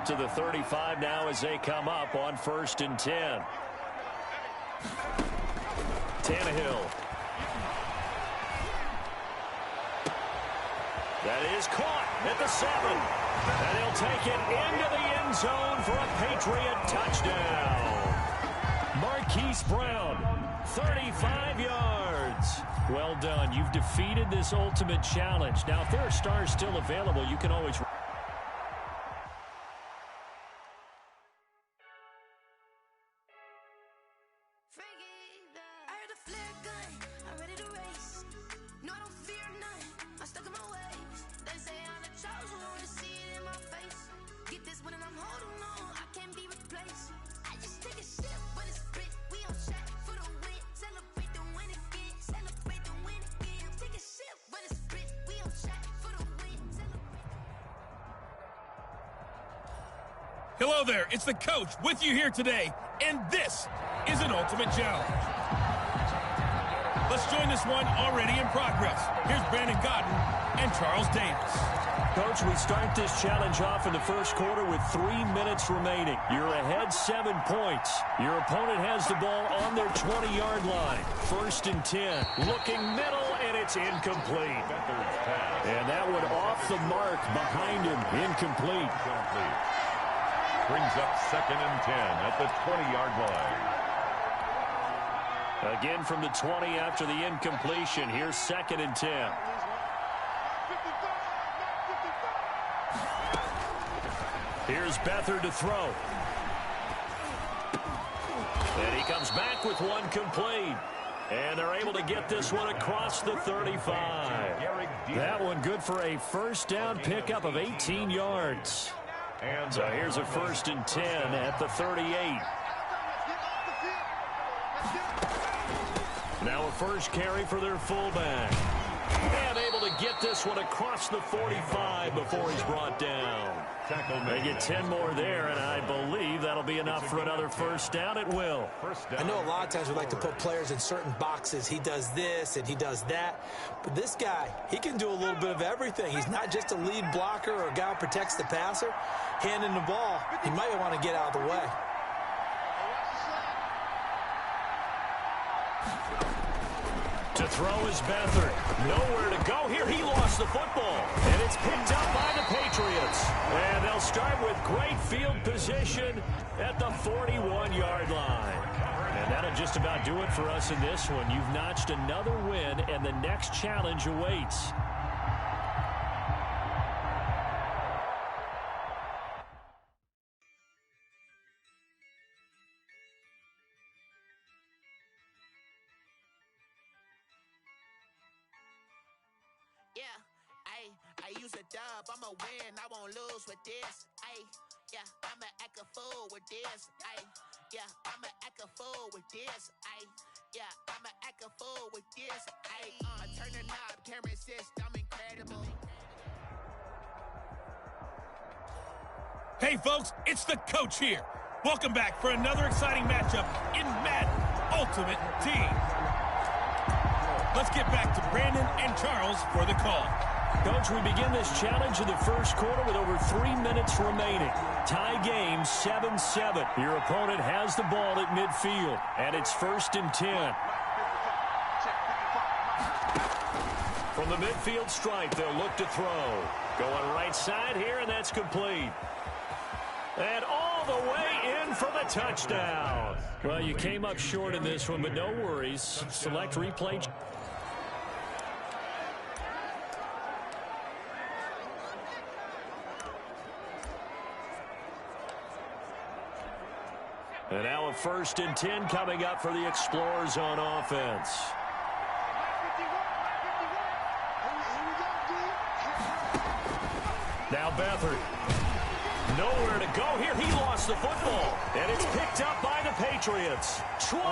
out to the 35 now as they come up on 1st and 10. Tannehill. That is caught at the 7. And he'll take it into the end zone for a Patriot touchdown. Marquise Brown, 35 yards. Well done. You've defeated this ultimate challenge. Now, if there are stars still available, you can always... Hello there, it's the coach with you here today, and this is an ultimate challenge. Let's join this one already in progress. Here's Brandon Godden and Charles Davis. Coach, we start this challenge off in the first quarter with 3 minutes remaining. You're ahead 7 points. Your opponent has the ball on their 20-yard line. 1st and 10. Looking middle, and it's incomplete. And that one off the mark behind him. Incomplete. Brings up 2nd and 10 at the 20-yard line. Again from the 20 after the incompletion. Here's 2nd and 10. Here's Beathard to throw. And he comes back with one complete. And they're able to get this one across the 35. That one good for a first down pickup of 18 yards. So here's a 1st and 10 at the 38. Now a first carry for their fullback. And able to get this one across the 45 before he's brought down. They get 10 more there, and I believe that'll be enough for another first down. It will. I know a lot of times we like to put players in certain boxes. He does this and he does that. But this guy, he can do a little bit of everything. He's not just a lead blocker or a guy who protects the passer. Handing the ball, he might want to get out of the way. To throw is Beathard. Nowhere to go here. He lost the football. And it's picked up by the Patriots. And they'll start with great field position at the 41-yard line. And that'll just about do it for us in this one. You've notched another win, and the next challenge awaits. I use a dub, I'ma win, I won't lose with this. Yeah, I'ma act a fool with this. Yeah, I'ma act a fool with this. Yeah, I'ma act a fool with this. Turn the knob, camera assist, I'm incredible. Hey folks, it's the coach here. Welcome back for another exciting matchup in Madden Ultimate Team. Let's get back to Brandon and Charles for the call. Coach, we begin this challenge in the first quarter with over 3 minutes remaining. Tie game 7-7. Your opponent has the ball at midfield, and it's 1st and 10. From the midfield stripe, they'll look to throw. Going right side here, and that's complete. And all the way in for the touchdown. Well, you came up short in this one, but no worries. Select replay. And now a 1st and 10 coming up for the Explorers on offense. Now Beathard. Nowhere to go here. He lost the football. And it's picked up by the Patriots. 20,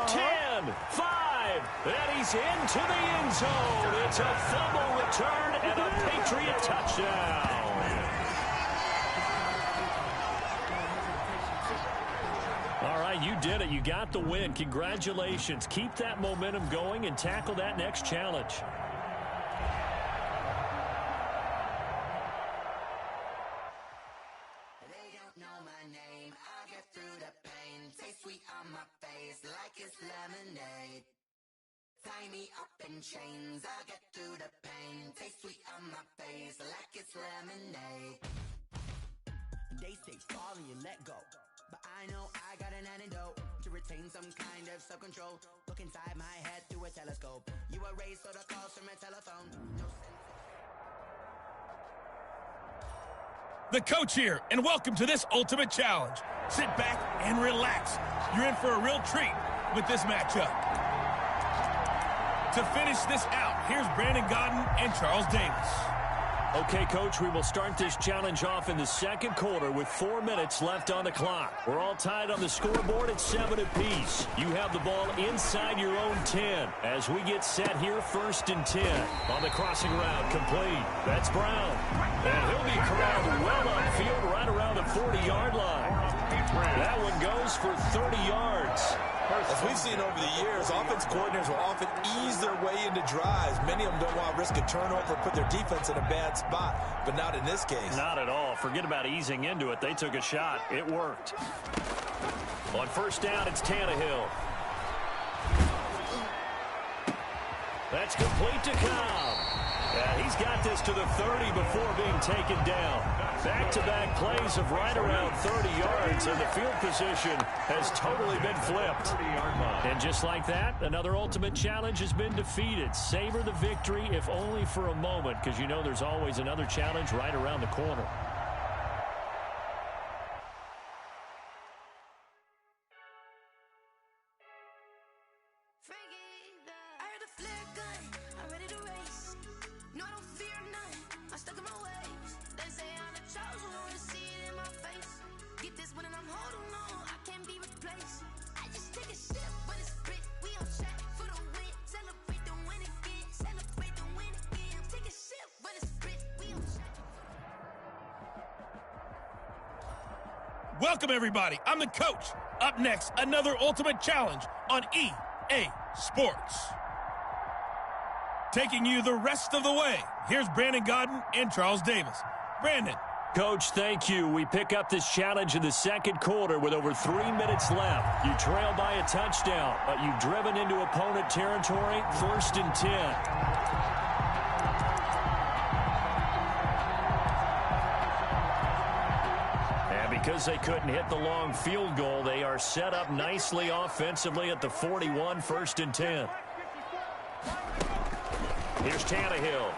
10, 5. And he's into the end zone. It's a fumble return and a Patriot touchdown. All right, you did it. You got the win. Congratulations. Keep that momentum going and tackle that next challenge. tie me up in chains. I get through the pain. Taste sweet on my face like it's lemonade. They say fall and you let go, but I know I got an antidote to retain some kind of self-control. Look inside my head through a telescope. You erase all the calls from a telephone. No sense. The coach here, and welcome to this Ultimate Challenge. Sit back and relax. You're in for a real treat with this matchup. To finish this out, here's Brandon Gaudin and Charles Davis. Okay, Coach, we will start this challenge off in the second quarter with 4 minutes left on the clock. We're all tied on the scoreboard at 7 apiece. You have the ball inside your own 10 as we get set here, 1st and 10. On the crossing route, complete. That's Brown. And he'll be corralled well upfield right around the 40-yard line. That one goes for 30 yards. As we've seen over the years, offense coordinators will often ease their way into drives. Many of them don't want to risk a turnover or put their defense in a bad spot, but not in this case. Not at all. Forget about easing into it. They took a shot. It worked. On 1st down, it's Tannehill. That's complete to Cobb. Yeah, he's got this to the 30 before being taken down. Back-to-back plays of right around 30 yards, and the field position has totally been flipped. And just like that, another Ultimate Challenge has been defeated. Savor the victory, if only for a moment, because you know there's always another challenge right around the corner. Welcome, everybody. I'm the coach. Up next, another Ultimate Challenge on EA Sports. Taking you the rest of the way, here's Brandon Gaudin and Charles Davis. Brandon. Coach, thank you. We pick up this challenge in the second quarter with over 3 minutes left. You trail by a touchdown, but you've driven into opponent territory, 1st and 10. Because they couldn't hit the long field goal, they are set up nicely offensively at the 41, 1st and 10. Here's Tannehill.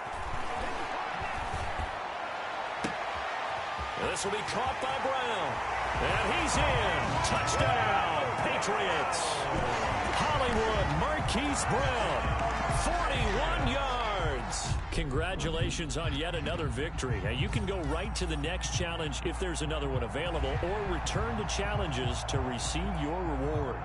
This will be caught by Brown. And he's in. Touchdown, Patriots. Hollywood Marquise Brown, 41 yards. Congratulations on yet another victory. Now, you can go right to the next challenge if there's another one available, or return to challenges to receive your reward.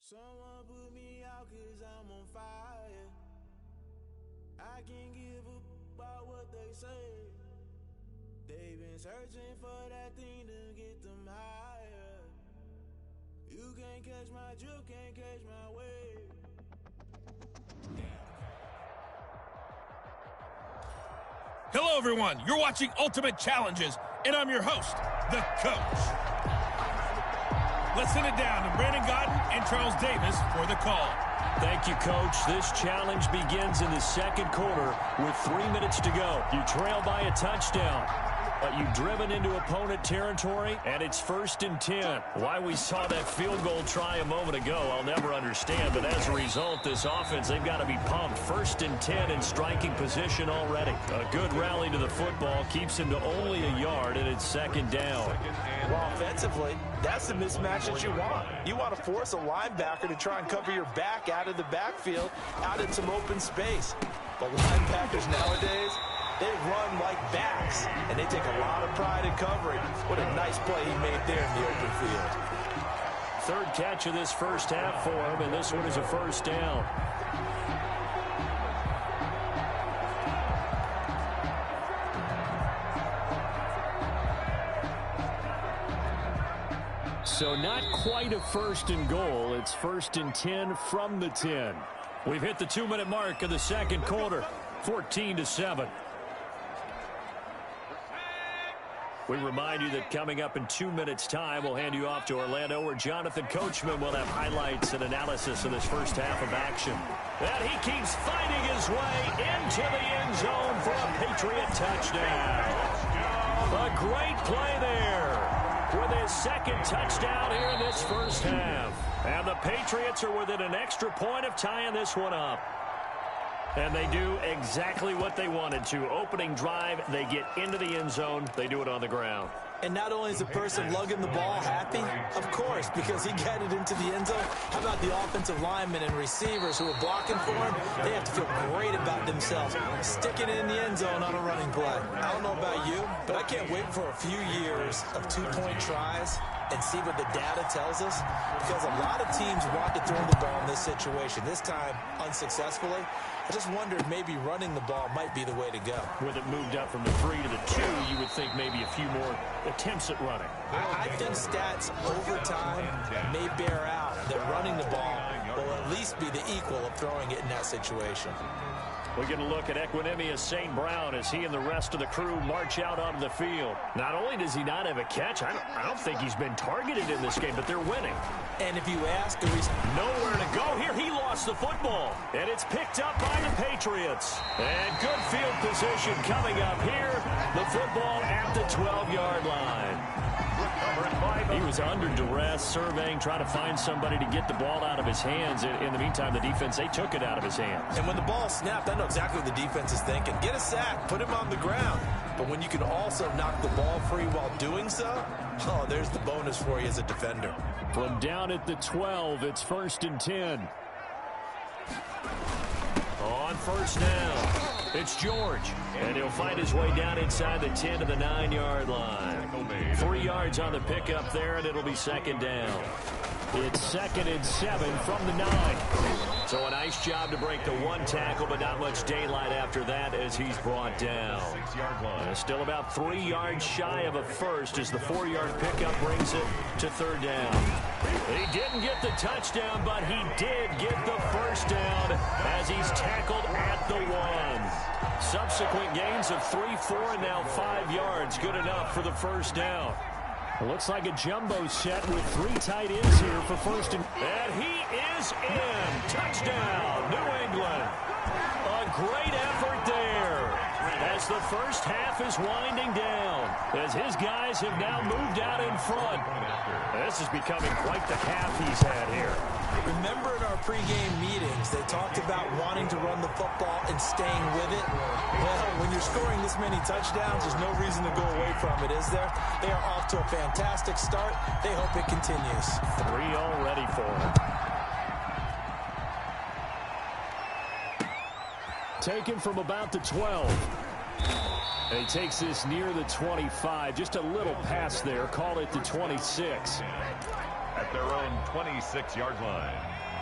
Someone put me out 'cause I'm on fire. I can't give up about what they say. They've been searching for that thing to get them higher. You can't catch my drift, can't catch my wave. Hello, everyone. You're watching Ultimate Challenges, and I'm your host, the coach. Let's send it down to Brandon Gaudin and Charles Davis for the call. Thank you, Coach. This challenge begins in the second quarter with 3 minutes to go. You trail by a touchdown, but you've driven into opponent territory, and it's 1st and 10. Why we saw that field goal try a moment ago, I'll never understand, but as a result, this offense, they've got to be pumped. 1st and 10 in striking position already. A good rally to the football keeps him to only a yard, and it's 2nd down. Well, offensively, that's the mismatch that you want. You want to force a linebacker to try and cover your back out of the backfield, out in some open space. But linebackers nowadays, they run like backs, and they take a lot of pride in covering. What a nice play he made there in the open field. 3rd catch of this first half for him, and this one is a 1st down. So not quite a 1st and goal. It's 1st and 10 from the 10. We've hit the 2-minute mark of the second quarter. 14-7. We remind you that coming up in 2 minutes' time, we'll hand you off to Orlando, where Jonathan Coachman will have highlights and analysis of this first half of action. And he keeps fighting his way into the end zone for a Patriot touchdown. A great play there with his second touchdown here in this first half. And the Patriots are within an extra point of tying this one up. And they do exactly what they wanted to. Opening drive, they get into the end zone. They do it on the ground. And not only is the person lugging the ball happy, of course, because he got it into the end zone. How about the offensive linemen and receivers who are blocking for him? They have to feel great about themselves, sticking it in the end zone on a running play. I don't know about you, but I can't wait for a few years of two-point tries and see what the data tells us, because a lot of teams want to throw the ball in this situation. This time, unsuccessfully. I just wondered maybe running the ball might be the way to go. With it moved up from the 3 to the 2, you would think maybe a few more attempts at running. I think stats over time may bear out that running the ball will at least be the equal of throwing it in that situation. We get a look at Equinemius St. Brown as he and the rest of the crew march out onto the field. Not only does he not have a catch, I don't think he's been targeted in this game, but they're winning. And if you ask, nowhere to go here. He lost the football, and it's picked up by the Patriots. And good field position coming up here. The football at the 12-yard line. He was under duress, surveying, trying to find somebody to get the ball out of his hands. In the meantime, the defense, they took it out of his hands. And when the ball snapped, I know exactly what the defense is thinking. Get a sack, put him on the ground. But when you can also knock the ball free while doing so, oh, there's the bonus for you as a defender. From down at the 12, it's 1st and 10. On first down, it's George. And he'll find his way down inside the 10 to the 9-yard line. 3 yards on the pickup there, and it'll be 2nd down. It's 2nd and 7 from the 9. So a nice job to break the 1 tackle, but not much daylight after that as he's brought down. 6-yard line. Still about 3 yards shy of a first as the 4-yard pickup brings it to 3rd down. He didn't get the touchdown, but he did get the first down as he's tackled at the 1. Subsequent gains of 3, 4, and now 5 yards. Good enough for the first down. It looks like a jumbo set with 3 tight ends here for 1st and he is in. Touchdown, New England. A great effort there as the first half is winding down, as his guys have now moved out in front. This is becoming quite the half he's had here. Remember in our pregame meetings, they talked about wanting to run the football and staying with it. Well, when you're scoring this many touchdowns, there's no reason to go away from it, is there? They are off to a fantastic start. They hope it continues. 3 already for him. Taken from about the 12. And he takes this near the 25. Just a little pass there. Call it the 26. At their own 26-yard line.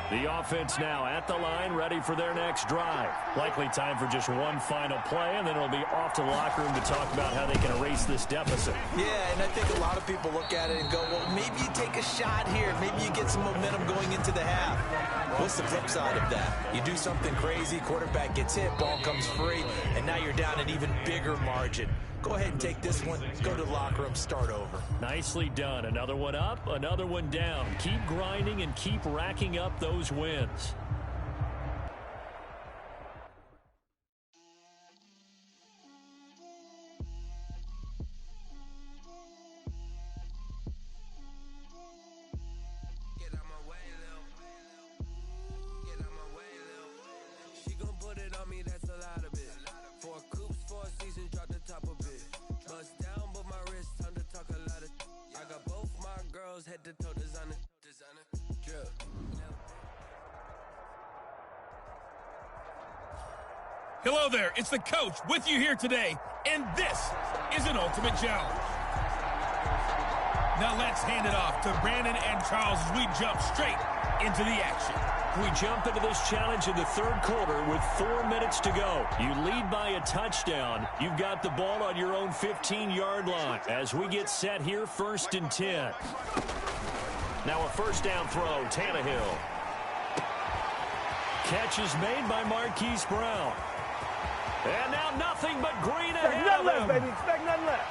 The offense now at the line, ready for their next drive. Likely time for just one final play, and then it'll be off to the locker room to talk about how they can erase this deficit. Yeah, and I think a lot of people look at it and go, well, maybe you take a shot here. Maybe you get some momentum going into the half. What's the flip side of that? You do something crazy, quarterback gets hit, ball comes free, and now you're down an even bigger margin. Go ahead and take this one, go to the locker room, start over. Nicely done. Another one up, another one down. Keep grinding and keep racking up those wins. Head to toe designer. Drill. Hello there, it's the coach with you here today, and this is an ultimate challenge. Now let's hand it off to Brandon and Charles as we jump straight into the action. We jump into this challenge in the 3rd quarter with 4 minutes to go. You lead by a touchdown. You've got the ball on your own 15-yard line. As we get set here, 1st and 10. Now a first down throw, Tannehill. Catch is made by Marquise Brown. And now nothing but green Expect ahead nothing of less, him. baby. Expect nothing less.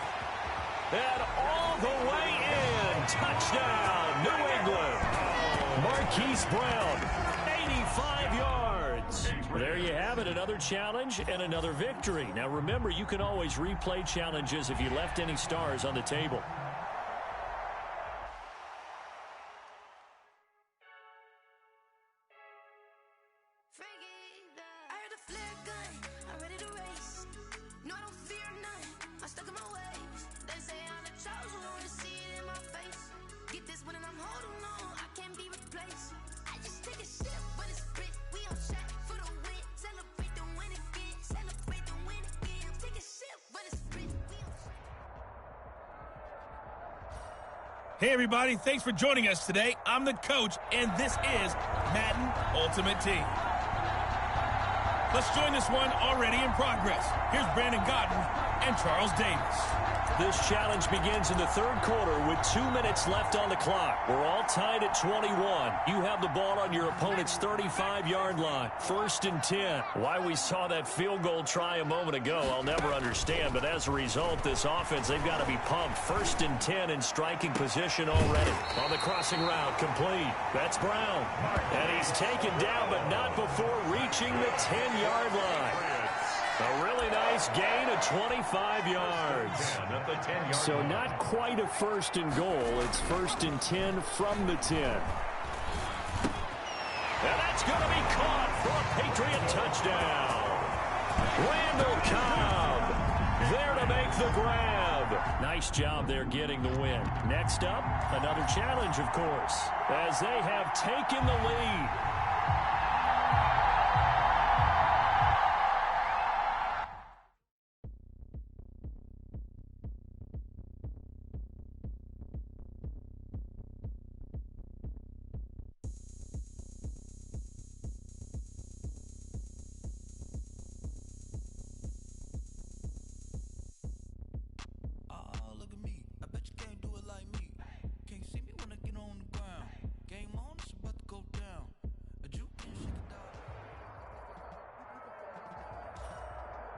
And all the way in. Touchdown, New England. Marquise Brown, 85 yards. There you have it, another challenge and another victory. Now remember, you can always replay challenges if you left any stars on the table. Hey, everybody. Thanks for joining us today. I'm the coach, and this is Madden Ultimate Team. Let's join this one already in progress. Here's Brandon Godden and Charles Davis. This challenge begins in the third quarter with 2 minutes left on the clock. We're all tied at 21. You have the ball on your opponent's 35-yard line. 1st and 10. Why we saw that field goal try a moment ago, I'll never understand. But as a result, this offense, they've got to be pumped. 1st and 10 in striking position already. On the crossing route, complete. That's Brown. And he's taken down, but not before reaching the 10-yard line. A really nice gain of 25 yards. So not quite a 1st and goal. It's 1st and 10 from the 10. And that's going to be caught for a Patriot touchdown. Randall Cobb there to make the grab. Nice job there getting the win. Next up, another challenge, of course, as they have taken the lead.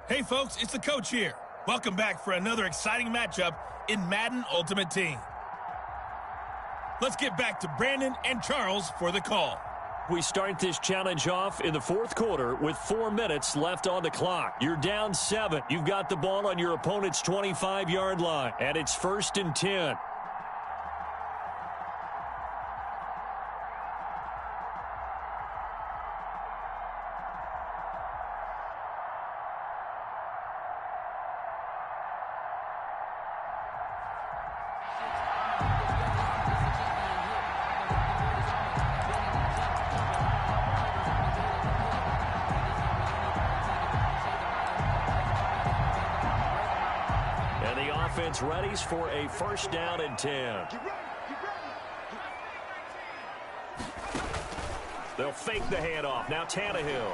Hey, folks, it's the coach here. Welcome back for another exciting matchup in Madden Ultimate Team. Let's get back to Brandon and Charles for the call. We start this challenge off in the fourth quarter with 4 minutes left on the clock. You're down 7. You've got the ball on your opponent's 25-yard line, and it's 1st and 10. Offense readies for a 1st down and 10. They'll fake the handoff. Now Tannehill.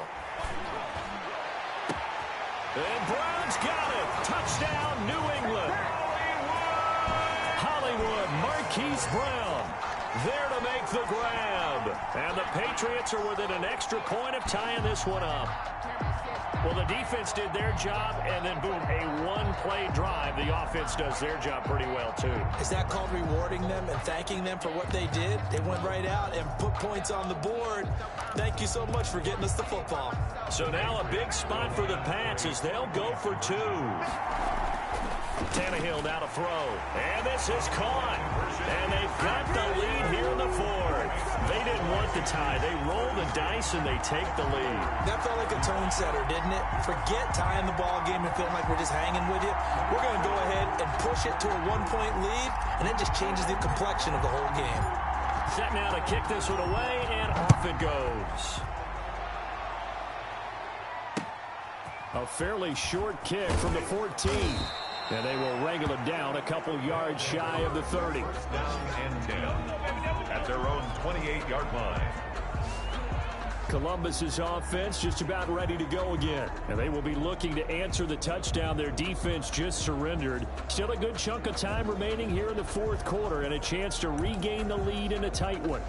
And Brown's got it. Touchdown, New England. Hollywood, Marquise Brown there to make the grab. And the Patriots are within an extra point of tying this one up. Well, the defense did their job, and then, boom, a one-play drive. The offense does their job pretty well, too. Is that called rewarding them and thanking them for what they did? They went right out and put points on the board. Thank you so much for getting us the football. So now a big spot for the Pats as they'll go for 2. Tannehill now to throw. And this is caught. And they've got the lead here in the 4th. They didn't want the tie. They roll the dice and they take the lead. That felt like a tone setter, didn't it? Forget tying the ball game and feeling like we're just hanging with you. We're going to go ahead and push it to a 1-point lead, and it just changes the complexion of the whole game. Set now to kick this one away, and off it goes. A fairly short kick from the 14. And they will wrangle it down a couple yards shy of the 30. Down and 10 at their own 28-yard line. Columbus's offense just about ready to go again. And they will be looking to answer the touchdown their defense just surrendered. Still a good chunk of time remaining here in the fourth quarter and a chance to regain the lead in a tight one.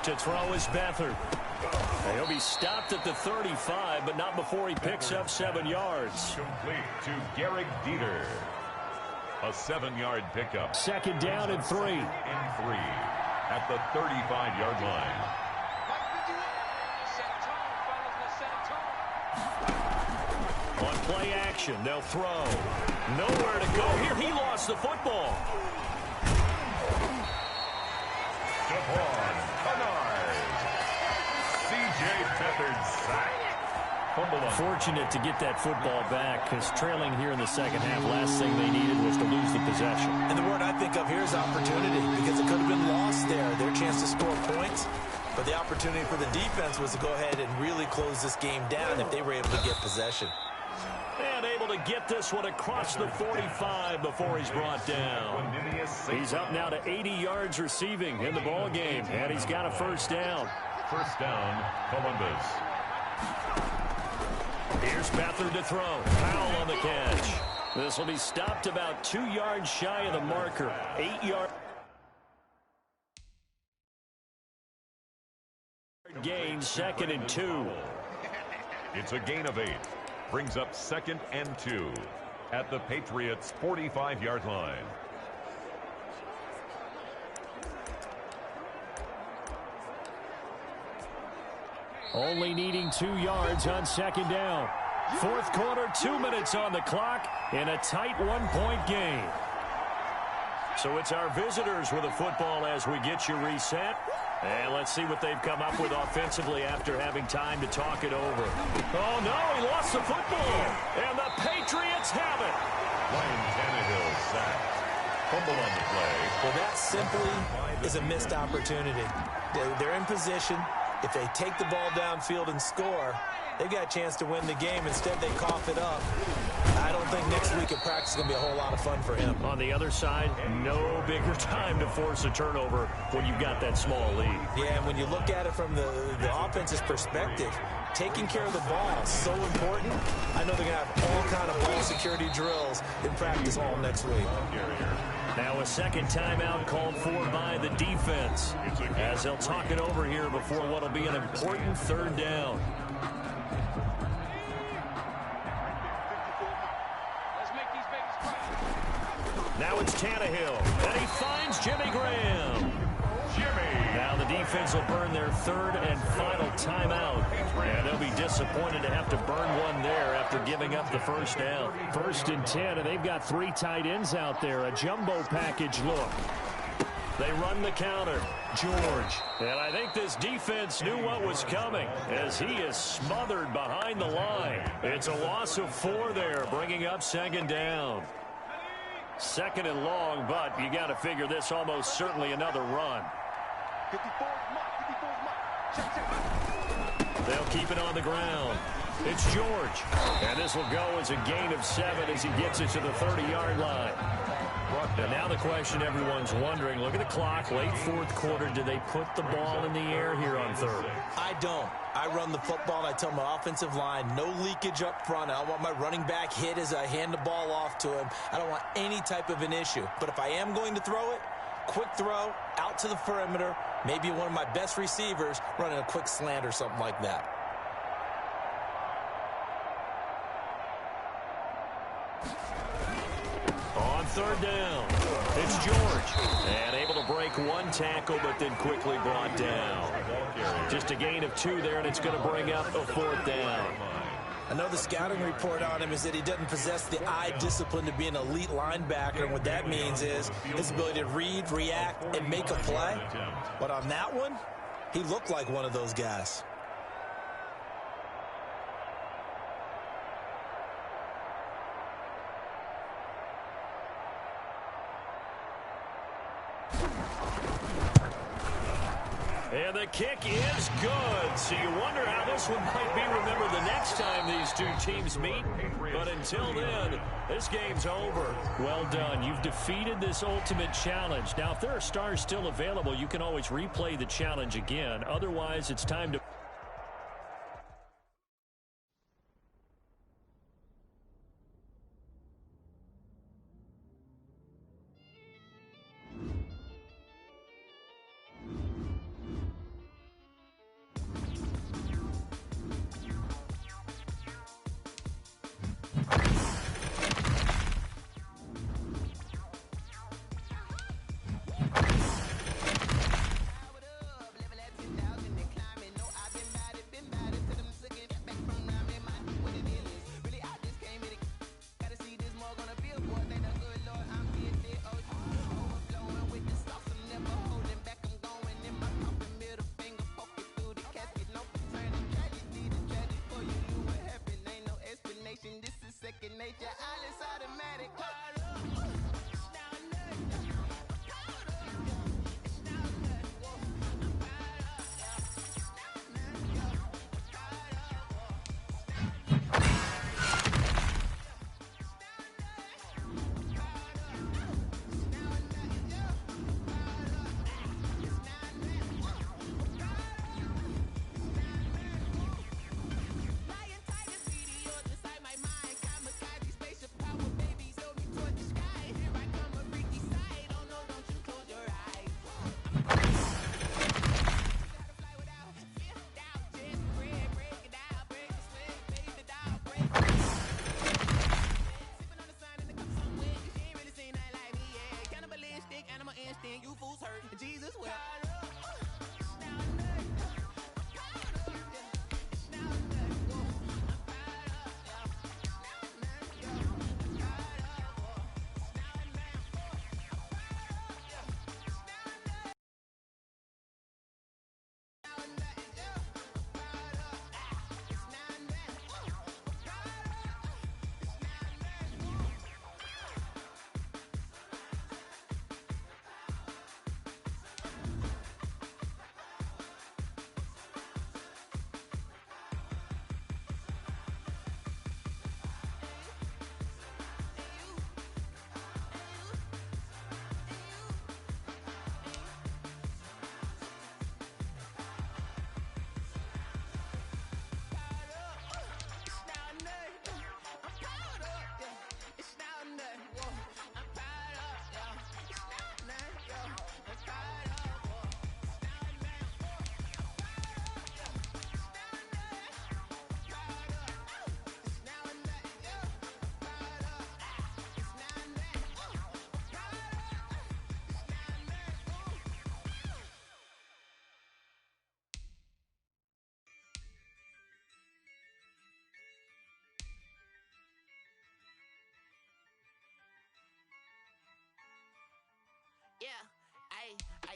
To throw is Beathard. He'll be stopped at the 35, but not before he picks up 7 yards. Complete to Garrick Dieter. A 7-yard pickup. Second down and 3. At the 35-yard line. On play action, they'll throw. Nowhere to go here. He lost the football. Devon Kennard. C.J. Beathard sacked. Fortunate to get that football back, because trailing here in the second half, last thing they needed was to lose the possession. And the word I think of here is opportunity, because it could have been lost there, their chance to score points. But the opportunity for the defense was to go ahead and really close this game down if they were able to get possession. And able to get this one across the 45 before he's brought down. He's up now to 80 yards receiving in the ball game, and he's got a first down. First down, Columbus. Here's Beathard to throw. Foul on the catch. This will be stopped about 2 yards shy of the marker. 8 yard gain, 2nd and 2. It's a gain of 8. Brings up 2nd and 2 at the Patriots' 45-yard line. Only needing 2 yards on 2nd down. 4th quarter, 2 minutes on the clock in a tight 1-point game. So it's our visitors with a football as we get you reset. And let's see what they've come up with offensively after having time to talk it over. Oh, no, he lost the football. And the Patriots have it. Ryan Tannehill sacked. Fumble on the play. Well, that simply is a missed opportunity. They're in position. If they take the ball downfield and score, they've got a chance to win the game. Instead, they cough it up. I don't think next week at practice is going to be a whole lot of fun for him. On the other side, no bigger time to force a turnover when you've got that small lead. Yeah, and when you look at it from the offense's perspective, taking care of the ball is so important. I know they're going to have all kind of ball security drills in practice all next week. Now a second timeout called for by the defense, as they'll talk it over here before what will be an important 3rd down. Now it's Tannehill, and he finds Jimmy Graham. Now the defense will burn their 3rd and final timeout, and they'll be disappointed to have to burn one there after giving up the first down. 1st and 10, and they've got 3 tight ends out there, a jumbo package look. They run the counter. George. And I think this defense knew what was coming, as he is smothered behind the line. It's a loss of 4 there, bringing up 2nd down. 2nd and long, but you got to figure this almost certainly another run. They'll keep it on the ground. It's George. And this will go as a gain of 7 as he gets it to the 30-yard line. And now the question everyone's wondering, look at the clock, late 4th quarter, do they put the ball in the air here on 3rd? I don't. I run the football, and I tell my offensive line, no leakage up front. I don't want my running back hit as I hand the ball off to him. I don't want any type of an issue. But if I am going to throw it, quick throw, out to the perimeter, maybe one of my best receivers running a quick slant or something like that. On 3rd down, it's George. And able to break 1 tackle, but then quickly brought down. Just a gain of 2 there, and it's going to bring up a 4th down. I know the scouting report on him is that he doesn't possess the eye discipline to be an elite linebacker, and what that means is his ability to read, react, and make a play. But on that one, he looked like one of those guys. And the kick is good. So you wonder how this one might be remembered the next time these two teams meet. But until then, this game's over. Well done. You've defeated this ultimate challenge. Now, if there are stars still available, you can always replay the challenge again. Otherwise, it's time to...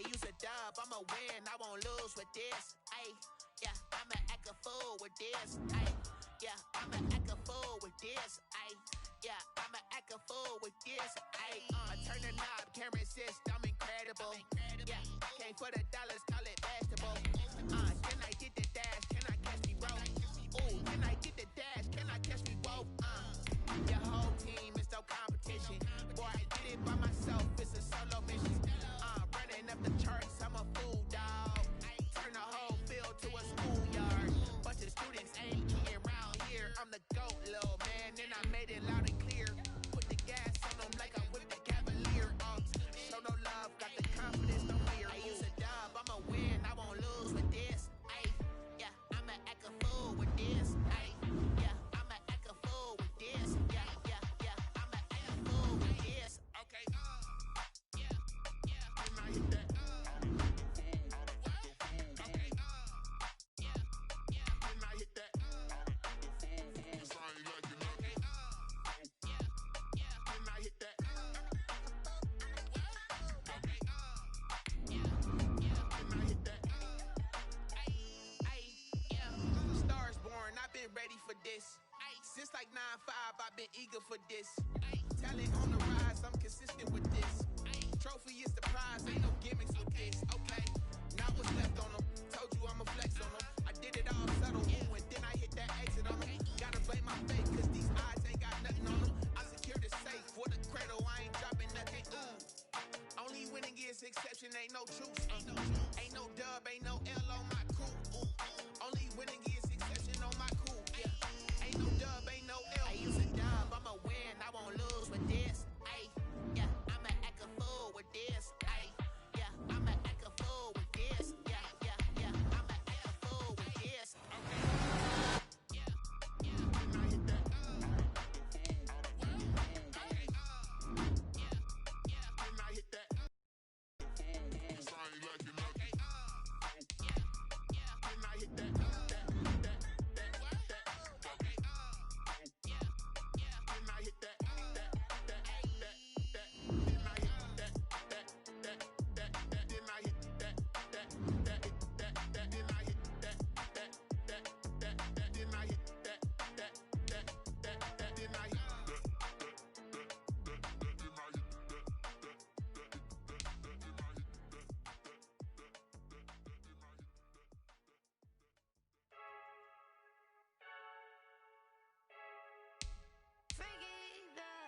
I use a dub, I'ma win, I won't lose with this. Ay, yeah, I'ma act a fool with this. Ay, yeah, I'ma act a fool with this. Ay, yeah, I'ma act a fool with this. Ay, turn the knob, can't resist, I'm incredible. Yeah, came for the dollars, call it vegetable. Can I get the dash? Can I catch me broke? Ooh, can I get the dash? Can I catch me woke? Your whole team is no competition. Boy, I did it by myself, it's a solo mission. Running up the charts, I'm a fool, dog. Turn the whole field to a schoolyard. Bunch of students ain't eating around here. I'm the GOAT, little man, and I made it loud and clear. Put the gas on them like I'm with the Cavalier. Show no love, got the confidence, no fear. I use a dub, I'ma win, I won't lose with this. Ay, yeah, I'ma act a fool with this. Ay, yeah, I'ma act a fool with this. Yeah, yeah, yeah, I'ma act a fool with this. Okay, yeah, yeah, can I hit that? Okay, yeah, yeah, can I hit that? It's only like you know. Okay, yeah, yeah, can I hit that? Okay, yeah, yeah, can I hit that? Ay, yeah, stars born, I've been ready for this. Since like 9-5, I've been eager for this. Talent on the rise, I'm consistent with this. Trophy is the prize, ain't no gimmicks with this. Okay, now what's left on them? Told you I'ma flex on them. I did it all subtle, ooh, and then I hit that exit on them. Gotta blame my fate, cause these odds ain't got nothing on them. I secured the safe for the cradle, I ain't dropping nothing, ooh. Only winning is exception, ain't no truth. Ain't no dub, ain't no L on my crew. Only winning is exception on my crew. Yeah. Ain't no dub, ain't no L. I use a dub, I'ma win, I won't lose with this. Ay, yeah, I'ma act a fool with this. Ay, yeah, I'ma act a fool with this. Yeah, yeah, yeah, I'ma act a fool with this. Okay. Yeah, yeah, can I hit that? Okay. Yeah, yeah, can I hit that? It's only like you know. Okay. Yeah, yeah, can I hit that? Okay. Yeah, yeah, can I hit that?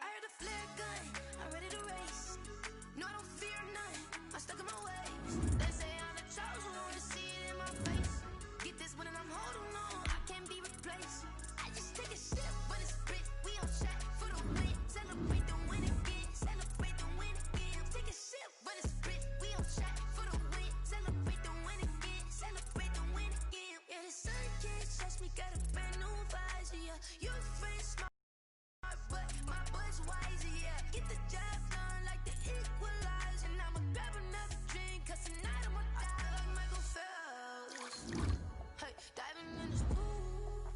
I heard a flare gun, I'm ready to race. No, I don't fear none, I'm stuck in my ways. They say I'm the chosen one, see it in my face. Get this one and I'm holding on, I can't be replaced. I just take a sip, but it's spit, we on track for the win. Celebrate the win again, celebrate the win again. Take a sip, but it's spit, we on track for the win. Celebrate the win again, celebrate the win again. Yeah, the sun can't touch me, got a brand new visor, yeah. Your friends smart, but my boy's wiser, yeah. Get the job done like the equalizer. And I'ma grab another drink, cause tonight I'ma die like Michael Phelps. Hey, diving in this pool,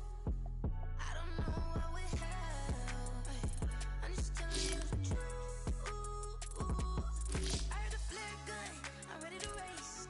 I don't know what would help. Hey, I'm just telling you the truth. I heard a flare gun, I'm ready to race.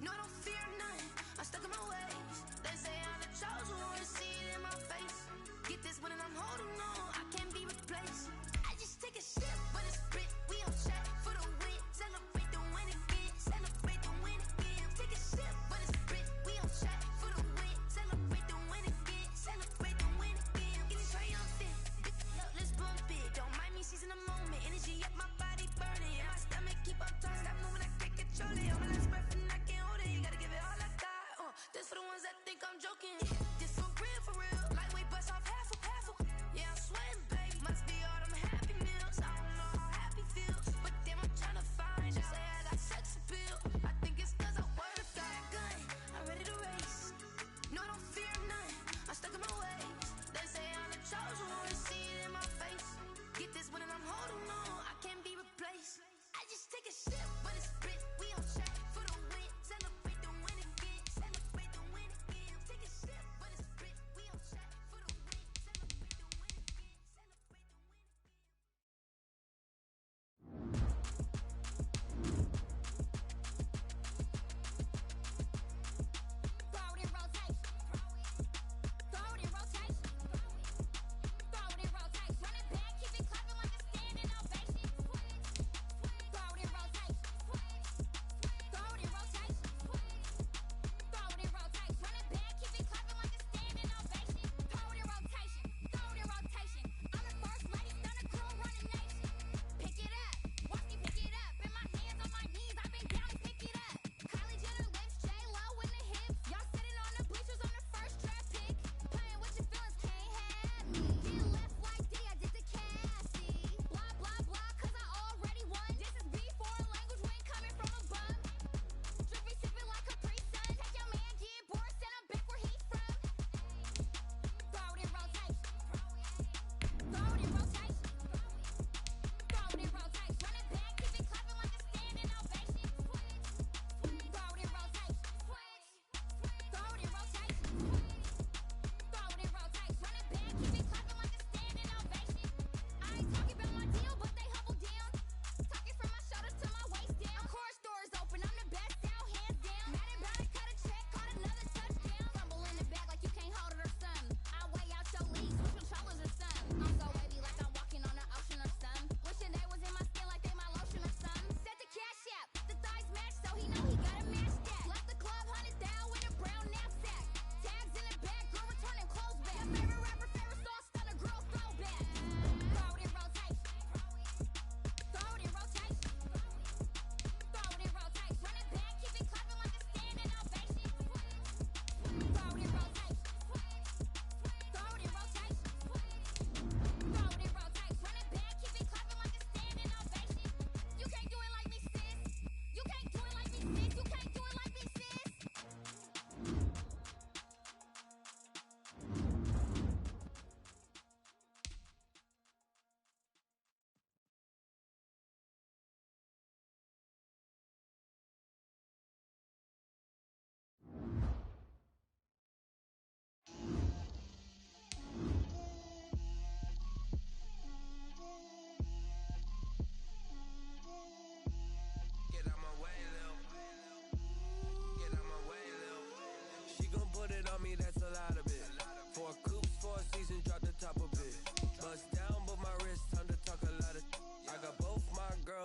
No, I don't fear none, I'm stuck in my ways. They say I'm the chosen one, see it in my face. Get this one and I'm holding on, I can't be replaced. I just take a sip, but it's spit, we on track for the win. Celebrate the win again, celebrate the win again. Take a sip, but it's spit, we on track for the win. Celebrate the win again, celebrate the win again. Getting triumphant, look, let's bump it. Don't mind me seizing the moment, energy up my body burning. And my stomach keep on turning, stop moving, I can't control it. On my last breath and I can't hold it, you gotta give it all I got. This for the ones that think I'm joking. This for real, lightweight bust off half a. Yeah, I'm sweating, baby. Must be all them happy meals. I don't know how happy feels, but damn, I'm trying to find out. Say I got sex appeal. I think it's cause I work a gun. I'm ready to race. No, I don't fear none. I'm stuck in my ways. They say I'm the chosen one, see it in my face. Get this one and I'm holding on, I can't be replaced. I just take a sip, but it's spit. We on track for the win. Celebrate the win again. Celebrate the win again. Take a sip, but it's spit. We on track for the win. Celebrate the win again. Celebrate the win again.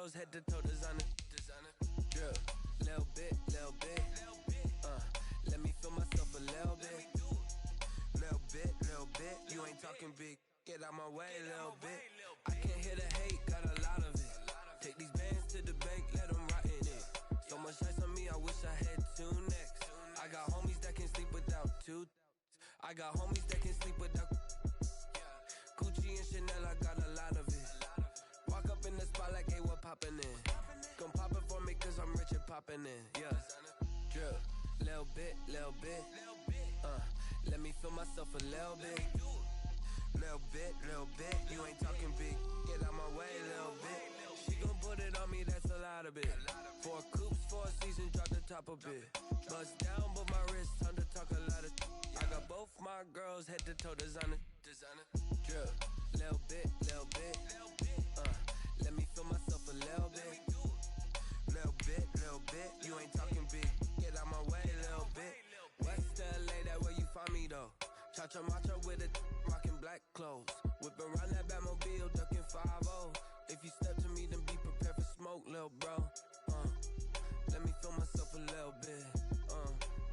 girls head to toe designer. Drip, little bit, little bit. Let me feel myself a little bit. Little bit, little bit. You ain't talking big. Get out my way, little bit. I can't hear the hate, got a lot of it. Take these bands to the bank, let them rot in it. So much ice on me, I wish I had two necks. I got homies that can sleep without two. I got homies that can sleep without Gucci and Chanel, I got a lot of it. Walk up in the spot like, hey, what poppin' in? Gon' pop it for me cause I'm rich and poppin' in, yeah. Drip, little bit, little bit. Let me feel myself a little bit. Little bit, little bit. You ain't talking big. Get out my way, little bit. She gon' put it on me, that's a lot of it. 4 coops, 4 seasons, drop the top a bit. Bust down, but my wrist, time to talk a lot of. I got both my girls head to toe designer. Drip, little bit, little bit. Let me feel myself a little bit. Little bit, little bit. You ain't talking big. Get out my way, little bit. West LA, that where you find me though. Cha-cha macha with a rockin' black clothes. Whip around that Batmobile, ducking 5-0. If you step to me, then be prepared for smoke, little bro. Let me feel myself a little bit.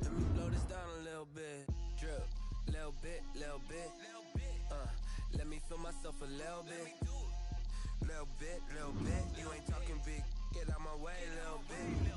Let me blow this down a little bit. Drip, little bit, little bit. Let me feel myself a little bit. Little bit, little bit. You ain't talking big. Get out my way, little bit.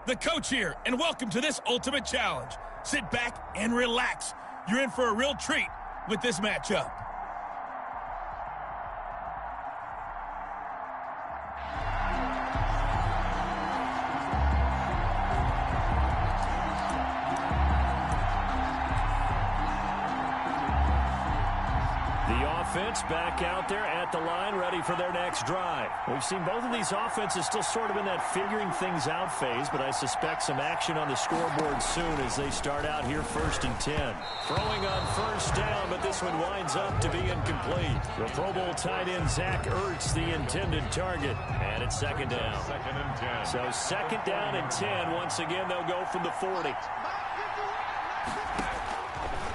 The coach here, and welcome to this Ultimate Challenge. Sit back and relax. You're in for a real treat with this matchup. Offense back out there at the line, ready for their next drive. We've seen both of these offenses still sort of in that figuring things out phase, but I suspect some action on the scoreboard soon as they start out here 1st and 10. Throwing on 1st down, but this one winds up to be incomplete. The Pro Bowl tight end Zach Ertz, the intended target, and it's 2nd down. 2nd and 10. So 2nd down and 10. Once again, they'll go from the 40.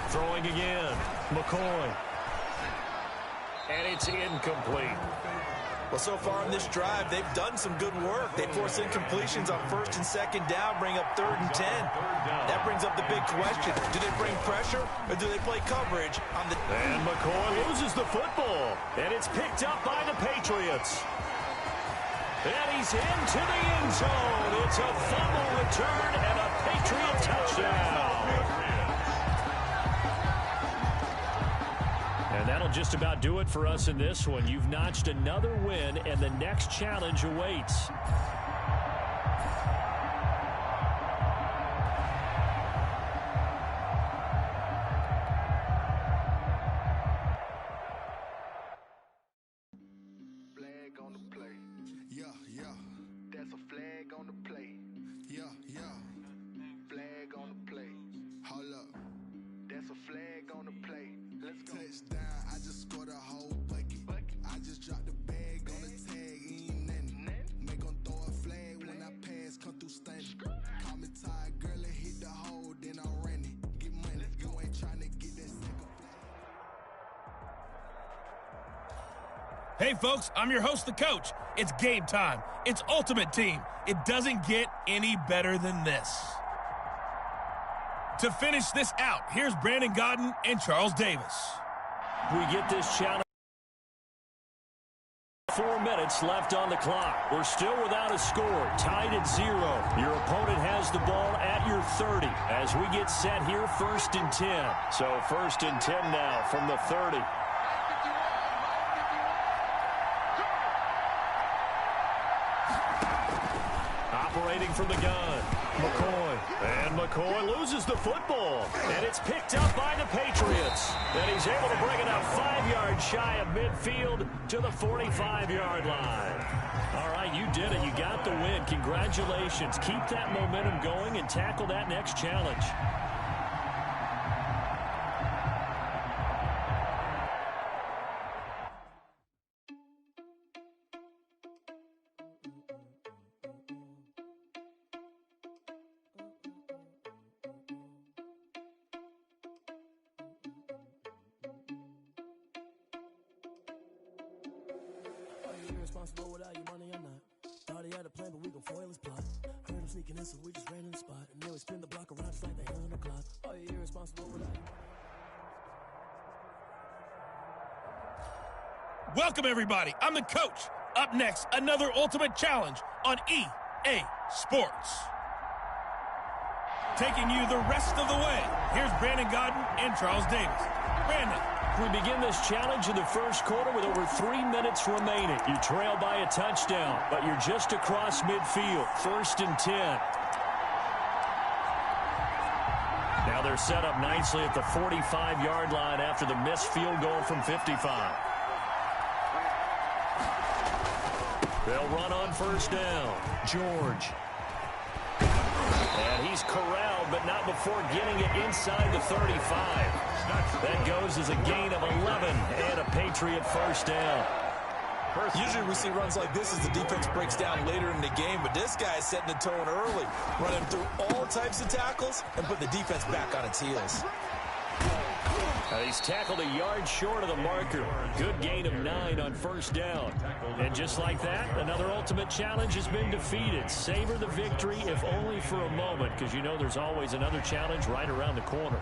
Throwing again, McCoy. And it's incomplete. Well, so far in this drive, they've done some good work. They force incompletions on 1st and 2nd down, bring up 3rd and 10. That brings up the big question. Do they bring pressure, or do they play coverage on the... And McCoy loses the football. And it's picked up by the Patriots. And he's into the end zone. It's a fumble return and a Patriot touchdown. And that'll just about do it for us in this one. You've notched another win, and the next challenge awaits. Flag on the play. Yeah, yeah. That's a flag on the play. Yeah, yeah. Flag on the play. Hold up. That's a flag on the play. Let's go. Touchdown. I just scored a whole bucket. I just dropped the bag on the tag. Ain't nothing. Make them throw a flag when I pass. Come through stunning. Call me tired, girl, and hit the hole. Then I ran it. Get money. You ain't trying to get that second flag. Hey, folks, I'm your host, the coach. It's game time. It's Ultimate Team. It doesn't get any better than this. To finish this out, here's Brandon Godden and Charles Davis. We get this challenge. 4 minutes left on the clock. We're still without a score, tied at 0. Your opponent has the ball at your 30 as we get set here 1st and 10. So 1st and 10 now from the 30. Operating from the gun, McCoy. And McCoy loses the football. And it's picked up by the Patriots. And he's able to bring it up 5 yards shy of midfield to the 45-yard line. All right, you did it. You got the win. Congratulations. Keep that momentum going and tackle that next challenge. Irresponsible without your money or not. Thought he had a plan, but we gon' foil his plot. Heard him sneaking in, so we just ran in the spot. And then we spin the block around just like the hell on the clock. Oh, you irresponsible without your money. Welcome, everybody. I'm the coach. Up next, another Ultimate Challenge on EA Sports. Taking you the rest of the way, here's Brandon Godden and Charles Davis. Brandon. We begin this challenge in the first quarter with over 3 minutes remaining. You trail by a touchdown, but you're just across midfield. 1st and 10. Now they're set up nicely at the 45-yard line after the missed field goal from 55. They'll run on 1st down. George. And he's corralled, but not before getting it inside the 35. That goes as a gain of 11 and a Patriot 1st down. Usually we see runs like this as the defense breaks down later in the game, but this guy is setting the tone early, running through all types of tackles and put the defense back on its heels. He's tackled a yard short of the marker. Good gain of 9 on 1st down. And just like that, another Ultimate Challenge has been defeated. Savor the victory, if only for a moment, because you know there's always another challenge right around the corner.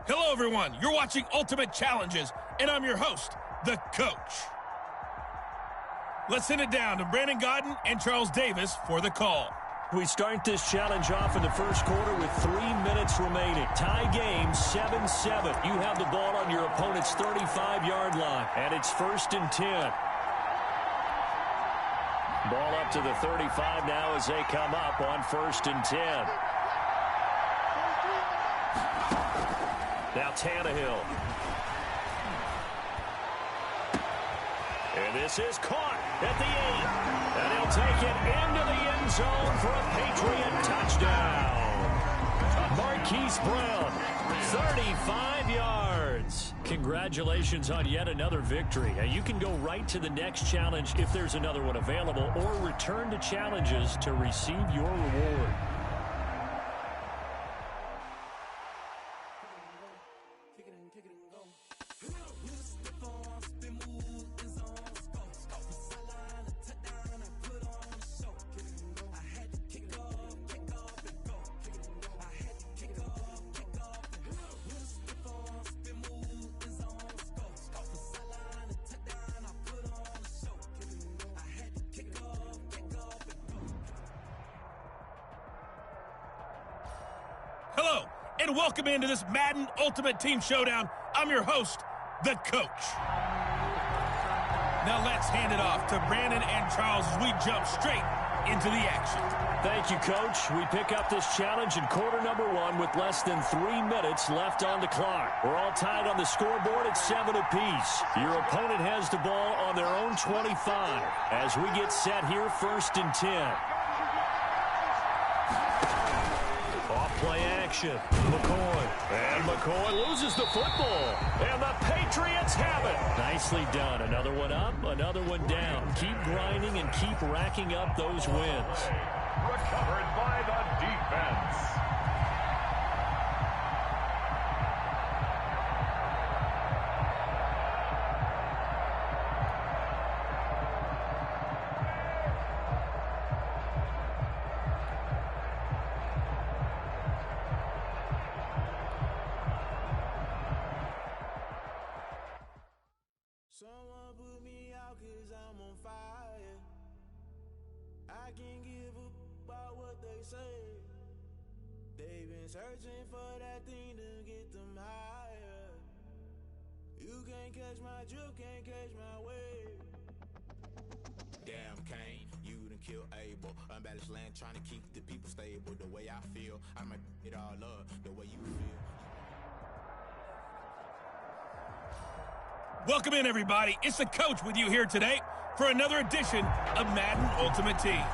Hello, everyone. You're watching Ultimate Challenges, and I'm your host, the Coach. Let's send it down to Brandon Godden and Charles Davis for the call. We start this challenge off in the first quarter with 3 minutes remaining. Tie game, 7-7. You have the ball on your opponent's 35-yard line, and it's 1st and 10. Ball up to the 35 now as they come up on 1st and 10. Now Tannehill. And this is caught at the 8. And he'll take it into the end zone for a Patriot touchdown. Marquise Brown, 35 yards. Congratulations on yet another victory. Now you can go right to the next challenge if there's another one available, or return to challenges to receive your reward. Hello, and welcome into this Madden Ultimate Team Showdown. I'm your host, the Coach. Now let's hand it off to Brandon and Charles as we jump straight into the action. Thank you, Coach. We pick up this challenge in quarter number 1 with less than 3 minutes left on the clock. We're all tied on the scoreboard at 7 apiece. Your opponent has the ball on their own 25 as we get set here, 1st and 10. Off-play action. McCoy. And McCoy loses the football. And the Patriots have it. Nicely done. Another one up, another one down. Keep grinding and keep racking up those wins. Recovered by the defense. Someone put me out 'cause I'm on fire. I can't give a about what they say. They've been searching for that thing to get them higher. You can't catch my drift, can't catch my wave. Damn, Kane, you done killed Abel. Unbalanced land, trying to keep the people stable. The way I feel, I might it all up. The way you feel. Welcome in, everybody. It's the Coach with you here today for another edition of Madden Ultimate Team.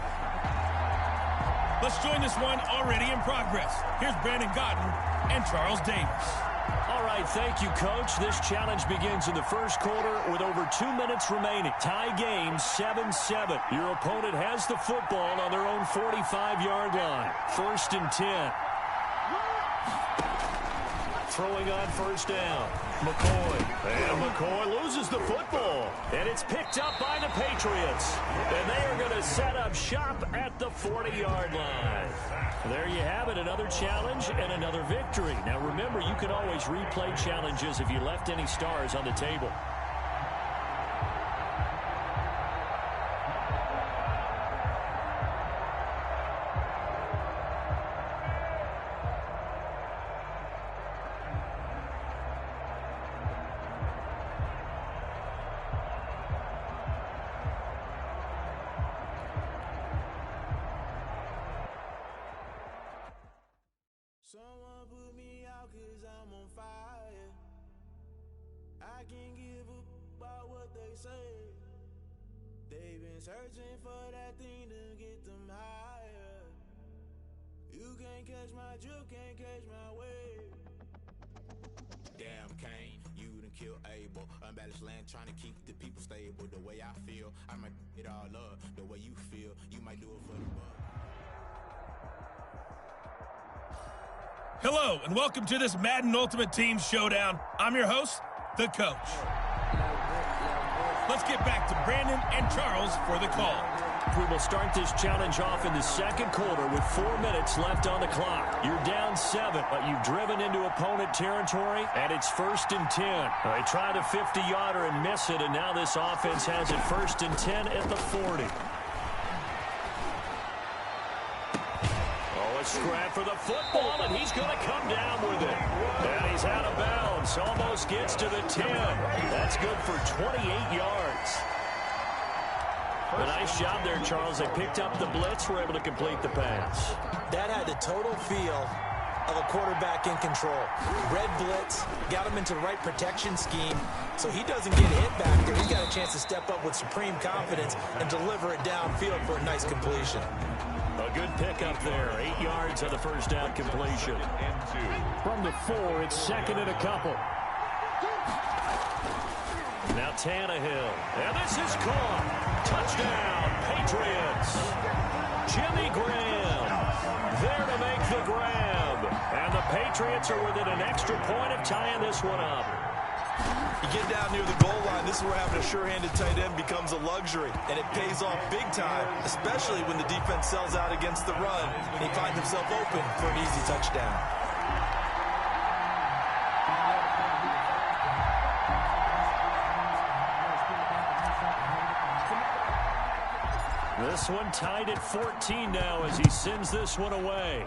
Let's join this one already in progress. Here's Brandon Godden and Charles Davis. All right, thank you, Coach. This challenge begins in the first quarter with over 2 minutes remaining. Tie game, 7-7. Your opponent has the football on their own 45-yard line. 1st and 10. Throwing on 1st down. McCoy. And McCoy loses the football. And it's picked up by the Patriots. And they are going to set up shop at the 40-yard line. There you have it, another challenge and another victory. Now remember, you can always replay challenges if you left any stars on the table. Someone put me out 'cause I'm on fire. I can't give a about what they say. They've been searching for that thing to get them higher. You can't catch my drift, can't catch my wave. Damn, Kane, you done killed Abel. Unbalanced land, trying to keep the people stable. The way I feel, I might it all up. The way you feel, you might do it for the buck. Hello, and welcome to this Madden Ultimate Team Showdown. I'm your host, the Coach. Let's get back to Brandon and Charles for the call. We will start this challenge off in the second quarter with 4 minutes left on the clock. You're down 7, but you've driven into opponent territory, and it's 1st and 10. They tried a 50-yarder and miss it, and now this offense has it 1st and 10 at the 40. Oh, a scrap for the football, and he's going to come down with it. And he's out of bounds, almost gets to the 10. That's good for 28 yards. A nice job there, Charles. They picked up the blitz, were able to complete the pass. That had the total feel of a quarterback in control. Red blitz, got him into the right protection scheme, so he doesn't get hit back there. He's got a chance to step up with supreme confidence and deliver it downfield for a nice completion. A good pickup there. 8 yards on the first down completion. From the 4, it's 2nd and a couple. Now Tannehill. And this is caught. Touchdown, Patriots. Jimmy Graham there to make the grab. And the Patriots are within an extra point of tying this one up. You get down near the goal line, this is where having a sure-handed tight end becomes a luxury. And it pays off big time, especially when the defense sells out against the run. And he finds himself open for an easy touchdown. This one tied at 14 now as he sends this one away.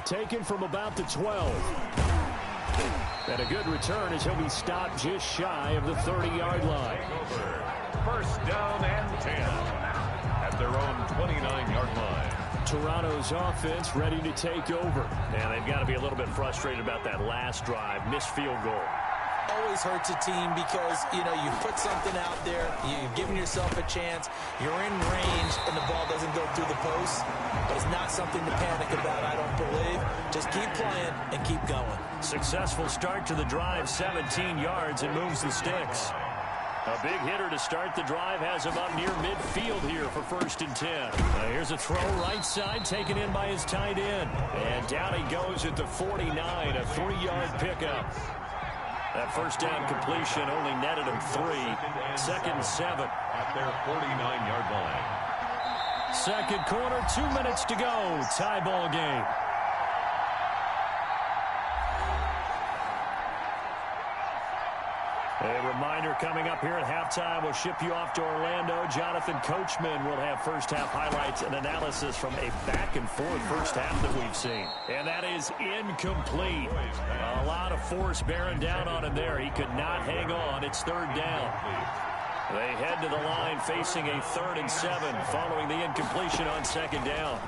Taken from about the 12. And a good return as he'll be stopped just shy of the 30-yard line. 1st down and 10 at their own 29-yard line. Toronto's offense ready to take over. And they've got to be a little bit frustrated about that last drive, missed field goal. Always hurts a team because, you know, you put something out there, you've given yourself a chance, you're in range, and the ball doesn't go through the post. But it's not something to panic about, I don't believe. Just keep playing and keep going. Successful start to the drive, 17 yards, and moves the sticks. A big hitter to start the drive has him up near midfield here for 1st and 10. Here's a throw right side taken in by his tight end. And down he goes at the 49, a 3-yard pickup. That first down completion only netted him 3. 2nd and 7. At their 49-yard line. Second quarter, 2 minutes to go. Tie ball game. A reminder coming up here at halftime, we'll ship you off to Orlando. Jonathan Coachman will have first-half highlights and analysis from a back-and-forth first half that we've seen. And that is incomplete. A lot of force bearing down on him there. He could not hang on. It's 3rd down. They head to the line facing a 3rd and 7 following the incompletion on 2nd down.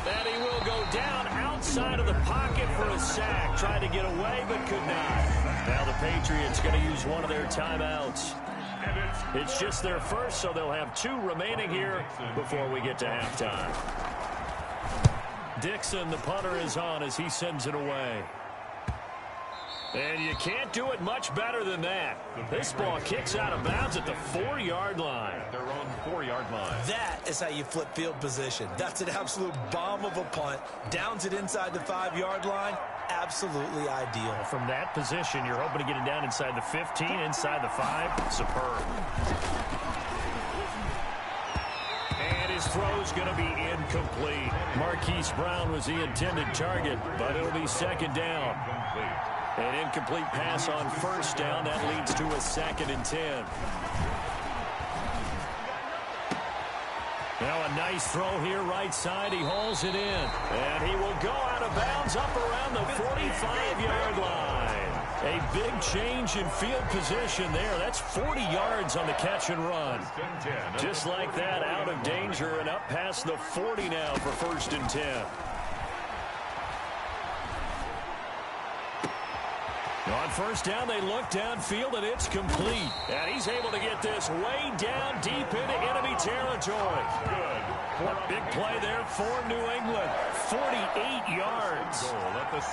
And he will go down outside of the pocket for a sack. Tried to get away, but could not. Now the Patriots going to use one of their timeouts. It's just their first, so they'll have 2 remaining here before we get to halftime. Dixon, the punter, is on as he sends it away. And you can't do it much better than that. This ball kicks out of bounds at the 4-yard line. Their own 4-yard line. That is how you flip field position. That's an absolute bomb of a punt. Downs it inside the 5-yard line. Absolutely ideal. From that position, you're hoping to get it down inside the 15, inside the 5. Superb. And his throw's going to be incomplete. Marquise Brown was the intended target, but it'll be 2nd down. An incomplete pass on 1st down. That leads to a 2nd and 10. Now a nice throw here right side. He hauls it in. And he will go out of bounds up around the 45-yard line. A big change in field position there. That's 40 yards on the catch and run. Just like that, out of danger and up past the 40 now for 1st and 10. On first down, they look downfield, and it's complete. And he's able to get this way down deep into enemy territory. Good. A big play there for New England. 48 yards.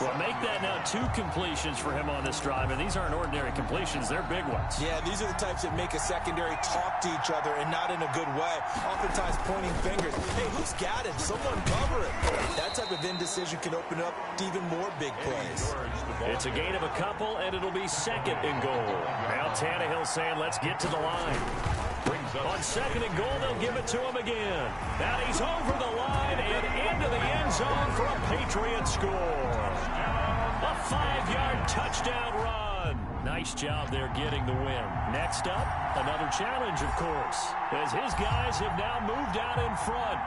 Well, make that now 2 completions for him on this drive, and these aren't ordinary completions. They're big ones. Yeah, these are the types that make a secondary talk to each other and not in a good way. Oftentimes pointing fingers. Hey, who's got it? Someone cover it. That type of indecision can open up even more big plays. It's a gain of a couple, and it'll be 2nd and goal. Now Tannehill saying, let's get to the line. On 2nd and goal, they'll give it to him again. Now he's over the line and into the end zone for a Patriot score. A 5-yard touchdown run. Nice job there getting the win. Next up, another challenge, of course, as his guys have now moved out in front.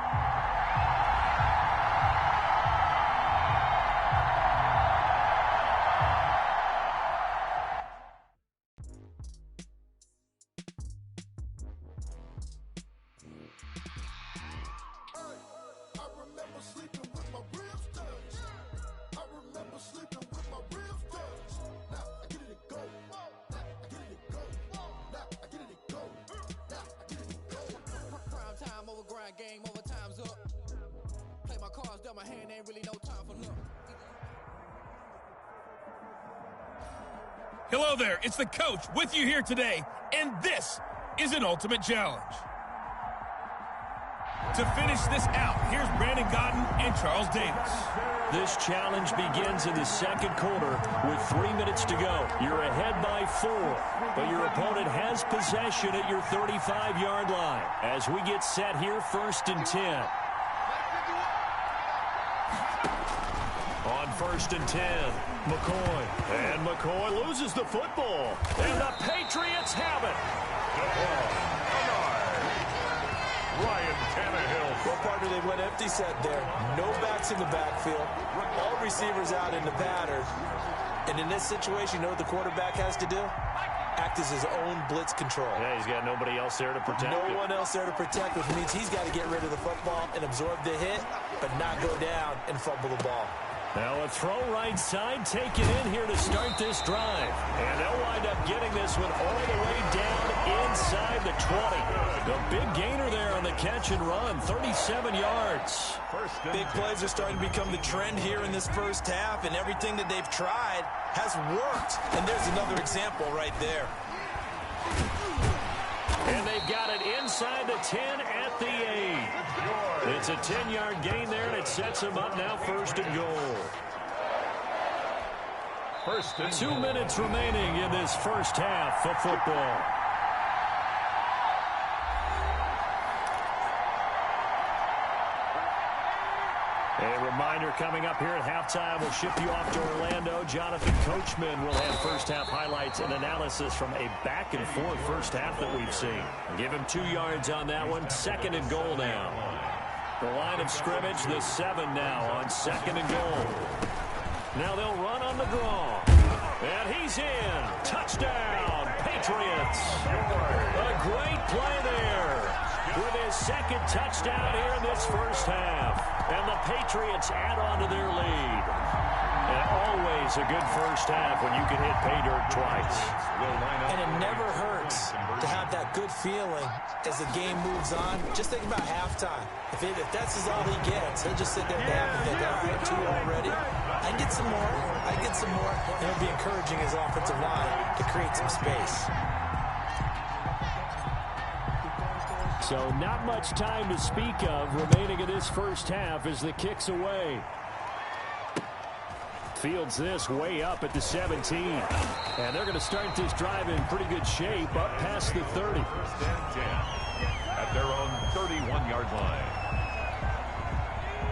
Hello there, it's the coach with you here today, and this is an ultimate challenge. To finish this out, here's Brandon Godden and Charles Davis. This challenge begins in the 2nd quarter with 3 minutes to go. You're ahead by 4, but your opponent has possession at your 35-yard line. As we get set here, 1st and 10. On 1st and 10, McCoy. And McCoy loses the football. And the Patriots have it. Ryan Tannehill. Well, partner, they went empty set there. No backs in the backfield. All receivers out in the pattern. And in this situation, you know what the quarterback has to do? Act as his own blitz control. Yeah, he's got nobody else there to protect him. No one else there to protect, which means he's got to get rid of the football and absorb the hit, but not go down and fumble the ball. Now a throw right side taken in here to start this drive. And they'll wind up getting this one all the way down inside the 20. The big gainer there on the catch and run, 37 yards. Big plays are starting to become the trend here in this first half, and everything that they've tried has worked. And there's another example right there. And they've got it inside the 10 at the 8. It's a 10-yard gain there, and it sets them up now 1st and goal. 2 minutes remaining in this first half of football. A reminder coming up here at halftime, we'll ship you off to Orlando. Jonathan Coachman will have first-half highlights and analysis from a back-and-forth first half that we've seen. Give him 2 yards on that one. 2nd and goal now. The line of scrimmage, the 7 now on 2nd and goal. Now they'll run on the draw. And he's in. Touchdown, Patriots. A great play there with his 2nd touchdown here in this first half. And the Patriots add on to their lead. And always a good first half when you can hit pay dirt twice. And it never hurts to have that good feeling as the game moves on. Just think about halftime. If that's all he gets, he'll just sit there at the half and think, I have 2 already. I can get some more. I can get some more. And it'll be encouraging his offensive line to create some space. So not much time to speak of remaining in this first half as the kick's away. Fields this way up at the 17. And they're going to start this drive in pretty good shape up past the 30. 1st and 10 at their own 31-yard line.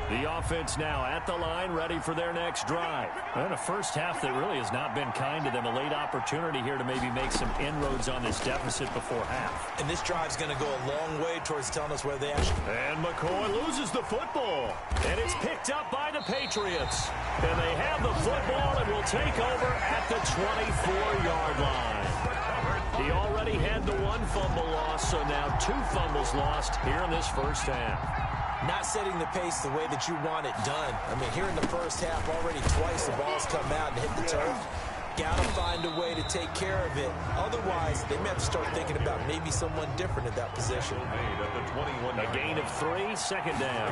The offense now at the line, ready for their next drive. And a first half that really has not been kind to them. A late opportunity here to maybe make some inroads on this deficit before half. And this drive's going to go a long way towards telling us where they actually... And McCoy loses the football. And it's picked up by the Patriots. And they have the football and will take over at the 24-yard line. He already had the 1 fumble loss, so now 2 fumbles lost here in this first half. Not setting the pace the way that you want it done. I mean, here in the first half, already twice the ball's come out and hit the turf. Got to find a way to take care of it. Otherwise, they may have to start thinking about maybe someone different at that position. A gain of 3, second down.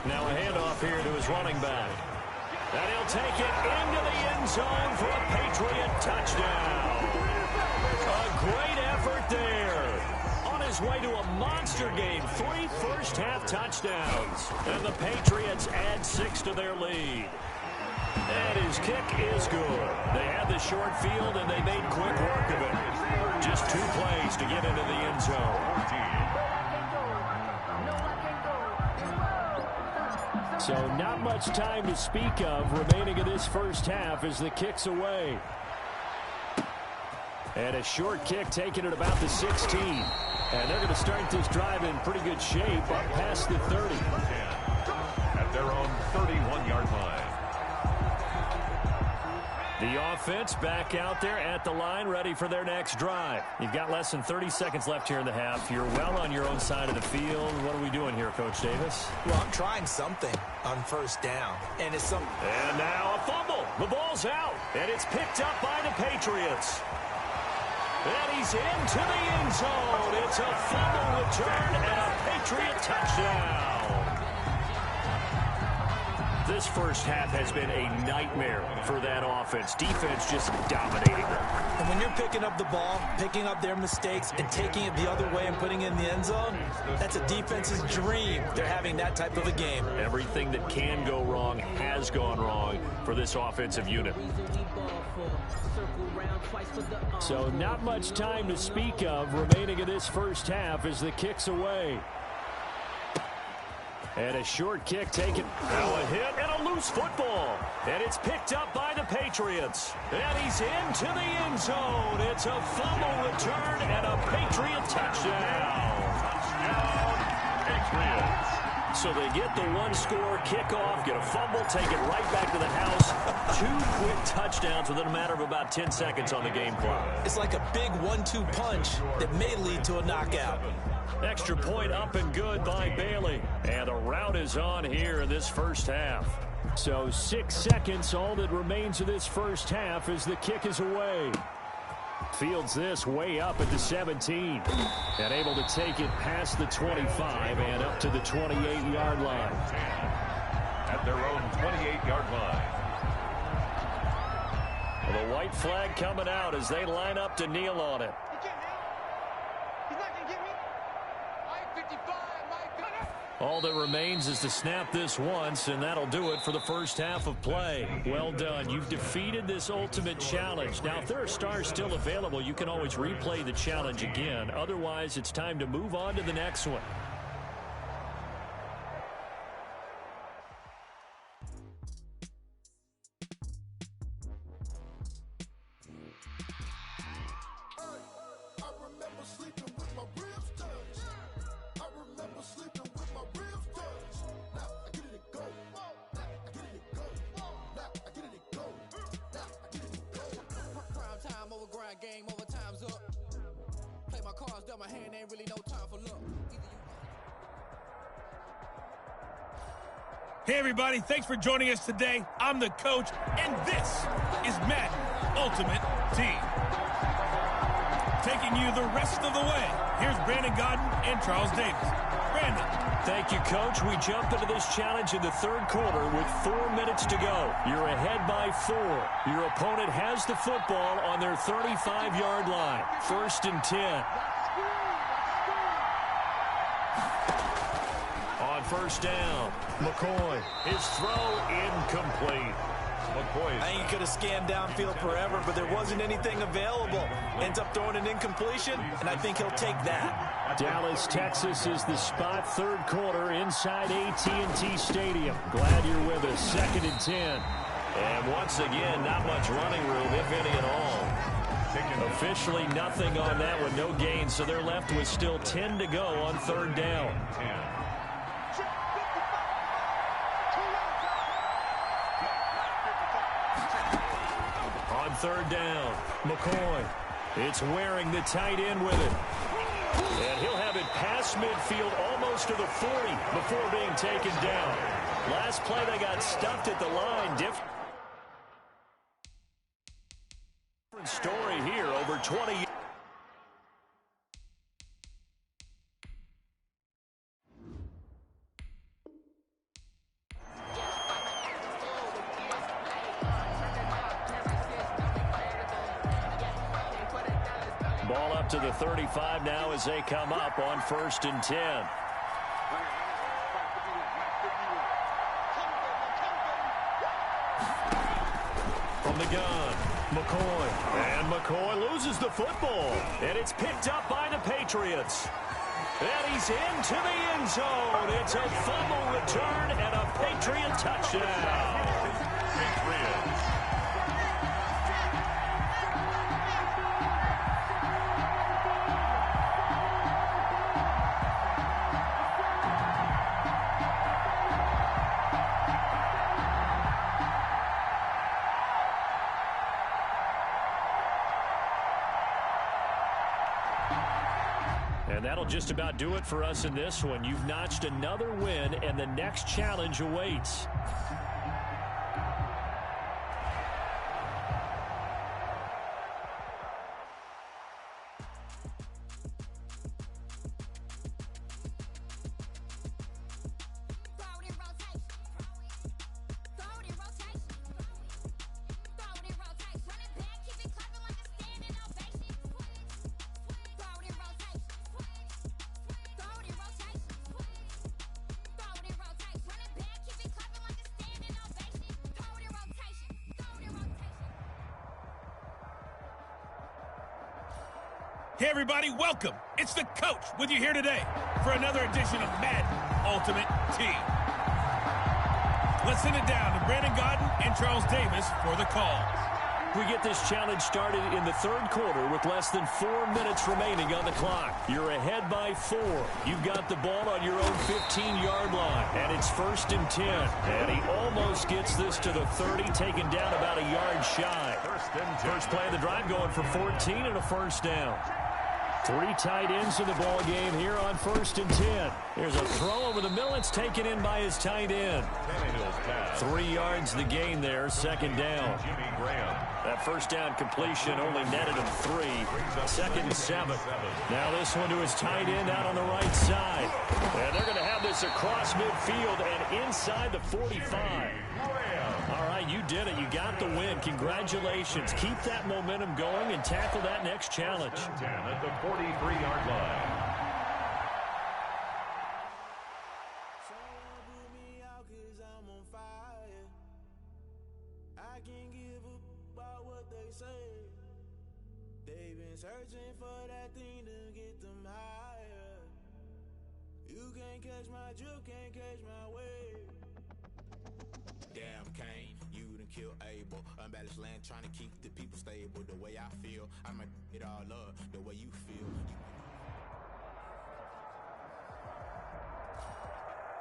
Now a handoff here to his running back. And he'll take it into the end zone for a Patriot touchdown. A great effort there. On his way to a monster game, 3 first-half touchdowns. And the Patriots add 6 to their lead. And his kick is good. They had the short field, and they made quick work of it. Just 2 plays to get into the end zone. So not much time to speak of remaining in this first half as the kick's away. And a short kick taken at about the 16. And they're going to start this drive in pretty good shape up past the 30. At their own 31-yard line. The offense back out there at the line, ready for their next drive. You've got less than 30 seconds left here in the half. You're well on your own side of the field. What are we doing here, Coach Davis? Well, I'm trying something on first down. And it's some. And now a fumble. The ball's out. And it's picked up by the Patriots. And he's into the end zone. It's a fumble return and a Patriot touchdown. This first half has been a nightmare for that offense. Defense just dominating them. And when you're picking up the ball, picking up their mistakes, and taking it the other way and putting it in the end zone, that's a defense's dream. They're having that type of a game. Everything that can go wrong has gone wrong for this offensive unit. So not much time to speak of remaining in this first half as the kick's away. And a short kick taken. Now a hit and a loose football. And it's picked up by the Patriots. And he's into the end zone. It's a fumble return and a Patriot touchdown. Touchdown, Patriots. So they get the one-score kickoff, get a fumble, take it right back to the house. 2 quick touchdowns within a matter of about 10 seconds on the game clock. It's like a big 1-2 punch that may lead to a knockout. Extra point up and good by Bailey. And the route is on here in this first half. So 6 seconds, all that remains of this first half as the kick is away. Fields this way up at the 17. And able to take it past the 25 and up to the 28-yard line. At their own 28-yard line. Well, the white flag coming out as they line up to kneel on it. All that remains is to snap this once, and that'll do it for the first half of play. Well done. You've defeated this ultimate challenge. Now, if there are stars still available, you can always replay the challenge again. Otherwise, it's time to move on to the next one. Hey, everybody, thanks for joining us today. I'm the coach, and this is Madden Ultimate Team. Taking you the rest of the way, here's Brandon Godden and Charles Davis. Brandon. Thank you, Coach. We jump into this challenge in the third quarter with 4 minutes to go. You're ahead by 4. Your opponent has the football on their 35-yard line. 1st and 10. On first down, McCoy. His throw incomplete. I think he could have scanned downfield forever, but there wasn't anything available. Ends up throwing an incompletion, and I think he'll take that. Dallas, Texas is the spot. Third quarter inside AT&T Stadium. Glad you're with us. 2nd and 10. And once again, not much running room, if any at all. Officially nothing on that one. No gain, so they're left with still 10 to go on 3rd down. On 3rd down, McCoy. It's wearing the tight end with it. And he'll have it past midfield almost to the 40 before being taken down. Last play, they got stuffed at the line. story here over 20 years. Ball up to the 35 now as they come up on 1st and 10. From the gun, McCoy. And McCoy loses the football. And it's picked up by the Patriots. And he's into the end zone. It's a fumble return and a Patriot touchdown. Patriots. And that'll just about do it for us in this one. You've notched another win, and the next challenge awaits. Hey, everybody, welcome. It's the coach with you here today for another edition of Madden Ultimate Team. Let's send it down to Brandon Godden and Charles Davis for the call. We get this challenge started in the 3rd quarter with less than 4 minutes remaining on the clock. You're ahead by 4. You've got the ball on your own 15-yard line, and it's 1st and 10. And he almost gets this to the 30, taken down about a yard shy. First play of the drive going for 14 and a first down. 3 tight ends in the ball game here on 1st and 10. There's a throw over the middle. It's taken in by his tight end. 3 yards the gain there, 2nd down. That first down completion only netted him 3. 2nd and 7. Now this one to his tight end out on the right side. And they're going to have this across midfield and inside the 45. All right, you did it. You got the win. Congratulations. Keep that momentum going and tackle that next challenge. 10 at the 43-yard line. Someone put me out 'cause I'm on fire. I can't give up about what they say. They've been searching for that thing to get them higher. You can't catch my drift, can't catch my wave. Damn, Kane, you done killed Abel. Unbalanced land, trying to keep the people stable. The way I feel, I'ma it all up. The way you feel.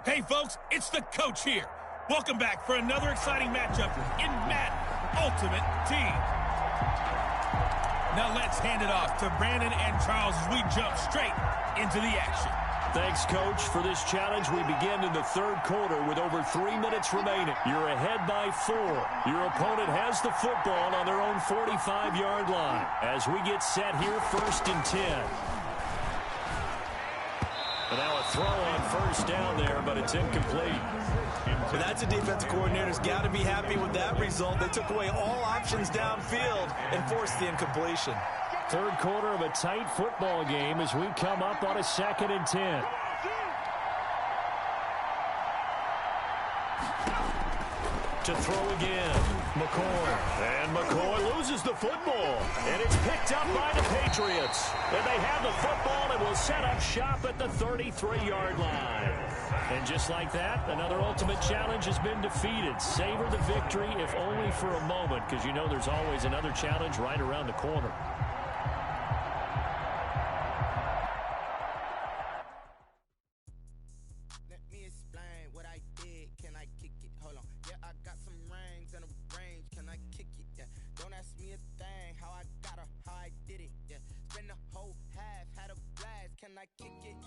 Hey, folks, it's the coach here. Welcome back for another exciting matchup in Madden Ultimate Team. Now let's hand it off to Brandon and Charles as we jump straight into the action. Thanks, Coach. For this challenge, we begin in the 3rd quarter with over 3 minutes remaining. You're ahead by 4. Your opponent has the football on their own 45-yard line. As we get set here, 1st and 10. And now a throw on 1st down there, but it's incomplete. Well, that's a defensive coordinator's got to be happy with that result. They took away all options downfield and forced the incompletion. 3rd quarter of a tight football game as we come up on a 2nd and 10. To throw again, McCoy. And McCoy loses the football. And it's picked up by the Patriots. And they have the football and will set up shop at the 33-yard line. And just like that, another ultimate challenge has been defeated. Savor the victory, if only for a moment, because you know there's always another challenge right around the corner. Let me explain what I did. Can I kick it? Hold on. Yeah, I got some rings and a range. Can I kick it? Yeah. Don't ask me a thing. How I got her, how I did it. Yeah. Spend the whole half, had a blast. Can I kick it?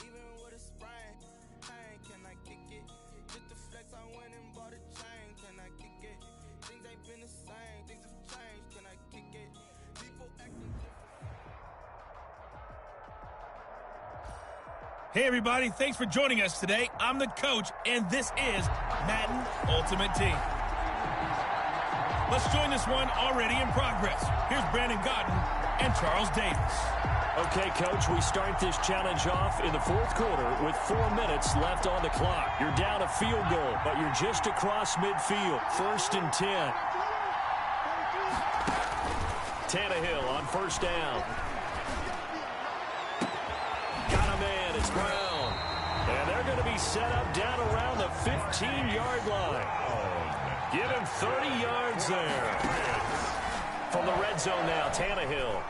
Even with a sprain. Hey, can I kick it? Just the flex, I went and bought a chain. Can I kick it? Things ain't been the same. Things have changed. Can I kick it? Hey, everybody. Thanks for joining us today. I'm the coach, and this is Madden Ultimate Team. Let's join this one already in progress. Here's Brandon Godden and Charles Davis. Okay, Coach, we start this challenge off in the fourth quarter with 4 minutes left on the clock. You're down a field goal, but you're just across midfield. 1st and 10. Tannehill on 1st down. Got a man. It's Brown. And they're going to be set up down around the 15-yard line. Give him 30 yards there. From the red zone now, Tannehill.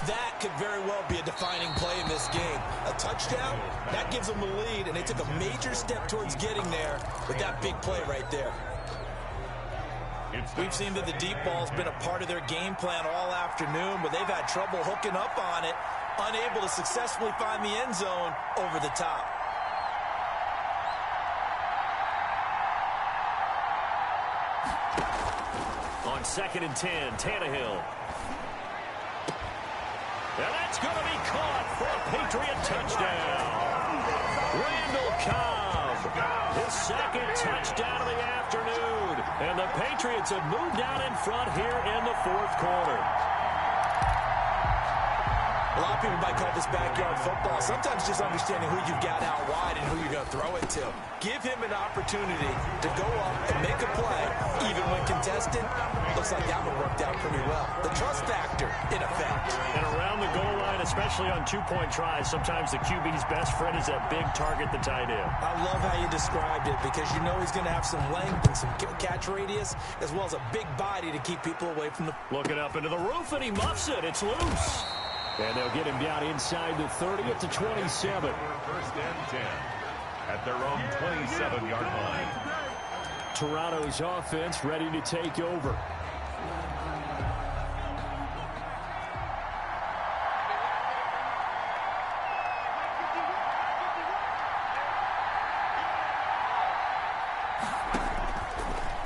That could very well be a defining play in this game. A touchdown, that gives them the lead, and they took a major step towards getting there with that big play right there. We've seen that the deep ball's been a part of their game plan all afternoon, but they've had trouble hooking up on it, unable to successfully find the end zone over the top. On 2nd and 10, Tannehill. And that's going to be caught for a Patriot touchdown. Randall Cobb, his 2nd touchdown of the afternoon. And the Patriots have moved out in front here in the fourth quarter. A lot of people might call this backyard football. Sometimes just understanding who you've got out wide and who you're going to throw it to. Give him an opportunity to go up and make a play, even when contested. Looks like that one worked out pretty well. The trust factor, in effect. And around the goal line, especially on 2-point tries, sometimes the QB's best friend is that big target, the tight end. I love how you described it because you know he's going to have some length and some catch radius, as well as a big body to keep people away from the... Looking up into the roof, and he muffs it. It's loose. And they'll get him down inside the 30 at the 27. 1st and 10 at their own 27-yard line. Toronto's offense ready to take over.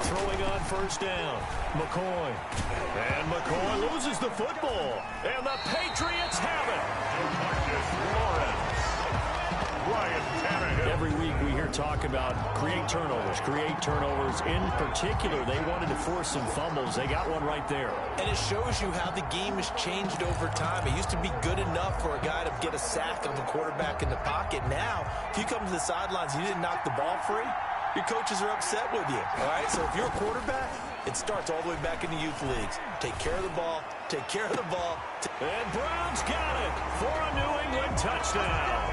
Throwing on 1st down, McCoy. And McCoy loses the football. And the Patriots have it. Ryan Tannehill. Every week we hear talk about create turnovers. In particular, they wanted to force some fumbles. They got one right there. And it shows you how the game has changed over time. It used to be good enough for a guy to get a sack of a quarterback in the pocket. Now, if you come to the sidelines and you didn't knock the ball free, your coaches are upset with you, all right? So if you're a quarterback, it starts all the way back in the youth leagues. Take care of the ball. Take care of the ball. And Brown's got it for a New England touchdown.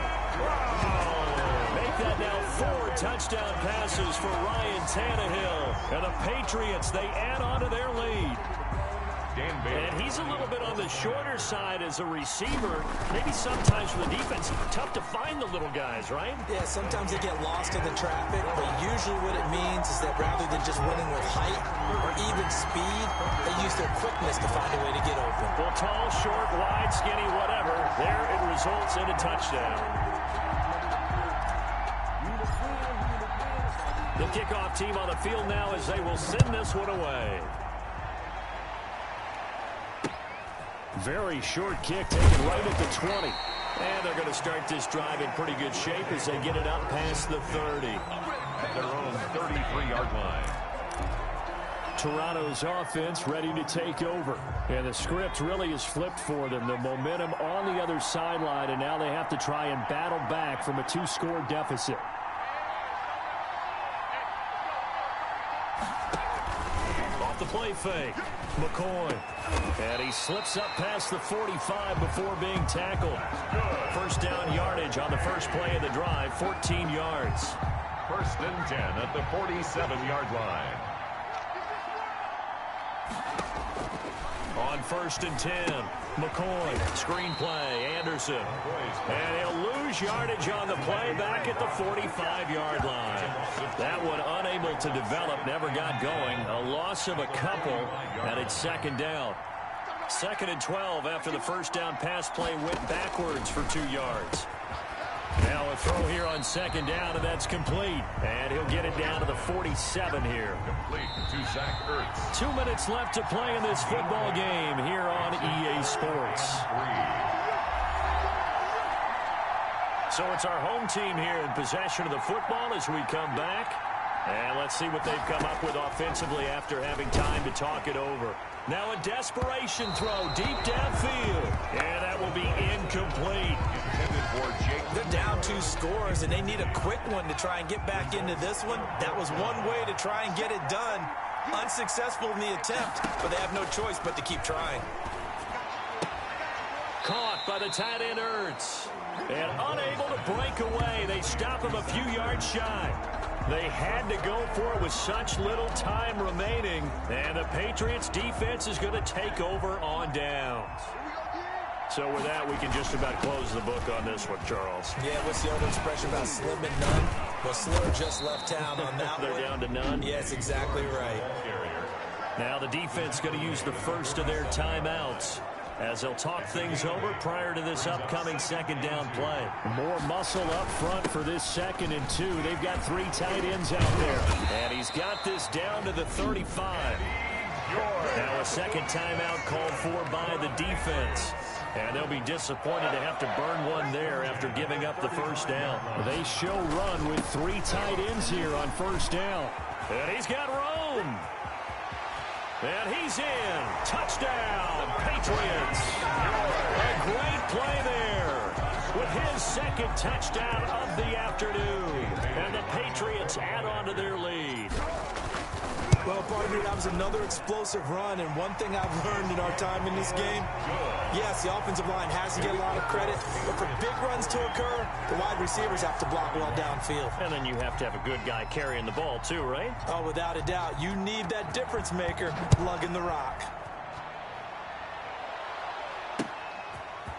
Make that now 4 touchdown passes for Ryan Tannehill. And the Patriots, they add on to their lead. And he's a little bit on the shorter side as a receiver. Maybe sometimes for the defense, tough to find the little guys, right? Yeah, sometimes they get lost in the traffic, but usually what it means is that rather than just winning with height or even speed, they use their quickness to find a way to get open. Well, tall, short, wide, skinny, whatever, there it results in a touchdown. The kickoff team on the field now as they will send this one away. Very short kick taken right at the 20. And they're going to start this drive in pretty good shape as they get it up past the 30. At their own 33-yard line. Toronto's offense ready to take over. And the script really is flipped for them. The momentum on the other sideline, and now they have to try and battle back from a 2-score deficit. Off the play fake. McCoy. And he slips up past the 45 before being tackled. 1st down yardage on the first play of the drive, 14 yards. 1st and 10 at the 47-yard line. On 1st and 10, McCoy, screen play, Anderson. And he'll lose yardage on the play back at the 45-yard line. That one unable to develop, never got going. A loss of a couple, and it's 2nd down. 2nd and 12 after the 1st down pass play went backwards for 2 yards. Now a throw here on 2nd down, and that's complete. And he'll get it down to the 47 here. Complete to Zach Ertz. 2 minutes left to play in this football game here on EA Sports. So it's our home team here in possession of the football as we come back. And let's see what they've come up with offensively after having time to talk it over. Now a desperation throw deep downfield. And that will be incomplete. They're down 2 scores, and they need a quick one to try and get back into this one. That was one way to try and get it done. Unsuccessful in the attempt, but they have no choice but to keep trying. Caught by the tight end Ertz. And unable to break away. They stop him a few yards shy. They had to go for it with such little time remaining. And the Patriots defense is going to take over on downs. So with that, we can just about close the book on this one, Charles. Yeah, what's the old expression about slim and none? Well, Slur just left town on that one. They're down to none? Yes, exactly right. Now the defense going to use the first of their timeouts as they'll talk things over prior to this upcoming second down play. More muscle up front for this 2nd and 2. They've got 3 tight ends out there. And he's got this down to the 35. Now a second timeout called for by the defense. And they'll be disappointed to have to burn one there after giving up the first down. They show run with 3 tight ends here on first down. And he's got room. And he's in. Touchdown, Patriots. A great play there with his 2nd touchdown of the afternoon. And the Patriots add on to their lead. Well, partner, that was another explosive run, and one thing I've learned in our time in this game, yes, the offensive line has to get a lot of credit, but for big runs to occur, the wide receivers have to block well downfield. And then you have to have a good guy carrying the ball too, right? Oh, without a doubt. You need that difference maker lugging the rock.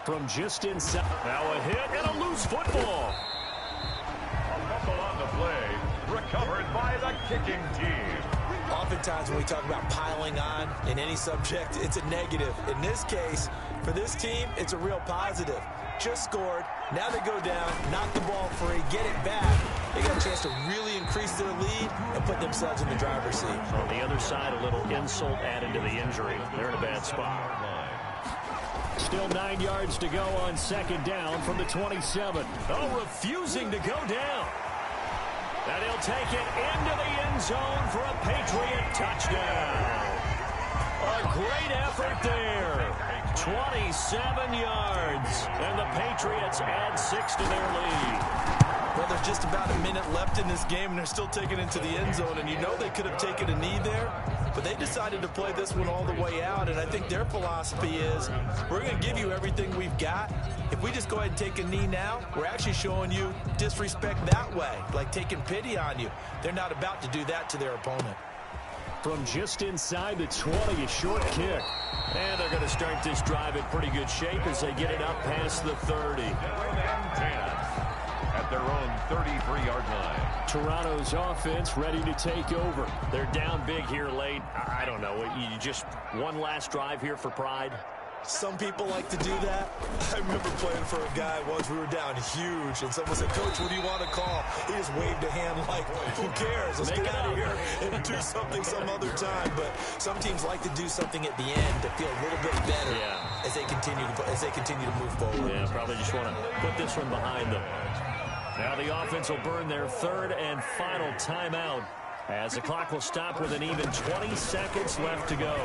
From just inside. Now a hit and a loose football. A fumble on the play, recovered by the kicking team. Oftentimes when we talk about piling on in any subject, it's a negative. In this case, for this team, it's a real positive. Just scored. Now they go down, knock the ball free, get it back. They got a chance to really increase their lead and put themselves in the driver's seat. On the other side, a little insult added to the injury. They're in a bad spot. Still 9 yards to go on 2nd down from the 27. Oh, refusing to go down. And he'll take it into the end zone for a Patriot touchdown. A great effort there. 27 yards. And the Patriots add 6 to their lead. Well, there's just about a minute left in this game, and they're still taking it into the end zone. And you know they could have taken a knee there, but they decided to play this one all the way out. And I think their philosophy is, we're going to give you everything we've got. If we just go ahead and take a knee now, we're actually showing you disrespect that way, like taking pity on you. They're not about to do that to their opponent. From just inside the 20, a short kick. And they're going to start this drive in pretty good shape as they get it up past the 30. At their own 33-yard line. Toronto's offense ready to take over. They're down big here late. I don't know. You just one last drive here for pride? Some people like to do that. I remember playing for a guy once. We were down huge, and someone said, "Coach, what do you want to call?" He just waved a hand like, who cares? Let's get out of here and do something some other time. But some teams like to do something at the end to feel a little bit better as they continue to move forward. Yeah, probably just want to put this one behind them. Now the offense will burn their 3rd and final timeout as the clock will stop with an even 20 seconds left to go.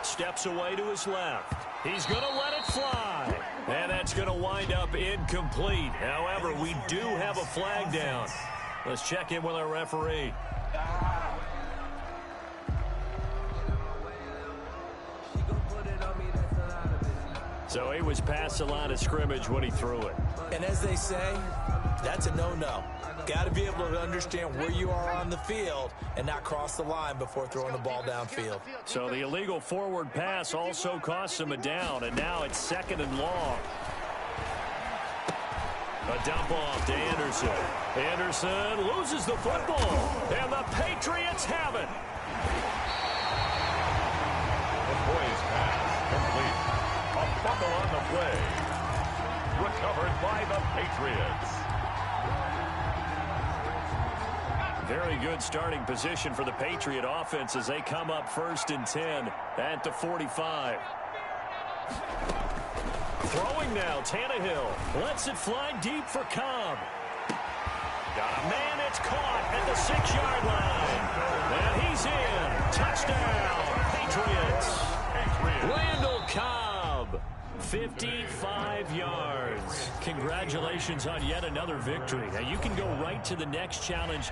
Steps away to his left. He's going to let it fly. And that's going to wind up incomplete. However, we do have a flag down. Let's check in with our referee. So he was past the line of scrimmage when he threw it. And as they say, that's a no-no. Got to be able to understand where you are on the field and not cross the line before throwing the ball downfield. So the illegal forward pass also cost him a down, and now it's 2nd and long. A dump off to Anderson. Anderson loses the football, and the Patriots have it. The boys pass complete. A fumble on the play. Recovered by the Patriots. Very good starting position for the Patriot offense as they come up 1st and 10 at the 45. Throwing now, Tannehill lets it fly deep for Cobb. Got a man, it's caught at the 6-yard line. And he's in. Touchdown, Patriots. Randall Cobb, 55 yards. Congratulations on yet another victory. Now you can go right to the next challenge.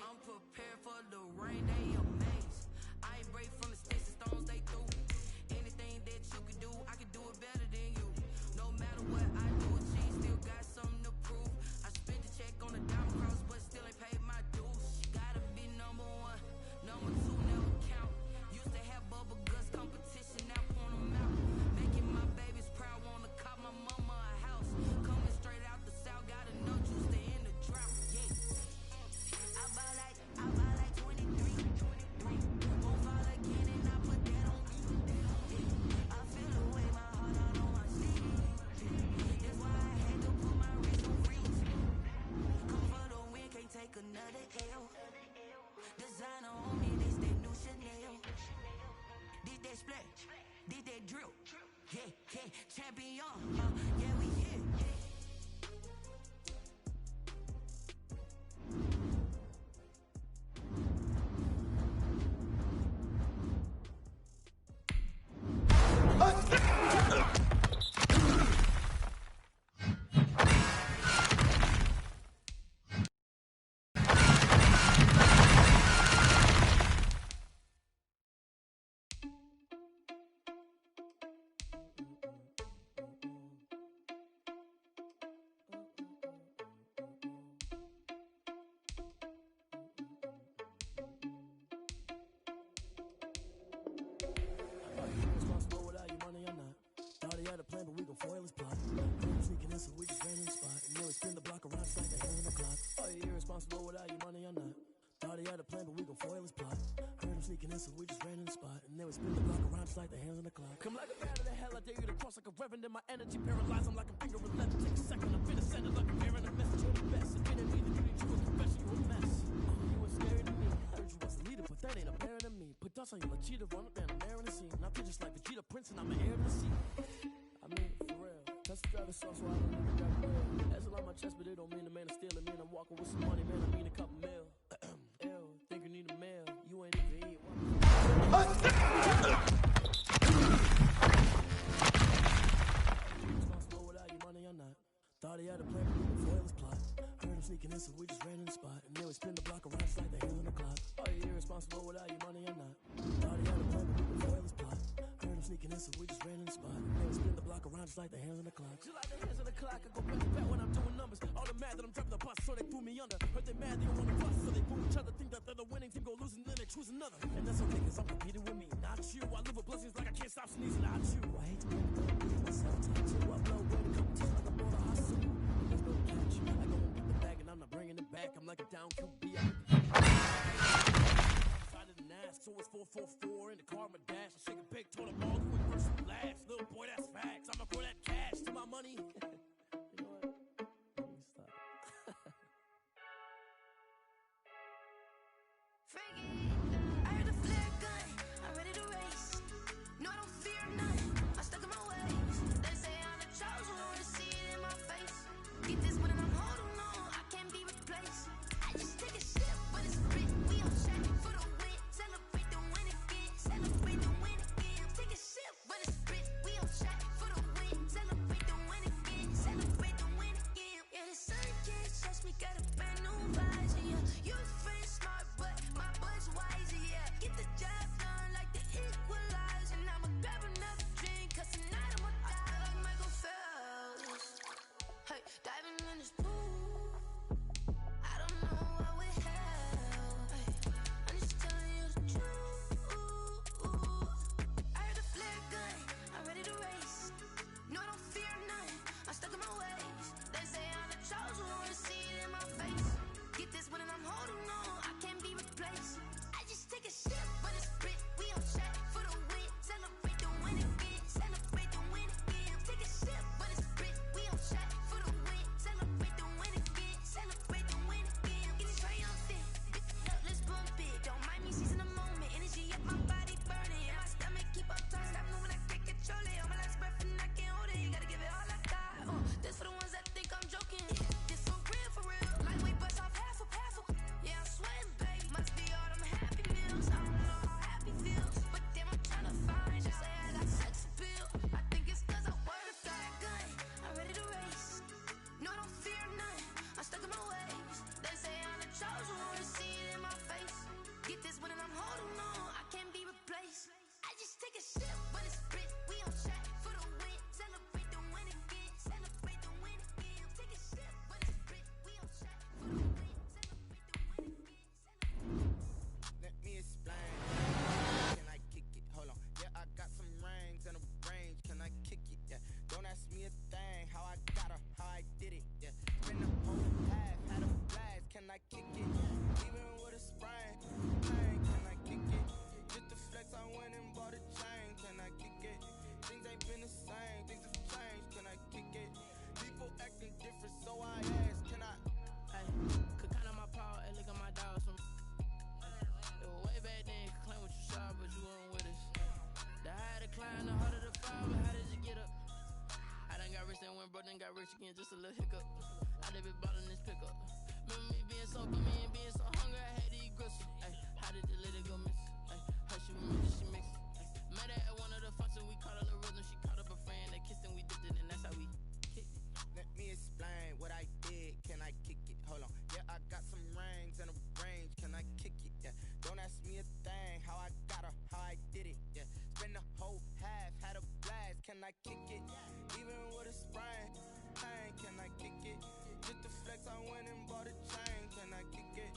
I'm prepared for the rain, they amazed. I ain't break from the sticks and stones they threw. Anything that you can do, I can do it better than you. No matter what I do, achieve, still got something to prove. I spent the check on the diamond cross, but still ain't paid my dues. Gotta be number one, number two never count. Used to have bubble guts competition, now point them out. Making my babies proud, wanna cop my mama a house. Coming straight out the south, got enough juice to end the drought. Yeah. I buy like 23. Won't fall again and I put that on me. I feel the way my heart out on my sleeve. That's why I had to put my wrist on freeze. Come for the win, can't take another L. Designer on me, this that new Chanel. Did that splash, did that drill. Yeah, yeah, champion. Yeah, we here. Responsible without your money or not. Thought he had a plan, but we gon' foil his plot. Sneaking in, so we just ran in the spot. And then we spin the block around, it's like the hand on the clock. Are you irresponsible without your money or not? Thought he had a plan, but we gon' foil his plot. Heard him sneaking in, so we just ran in the spot. And then we spin the block around, it's like the hands on the clock. Come like a bat of the hell, I dare you to cross like a reverend. In my energy paralyzed, I'm like a finger with leather. Take a second, I'm finna send it like a fear and a message. You're the best. If it ain't me, then you need to a confession, you a mess. You was scary to me. Heard you was a leader, but that ain't apparent to me. Put dust on you like cheetah, run up and I'm there in the scene. Now I'm just like Vegeta Prince and I'm an heir to the scene. I mean, for real. That's the driver's sauce, so I don't even grab a wheel. That's a lot on my chest, but it don't mean the man is stealing. Man, I'm walking with some money, man, I mean a couple mil. Ew, think you need a mail. You ain't even eat one. Responsible without your money or not. Thought he had a plan, but we gon' foil his plot. Heard him sneaking in, so we just ran in the spot. And then we spin the block around, it's like the hands on the clock. Are you irresponsible without your money or not? Thought he had a plan, but we gon' foil his plot. Heard him sneaking in, so we just ran in the spot. Never spin the block around just like the hands on the clock. Just like the hands on the clock, I go back when I'm doing numbers. All the mad that I'm driving the bus, so they threw me under. Heard they mad, they don't want to bust, so they boo each other. Think that they're the winning team, go losing, then they choose another. And that's okay, cause I'm competing with me, not you. I live with blessings like I can't stop sneezing, not you. I hate to make it up, myself time to upload when it comes to like I'm on a hustle. There's no catch, I go and get the bag and I'm not bringing it back. I'm like a down QB. I didn't ask, so it's 4-4-4 in the car, my dash. I shake a big, told them all who first and last. Little boy, that's facts. I'ma throw that cash to my money. You know what? Let me stop. Freaky, I heard the flare gun, I'm ready to race. No, I don't fear none, I'm stuck in my ways. They say I'm the chosen one, to see it in my face. Get this one and I'm holding on, I can't be replaced. I just take a sip, but it's split, we on check for the win. Celebrate the win again, celebrate the win again. Take a sip, but it's split, we on check for the win. Celebrate the win again, celebrate the win again. Yeah, the sun can't touch me, got a brand new visor, yeah. You friend smart, but my butt's wiser, yeah. Get the job done like the equalizer. And I'ma grab another drink, cause tonight I'ma die like Michael Phelps. Hey, diving in this pool, I don't know what we have. Hey, I'm just telling you the truth. I heard the flare gun, I'm ready to race. No, I don't fear none, I'm stuck in my ways. They say I'm the chosen one, to see it in my face. Get this one and I'm holding on, I can't be replaced. I just take a sip, but it's split, we on check for the win. Celebrate the win again, celebrate the win again. Take a sip, but it's split, we on check for the win. Celebrate the win again, celebrate the win again. Get it triumphant, up, let's bump it. Don't mind me seizing the moment, energy at my body burning. And my stomach keep up turning, stop moving, I can't control it. On my last breath and I can't hold it, you gotta give it all I got. This for the ones that think I'm joking. This for real, lightweight bust off half a. Yeah, I'm sweating, babe, must be all them happy meals. I don't know how happy feels, but damn, I'm trying to find you. Say I got sex appeal, I think it's cause I wear the flag gun. I'm ready to race, no, I don't fear none, I'm stuck in my ways. They say I'm the chosen one, to see it in my face. Get this one and I'm holding on, I can't be replaced. I just take a sip, but it's split, we on check for the win. Celebrate the win again, celebrate the win again. Take a sip, but it's split, we on check for the win. Celebrate the win again, Let me explain. Can I kick it? Hold on. Yeah, I got some rings and a range. Can I kick it? Yeah. Don't ask me a thing. How I got her, how I did it. Yeah. Spin the whole half, had a blast. Can I kick it? Even with a sprain. Hey, can I kick it? Just the flex, I went and bought a chain. Can I kick it? Things ain't been the same. Things have changed. Can I kick it? People acting different, so I ask. Can I? Hey, could count on my power and look at my dogs from. It was way back then, could claim what you saw, but you weren't with us. The higher the climb, the harder the fall, but how did you get up? I done got rich and went broke, then got rich again, just a little hiccup. I done been ballin' this pickup. Remember me being so bummy and being so hungry, I had to eat gristle. Ay, how did the lady go miss? Ay, how she remember she mixed. Met her at one of the functions, we caught her little rhythm, she caught up a friend, they kissed and we dipped it, and that's how we kicked it. Let me explain what I did. Can I kick it? Hold on. Yeah, I got some rings and a range. Can I kick it? Yeah. Don't ask me a thing. How I got her, how I did it. Yeah. Spend the whole half, had a blast. Can I kick it? Even with a sprain. Hey, can I kick it? Just the flex, I went and bought a chain. Can I kick it?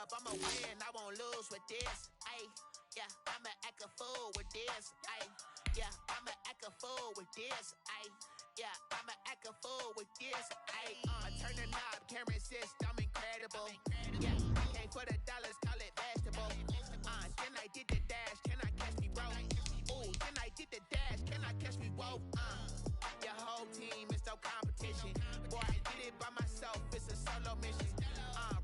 dub, I'ma win, I won't lose with this. Ayy, yeah, I'ma act a fool with this. Ayy, yeah, I'ma act a fool with this. Ayy, yeah, I'ma act a fool with this. Ayy, turn the knob, camera assist, I'm incredible. Yeah, I came for the dollars, call it vegetable. Then I did the dash, can I catch me, bro? Ooh, then I did the dash, can I catch me, whoa? Your whole team is no competition. Boy, I did it by myself, it's a solo mission.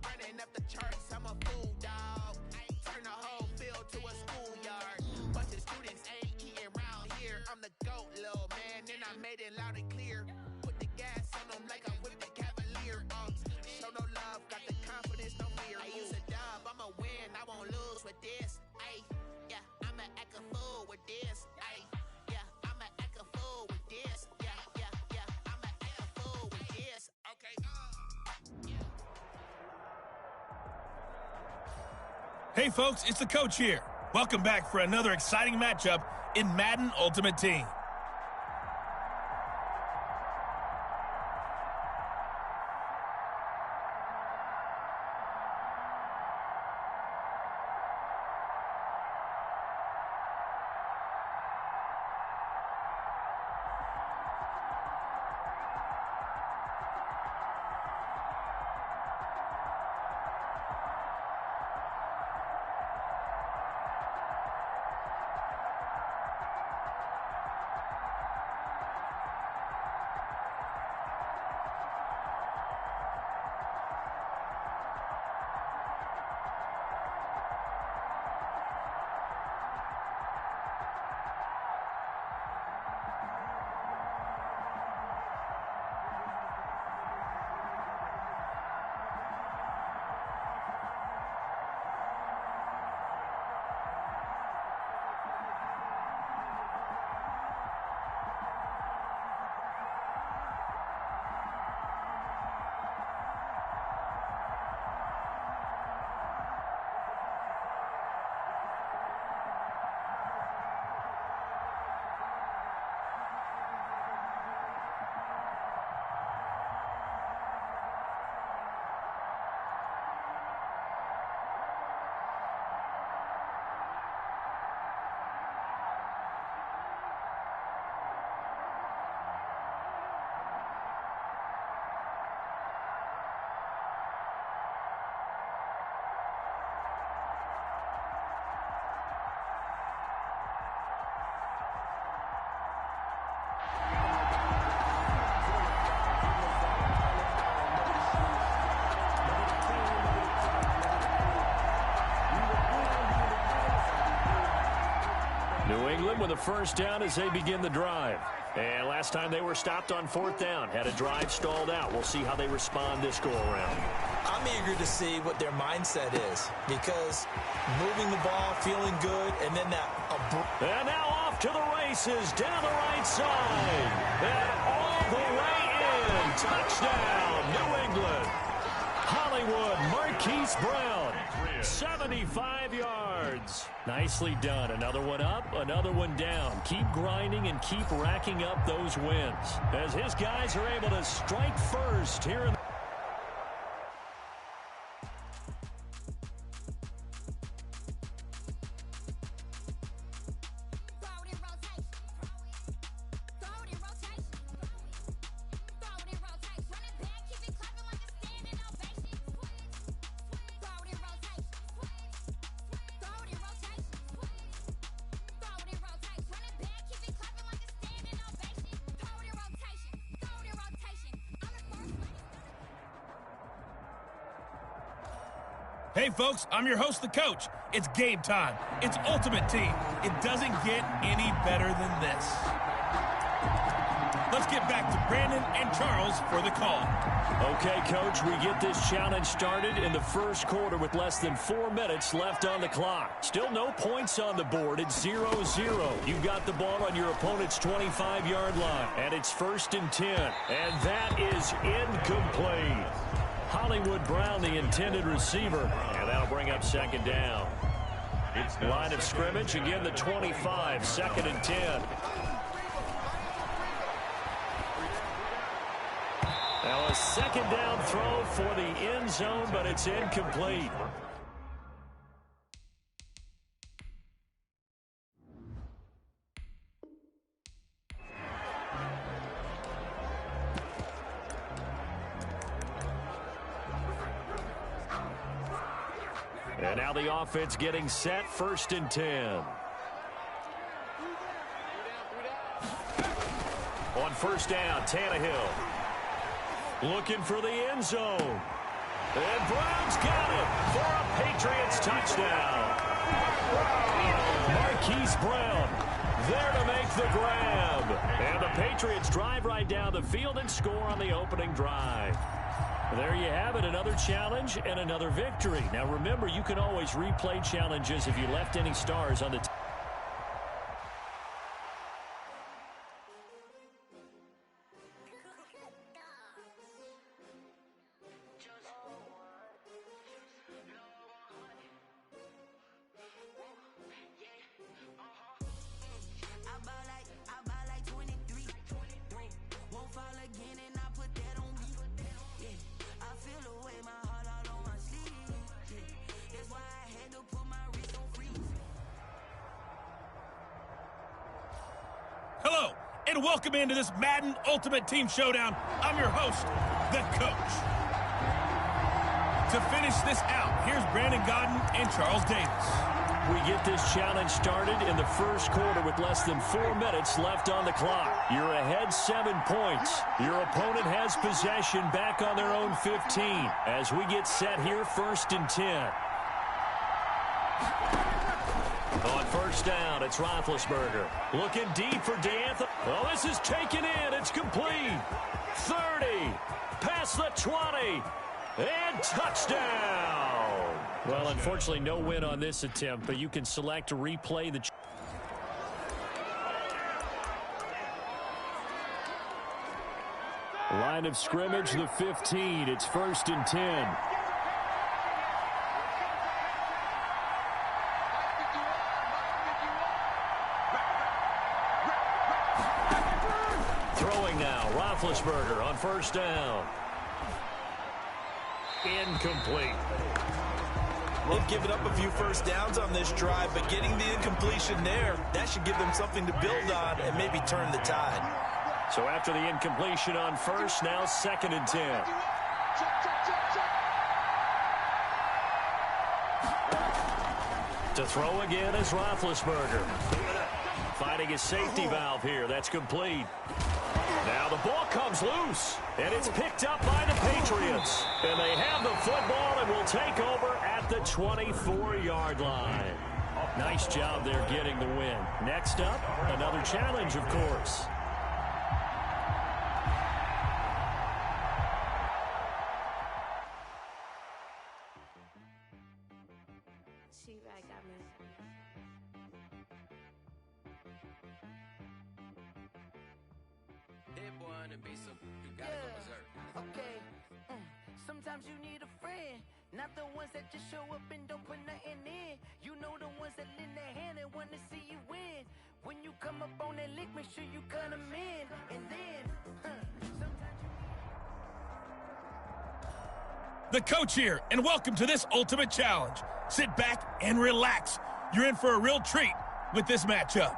Running up the charts, I'm a fool, dog. Turn the whole field to a schoolyard. Bunch of students ain't eating round here. I'm the GOAT, little man, and I made it loud and clear. Put the gas on them like I whipped the Cavalier. Show no love, got the confidence, no fear. I use a dub, I'ma win, I won't lose with this. Ayy, yeah, I'ma act a fool with this. Ayy, yeah, I'ma act a fool with this. Yeah, yeah, yeah, I'ma act a fool with this. Okay, Hey folks, it's the coach here. Welcome back for another exciting matchup in Madden Ultimate Team. New England with a first down as they begin the drive. And last time they were stopped on fourth down, had a drive stalled out. We'll see how they respond this go-around. I'm eager to see what their mindset is, because moving the ball, feeling good, and then that... And now off to the races, down the right side. And all the way in. Touchdown, New England. Hollywood, Marquise Brown, 75 yards. Nicely done. Another one up, another one down. Keep grinding and keep racking up those wins as his guys are able to strike first here in the... Hey folks, I'm your host, the coach. It's game time. It's Ultimate Team. It doesn't get any better than this. Let's get back to Brandon and Charles for the call. Okay, Coach, we get this challenge started in the first quarter with less than 4 minutes left on the clock. Still no points on the board. It's 0-0. You've got the ball on your opponent's 25-yard line, and it's 1st and 10. And that is incomplete. Hollywood Brown, the intended receiver, and that'll bring up 2nd down. It's line of scrimmage, again the 25, 2nd and 10. Now a 2nd down throw for the end zone, but it's incomplete. And now the offense getting set, 1st and 10. On 1st down, Tannehill. Looking for the end zone. And Brown's got it for a Patriots touchdown. Marquise Brown there to make the grab. And the Patriots drive right down the field and score on the opening drive. There you have it, another challenge and another victory. Now remember, you can always replay challenges if you left any stars on the team. Hello, and welcome into this Madden Ultimate Team Showdown. I'm your host, the Coach. To finish this out, here's Brandon Gaudin and Charles Davis. We get this challenge started in the first quarter with less than 4 minutes left on the clock. You're ahead 7 points. Your opponent has possession back on their own 15. As we get set here, 1st and 10. On 1st down, it's Roethlisberger. Looking deep for D'Anthony. Oh, this is taken in. It's complete. 30. Past the 20. And touchdown. Well, unfortunately, no win on this attempt, but you can select to replay the... Line of scrimmage, the 15. It's 1st and 10. Throwing now, Roethlisberger on 1st down. Incomplete. They've given up a few first downs on this drive, but getting the incompletion there, that should give them something to build on and maybe turn the tide. So after the incompletion on 1st, now 2nd and 10. To throw again is Roethlisberger. Finding his safety valve here. That's complete. Now the ball comes loose, and it's picked up by the Patriots. And they have the football and will take over at the 24-yard line. Nice job there getting the win. Next up, another challenge, of course. Sometimes you need a friend, not the ones that just show up and don't put nothing in. You know the ones that lend their hand and want to see you win. When you come up on that lick, make sure you cut them in. And then, sometimes The Coach here, and welcome to this Ultimate Challenge. Sit back and relax. You're in for a real treat with this matchup.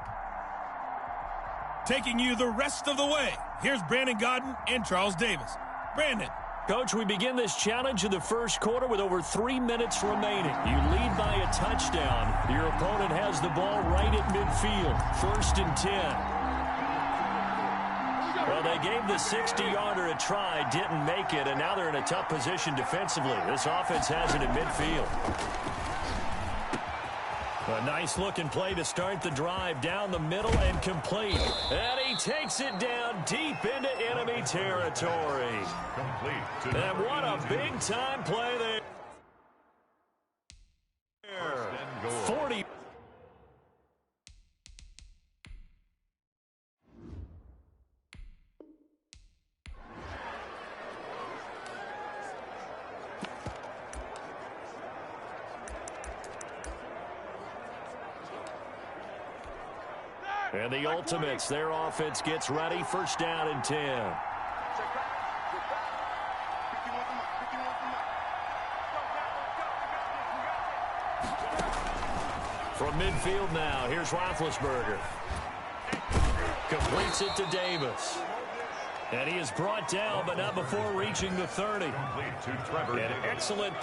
Taking you the rest of the way, here's Brandon Gaudin and Charles Davis. Brandon. Coach, we begin this challenge in the first quarter with over 3 minutes remaining. You lead by a touchdown. Your opponent has the ball right at midfield. 1st and 10. Well, they gave the 60-yarder a try, didn't make it, and now they're in a tough position defensively. This offense has it at midfield. A nice-looking play to start the drive down the middle and complete. And he takes it down deep into enemy territory. And what a big-time play there. 40. And the Ultimates, their offense gets ready. 1st down and 10. From midfield now, here's Roethlisberger. Completes it to Davis. And he is brought down, but not before reaching the 30. An excellent.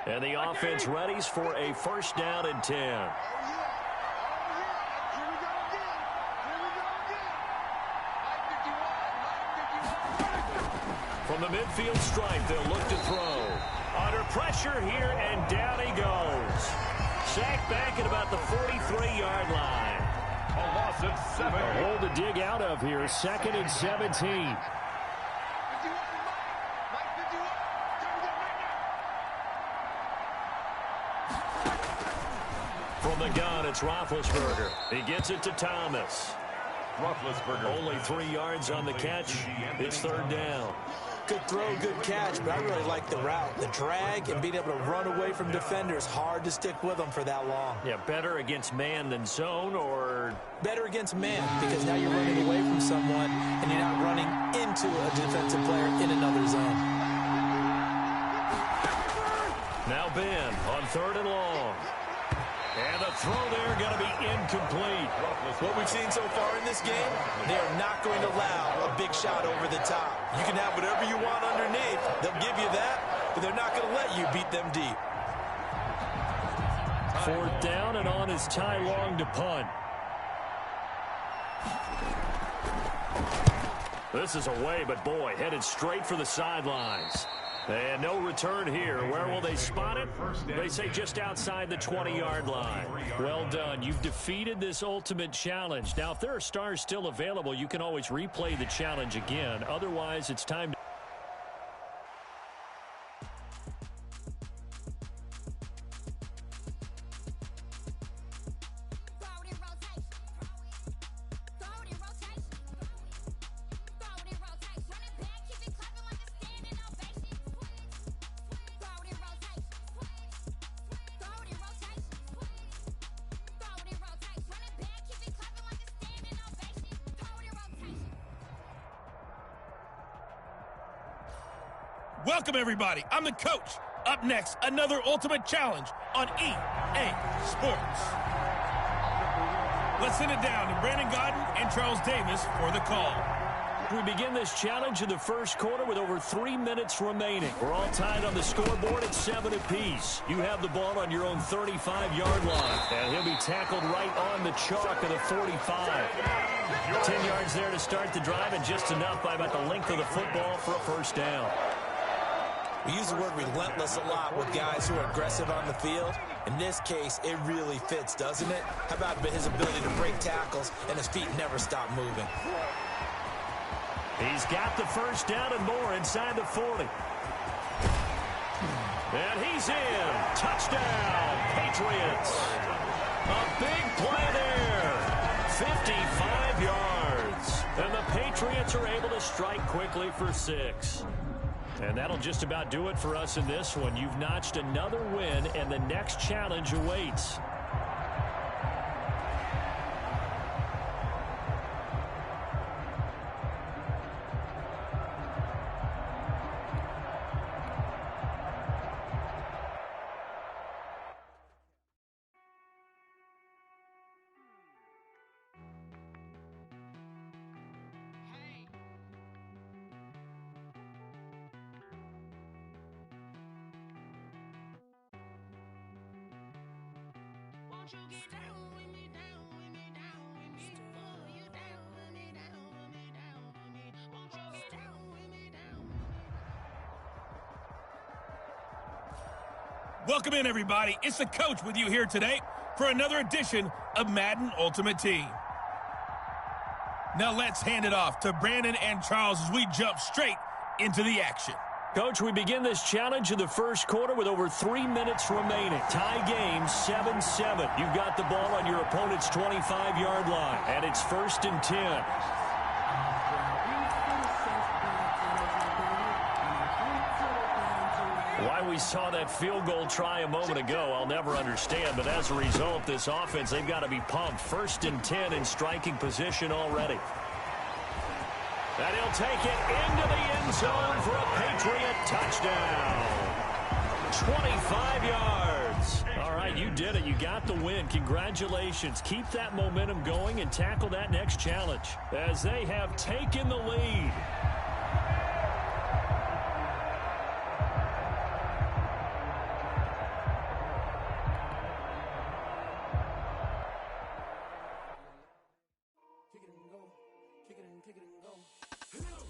And the offense readies for a first down and 10. From the midfield stripe, they'll look to throw. Under pressure here, and down he goes. Sacked back at about the 43-yard line. A loss of 7. A hole to dig out of here. 2nd and 17. From the gun, it's Roethlisberger. He gets it to Thomas. Roethlisberger. Only 3 yards on the catch. It's 3rd down. Good throw, good catch, but I really like the route. The drag and being able to run away from defenders, hard to stick with them for that long. Yeah, better against man than zone, or? Better against man, because now you're running away from someone and you're not running into a defensive player in another zone. Now Ben on 3rd and long. And the throw there going to be incomplete. What we've seen so far in this game, they are not going to allow a big shot over the top. You can have whatever you want underneath. They'll give you that, but they're not going to let you beat them deep. 4th down, and on is Ty Long to punt. This is away, but boy, headed straight for the sidelines. And no return here. Where will they spot it? They say just outside the 20-yard line. Well done. You've defeated this ultimate challenge. Now, if there are stars still available, you can always replay the challenge again. Otherwise, it's time to... Welcome, everybody. I'm the coach. Up next, another ultimate challenge on EA Sports. Let's send it down to Brandon Godden and Charles Davis for the call. We begin this challenge in the first quarter with over 3 minutes remaining. We're all tied on the scoreboard at 7 apiece. You have the ball on your own 35-yard line. And he'll be tackled right on the chalk of the 45. 10 yards there to start the drive, and just enough by about the length of the football for a first down. We use the word relentless a lot with guys who are aggressive on the field. In this case, it really fits, doesn't it? How about his ability to break tackles and his feet never stop moving? He's got the first down and more inside the 40. And he's in. Touchdown, Patriots. A big play there. 55 yards. And the Patriots are able to strike quickly for 6. And that'll just about do it for us in this one. You've notched another win, and the next challenge awaits. Welcome in, everybody. It's the coach with you here today for another edition of Madden Ultimate Team. Now let's hand it off to Brandon and Charles as we jump straight into the action. Coach, we begin this challenge in the first quarter with over 3 minutes remaining. Tie game, 7-7. You've got the ball on your opponent's 25-yard line, and it's 1st and 10. Why we saw that field goal try a moment ago, I'll never understand. But as a result, this offense, they've got to be pumped. 1st and 10 in striking position already. And he'll take it into the end zone for a Patriot touchdown. 25 yards. All right, you did it. You got the win. Congratulations. Keep that momentum going and tackle that next challenge as they have taken the lead. kick it and go.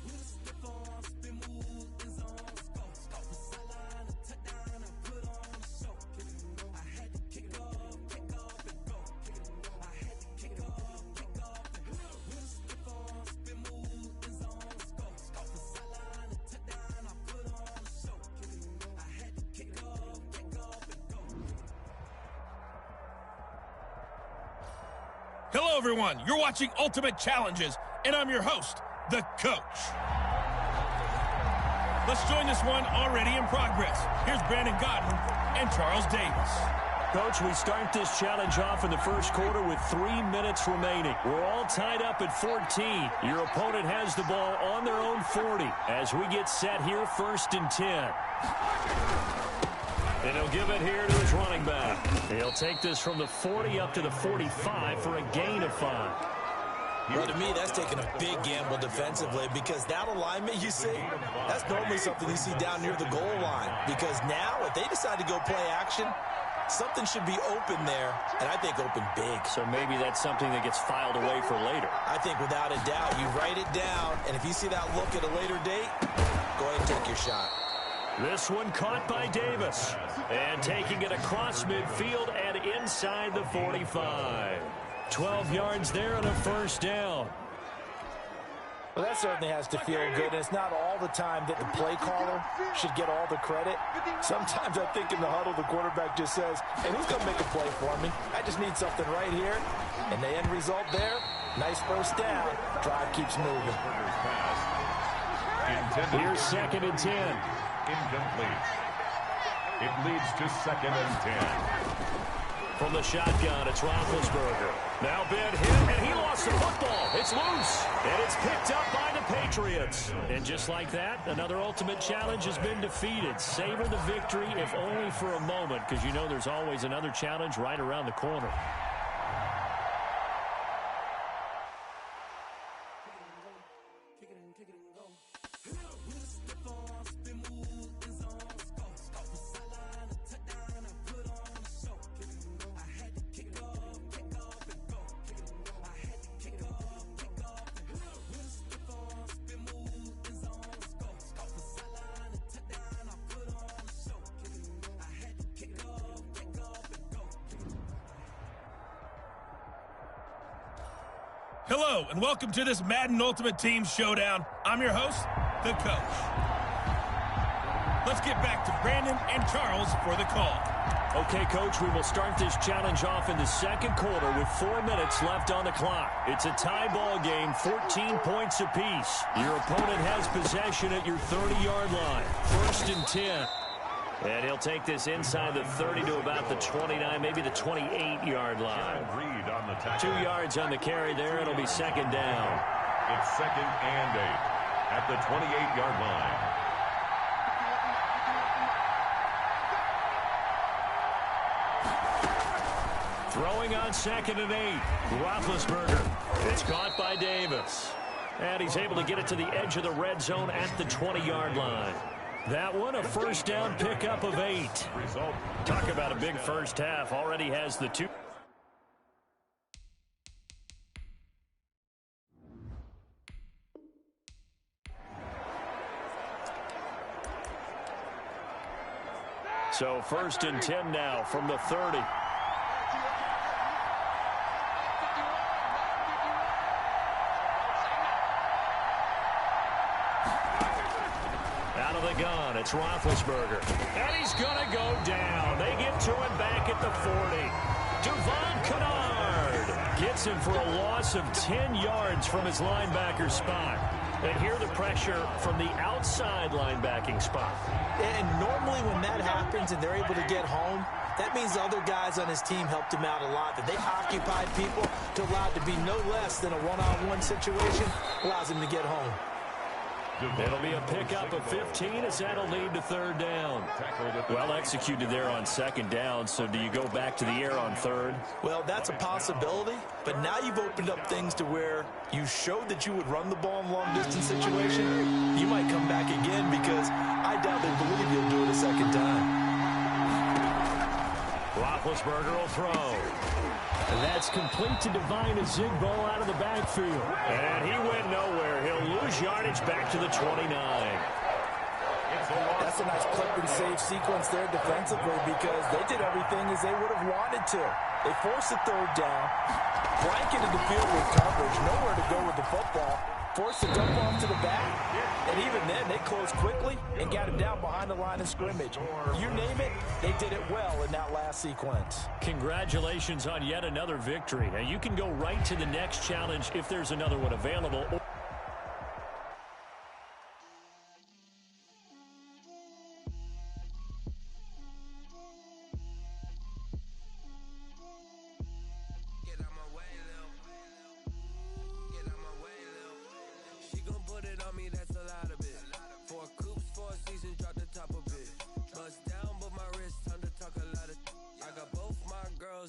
With a stiff arm, spin move, in zone, go. Off the sideline, a touchdown, I put on a show. I had to kick off and go. I had to kick off and go. With a stiff arm, spin move, in zone, go. Off the sideline, a touchdown, I put on a show. I had to kick off and go. Hello, everyone. You're watching Ultimate Challenges, and I'm your host, the Coach. Let's join this one already in progress. Here's Brandon Godwin and Charles Davis. Coach, we start this challenge off in the first quarter with 3 minutes remaining. We're all tied up at 14. Your opponent has the ball on their own 40 as we get set here, 1st and 10. And he'll give it here to his running back. He'll take this from the 40 up to the 45 for a gain of 5. Well, to me, that's taking a big gamble defensively because that alignment you see, that's normally something you see down near the goal line. Because now, if they decide to go play action, something should be open there, and I think open big. So maybe that's something that gets filed away for later. I think without a doubt, you write it down, and if you see that look at a later date, go ahead and take your shot. This one caught by Davis. And taking it across midfield and inside the 45. 12 yards there and a 1st down. Well, that certainly has to feel good, and it's not all the time that the play caller should get all the credit. Sometimes I think in the huddle, the quarterback just says, hey, who's going to make a play for me? I just need something right here. And the end result there, nice 1st down. Drive keeps moving. Here's 2nd and 10. Incomplete. It leads to 2nd and 10. From the shotgun, it's Roethlisberger. Now big hit, and he lost the football. It's loose, and it's picked up by the Patriots. And just like that, another Ultimate Challenge has been defeated. Savor the victory, if only for a moment, because you know there's always another challenge right around the corner. Hello, and welcome to this Madden Ultimate Team Showdown. I'm your host, the Coach. Let's get back to Brandon and Charles for the call. Okay, Coach, we will start this challenge off in the 2nd quarter with 4 minutes left on the clock. It's a tie ball game, 14 points apiece. Your opponent has possession at your 30-yard line, 1st and 10. And he'll take this inside the 30 to about the 29, maybe the 28-yard line. 2 yards on the carry there. It'll be 2nd down. It's 2nd and 8 at the 28-yard line. Throwing on 2nd and 8. Roethlisberger. It's caught by Davis. And he's able to get it to the edge of the red zone at the 20-yard line. That one, a 1st down pickup of 8. Talk about a big first half. Already has the 2. So 1st and 10 now from the 30. Out of the gun, it's Roethlisberger. And he's going to go down. They get to him back at the 40. Devon Kennard gets him for a loss of 10 yards from his linebacker spot. And here the pressure from the outside linebacking spot. And normally when that happens and they're able to get home, that means the other guys on his team helped him out a lot. That they occupied people to allow it to be no less than a one-on-one situation, allows him to get home. It'll be a pickup of 15 as that'll lead to 3rd down. Well executed there on 2nd down, so do you go back to the air on 3rd? Well, that's a possibility, but now you've opened up things to where you showed that you would run the ball in long-distance situation. You might come back again because I doubt they believe you'll do it a 2nd time. Roethlisberger will throw. And that's complete to Divine, a zig ball out of the backfield. And he went nowhere. He'll lose yardage back to the 29. That's a nice clip and save sequence there defensively because they did everything as they would have wanted to. They forced a third down, blanketed the field with coverage, nowhere to go with the football, forced the dump off to the back, and even then they closed quickly and got him down behind the line of scrimmage. You name it, they did it well in that last sequence. Congratulations on yet another victory. Now you can go right to the next challenge if there's another one available.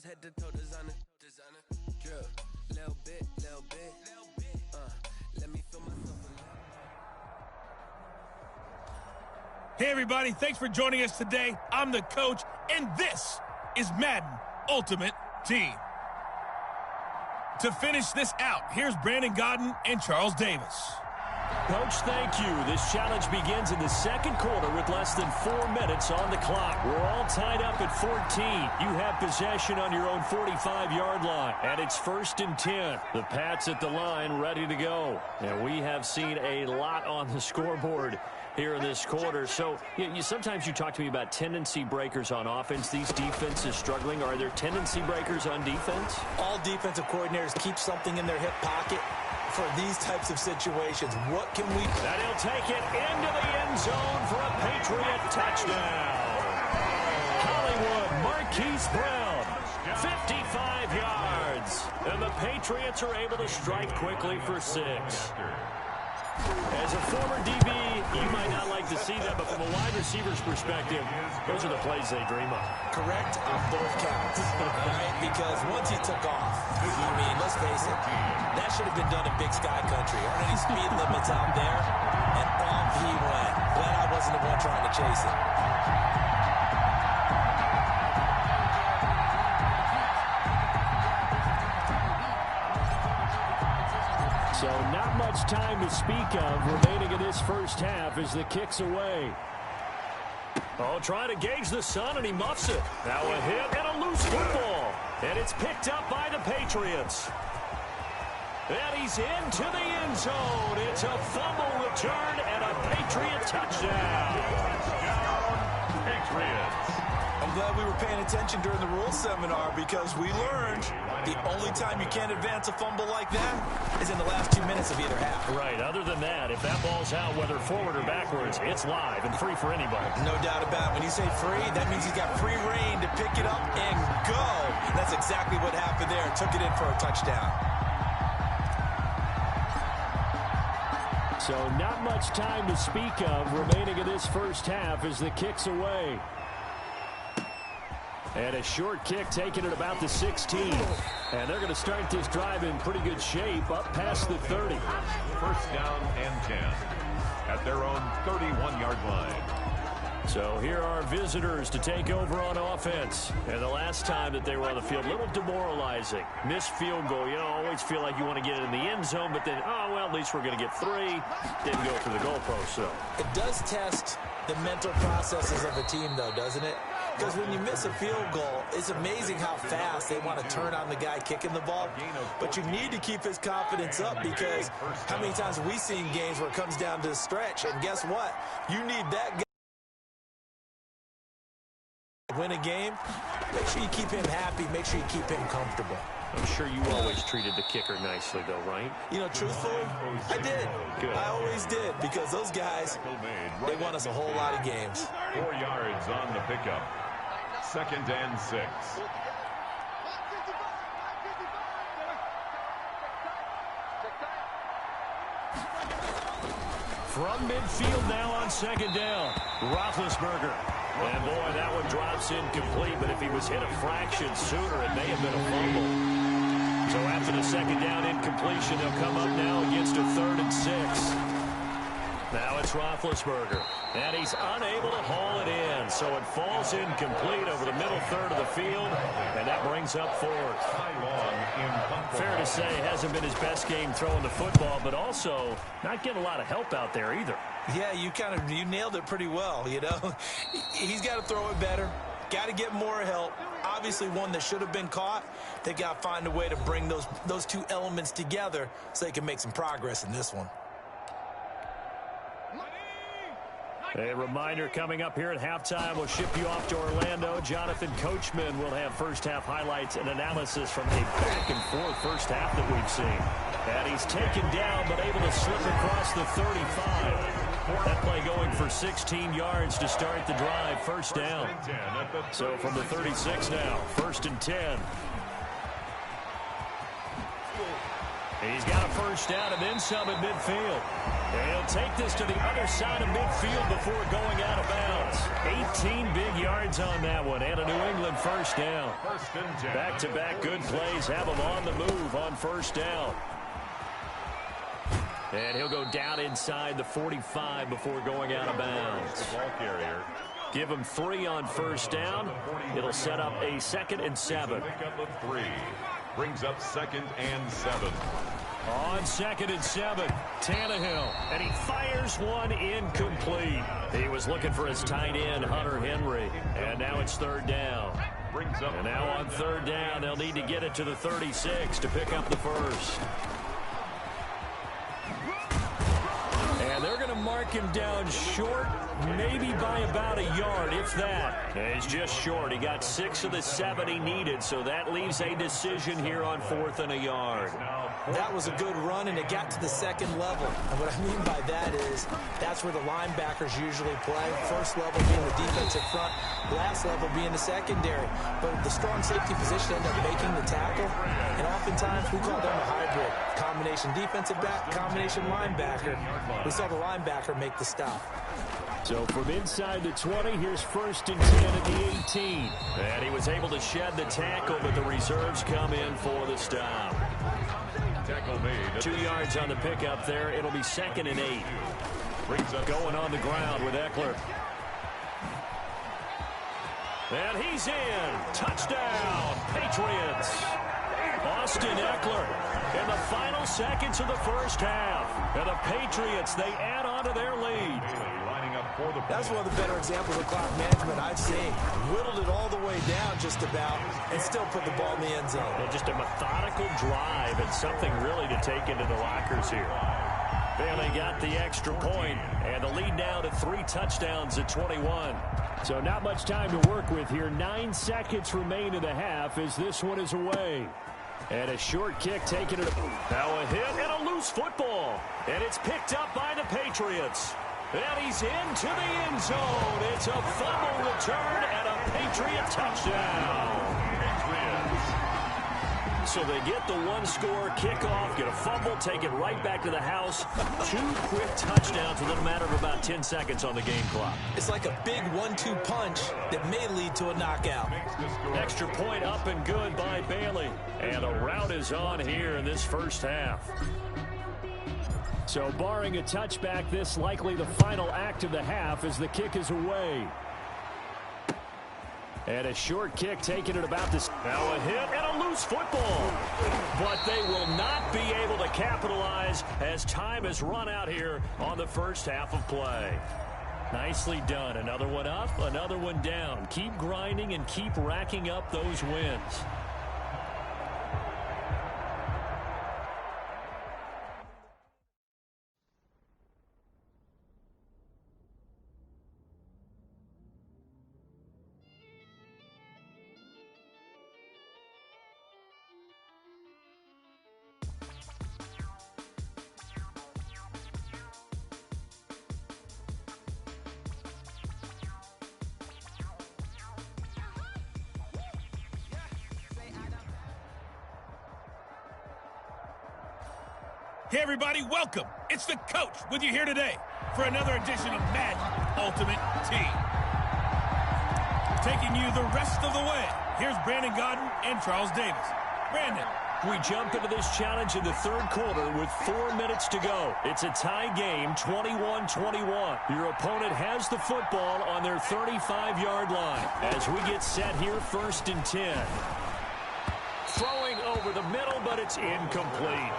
Head to toe designer, drip, little bit, let me feel myself a little. Hey everybody, thanks for joining us today. I'm the coach, and this is Madden Ultimate Team. To finish this out, here's Brandon Godden and Charles Davis. Coach, thank you. This challenge begins in the second quarter with less than 4 minutes on the clock. We're all tied up at 14. You have possession on your own 45-yard line, and it's 1st and 10. The Pats at the line ready to go. And we have seen a lot on the scoreboard here in this quarter. So sometimes you talk to me about tendency breakers on offense. These defenses struggling. Are there tendency breakers on defense? All defensive coordinators keep something in their hip pocket for these types of situations. What can we do? And he'll take it into the end zone for a Patriot touchdown. Hollywood Marquise Brown, 55 yards. And the Patriots are able to strike quickly for 6. As a former DB, you might not like to see that, but from a wide receiver's perspective, those are the plays they dream of. Correct on both counts, right? Because once he took off, I mean, let's face it, that should have been done in Big Sky Country. Aren't any speed limits out there? And off he went. Glad I wasn't the one trying to chase it. So not much time to speak of remaining in this first half as the kick's away. Oh, trying to gauge the sun, and he muffs it. Now a hit and a loose football. And it's picked up by the Patriots. And he's into the end zone. It's a fumble return and a Patriot touchdown. Patriots. I'm glad we were paying attention during the rules seminar because we learned the only time you can't advance a fumble like that is in the last 2 minutes of either half. Right. Other than that, if that ball's out, whether forward or backwards, it's live and free for anybody. No doubt about it. When you say free, that means he's got free reign to pick it up and go. That's exactly what happened there. Took it in for a touchdown. So not much time to speak of remaining in this first half as the kick's away. And a short kick taken at about the 16. And they're going to start this drive in pretty good shape up past the 30. 1st down and 10 at their own 31-yard line. So here are visitors to take over on offense. And the last time that they were on the field, a little demoralizing. Missed field goal. You know, always feel like you want to get it in the end zone, but then, oh, well, at least we're going to get 3. Didn't go through the goalpost, so. It does test the mental processes of a team, though, doesn't it? Because when you miss a field goal, it's amazing how fast they want to turn on the guy kicking the ball. But you need to keep his confidence up because how many times have we seen games where it comes down to the stretch? And guess what? You need that guy to win a game. Make sure you keep him happy. Make sure you keep him comfortable. I'm sure you always treated the kicker nicely, though, right? You know, truthfully, I did. Good. I always did because those guys, they won us a whole lot of games. 4 yards on the pickup. 2nd and 6. From midfield now on 2nd down. Roethlisberger. And, boy, that one drops incomplete, but if he was hit a fraction sooner, it may have been a fumble. So after the 2nd down incompletion, they'll come up now against a 3rd and 6. Now it's Roethlisberger, and he's unable to haul it in, so it falls incomplete over the middle third of the field, and that brings up fourth. Fair to say, hasn't been his best game throwing the football, but also not getting a lot of help out there either. Yeah, you nailed it pretty well, you know. He's got to throw it better, got to get more help. Obviously one that should have been caught. They got to find a way to bring those two elements together so they can make some progress in this one. A reminder coming up here at halftime. We'll ship you off to Orlando. Jonathan Coachman will have first-half highlights and analysis from a back-and-forth first half that we've seen. And he's taken down but able to slip across the 35. That play going for 16 yards to start the drive. First down. So from the 36 now, 1st and 10. He's got a first down and then some at midfield. And he'll take this to the other side of midfield before going out of bounds. 18 big yards on that one and a New England first down. Back-to-back good plays have him on the move on first down. And he'll go down inside the 45 before going out of bounds. Give him 3 on first down. It'll set up a 2nd and 7. Brings up 2nd and 7. On 2nd and 7, Tannehill, and he fires one incomplete. He was looking for his tight end, Hunter Henry, and now it's 3rd down. And now on 3rd down, they'll need to get it to the 36 to pick up the first. And they're going to mark him down short, maybe by about a yard, if that. And he's just short. He got 6 of the 7 he needed, so that leaves a decision here on 4th and a yard. That was a good run, and it got to the 2nd level. And what I mean by that is that's where the linebackers usually play. First level being the defensive front, last level being the secondary. But the strong safety position ended up making the tackle, and oftentimes we call them a hybrid. Combination defensive back, combination linebacker. We saw the linebacker make the stop. So from inside the 20, here's 1st and 10 at the 18. And he was able to shed the tackle, but the reserves come in for the stop. 2 yards on the pickup there. It'll be 2nd and 8. Going on the ground with Eckler. And he's in. Touchdown, Patriots. Austin Eckler in the final seconds of the first half. And the Patriots, they add on to their lead. That's one of the better examples of clock management I've seen. Whittled it all the way down just about and still put the ball in the end zone. And just a methodical drive and something really to take into the lockers here. Bailey got the extra point, and the lead now to 3 touchdowns at 21. So not much time to work with here. 9 seconds remain in the half as this one is away. And a short kick taking it. Now a hit and a loose football. And it's picked up by the Patriots. And he's into the end zone. It's a fumble return and a Patriot touchdown. So they get the 1-score kickoff, get a fumble, take it right back to the house. 2 quick touchdowns within a matter of about 10 seconds on the game clock. It's like a big 1-2 punch that may lead to a knockout. Extra point up and good by Bailey. And a rout is on here in this first half. So barring a touchback, this likely the final act of the half as the kick is away. And a short kick taken at about this. Now a hit and a loose football. But they will not be able to capitalize as time has run out here on the first half of play. Nicely done. Another one up, another one down. Keep grinding and keep racking up those wins. Hey, everybody, welcome. It's the coach with you here today for another edition of Madden Ultimate Team. Taking you the rest of the way, here's Brandon Godden and Charles Davis. Brandon, We jump into this challenge in the third quarter with 4 minutes to go. It's a tie game, 21-21. Your opponent has the football on their 35-yard line. As we get set here, 1st and 10. Throwing over the middle, but it's incomplete.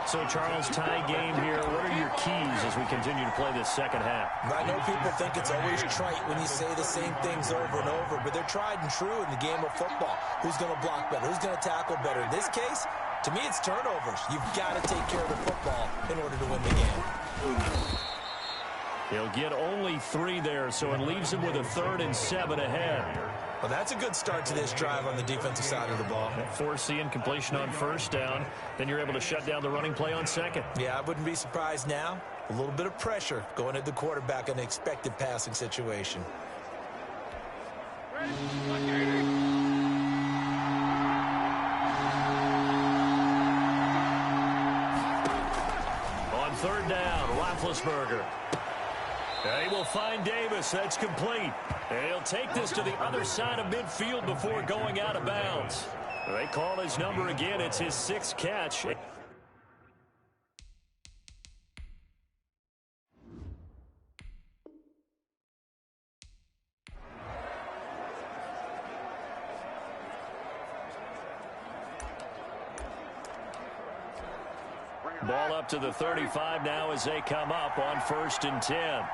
So, Charles, tie game here. What are your keys as we continue to play this second half? I know people think it's always trite when you say the same things over and over, but they're tried and true in the game of football. Who's going to block better? Who's going to tackle better? In this case, to me, it's turnovers. You've got to take care of the football in order to win the game. He'll get only 3 there, so it leaves him with a 3rd and 7 ahead. Well, that's a good start to this drive on the defensive side of the ball. Force the incompletion on 1st down. Then you're able to shut down the running play on 2nd. Yeah, I wouldn't be surprised now. A little bit of pressure going at the quarterback in an expected passing situation. On 3rd down, Roethlisberger. He will find Davis. That's complete. And he'll take this to the other side of midfield before going out of bounds. They call his number again. It's his 6th catch. Ball up to the 35 now as they come up on 1st and 10.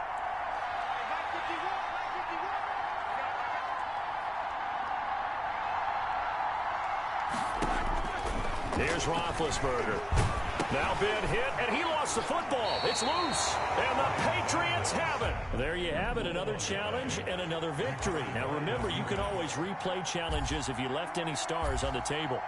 Here's Roethlisberger. Now been hit, and he lost the football. It's loose, and the Patriots have it. There you have it, another challenge and another victory. Now remember, you can always replay challenges if you left any stars on the table.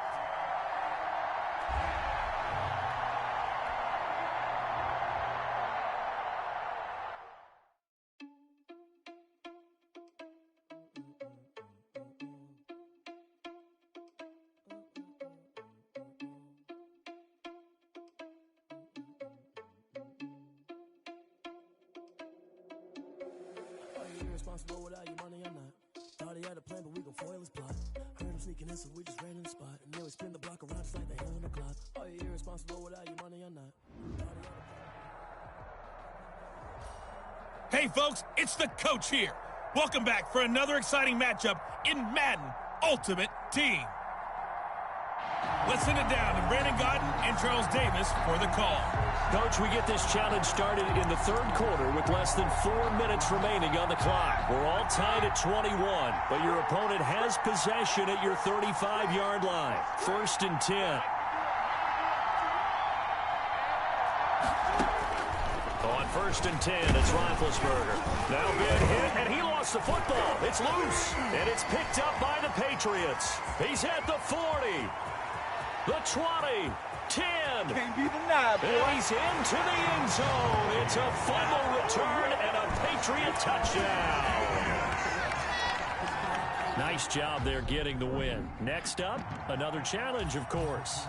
Irresponsible without your money or not. Thought he had a plan, but we gon' foil his plot. Heard him sneaking in, so we just ran in the spot. And then we spin the block around just like the hand on the clock. Are you irresponsible without your money or not? Hey, folks, it's the coach here. Welcome back for another exciting matchup in Madden Ultimate Team. Let's send it down to Brandon Godden and Charles Davis for the call. Coach, we get this challenge started in the third quarter with less than 4 minutes remaining on the clock. We're all tied at 21, but your opponent has possession at your 35-yard line. 1st and 10. On 1st and 10, it's Roethlisberger. Now been hit, and he lost the football. It's loose, and it's picked up by the Patriots. He's at the 40, the 20, 10. Can't be denied, boy. And he's into the end zone. It's a fumble return and a Patriot touchdown. Nice job there getting the win. Next up, another challenge, of course.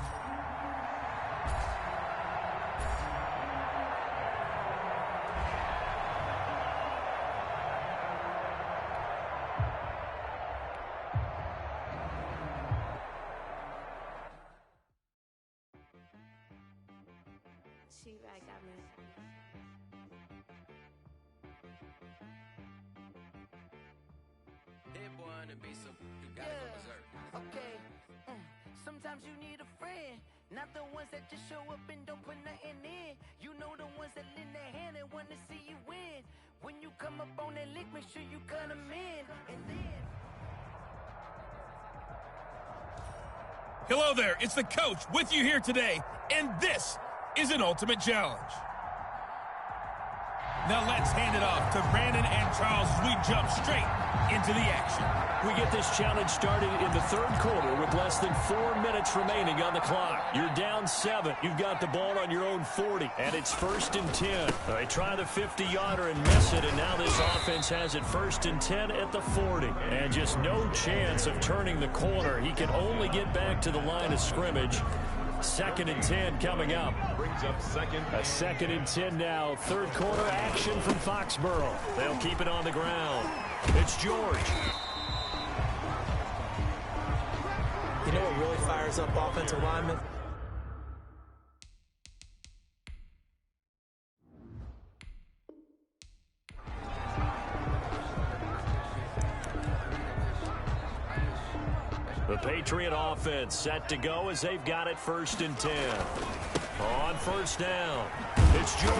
Okay. Sometimes you need a friend, not the ones that just show up and don't put nothing in. You know the ones that lend their hand and want to see you win. When you come up on that lick, make sure you cut them in. And then... Hello there, it's the coach with you here today, and this is an Ultimate Challenge. Now let's hand it off to Brandon and Charles as we jump straight into the action. We get this challenge started in the third quarter with less than 4 minutes remaining on the clock. You're down 7. You've got the ball on your own 40, and it's 1st and 10. They try the 50-yarder and miss it, and now this offense has it 1st and 10 at the 40. And just no chance of turning the corner. He can only get back to the line of scrimmage. 2nd and 10 coming up. Brings up second. A 2nd and 10 now. Third quarter action from Foxborough. They'll keep it on the ground. It's George. You know what really fires up offensive linemen? The Patriot offense set to go as they've got it 1st and 10. On 1st down, it's George.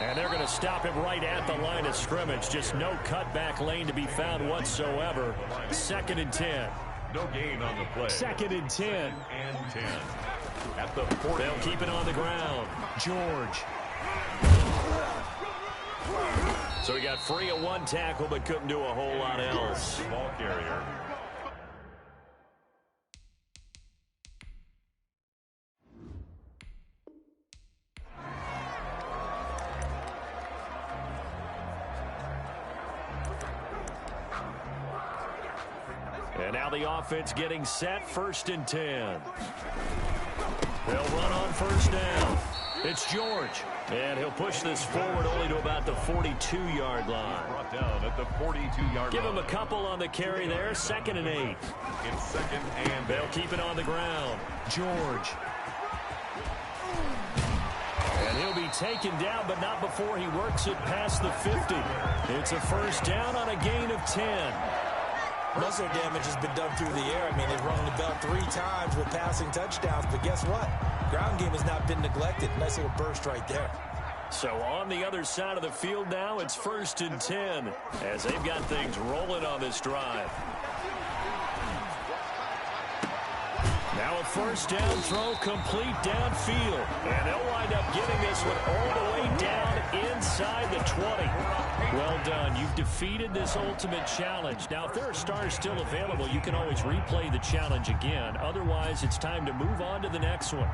And they're going to stop him right at the line of scrimmage. Just no cutback lane to be found whatsoever. 2nd and 10. No gain on the play. 2nd and 10. And 10. At the 40. They'll keep it on the ground. George. So he got free of one tackle but couldn't do a whole lot else. Ball carrier. And now the offense getting set, 1st and 10. They'll run on 1st down. It's George. And he'll push this forward only to about the 42-yard line. Brought down at the 42-yard line. Give him a couple on the carry there, 2nd and 8. It's 2nd and they'll keep it on the ground. George. And he'll be taken down, but not before he works it past the 50. It's a 1st down on a gain of 10. Most of their damage has been done through the air. I mean, they've rung the bell 3 times with passing touchdowns, but guess what? Ground game has not been neglected. Nice little burst right there. So on the other side of the field now, it's 1st and 10 as they've got things rolling on this drive. Now a 1st down throw complete downfield. And they'll wind up getting this one all the way down inside the 20. Well done. You've defeated this ultimate challenge. Now, if there are stars still available, you can always replay the challenge again. Otherwise, it's time to move on to the next one.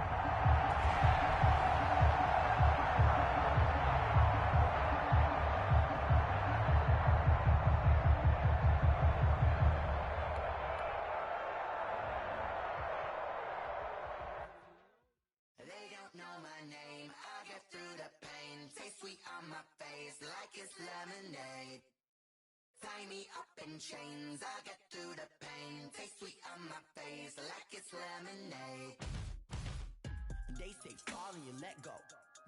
Lemonade. Tie me up in chains, I'll get through the pain. Taste sweet on my face like it's lemonade. They say fall and you let go,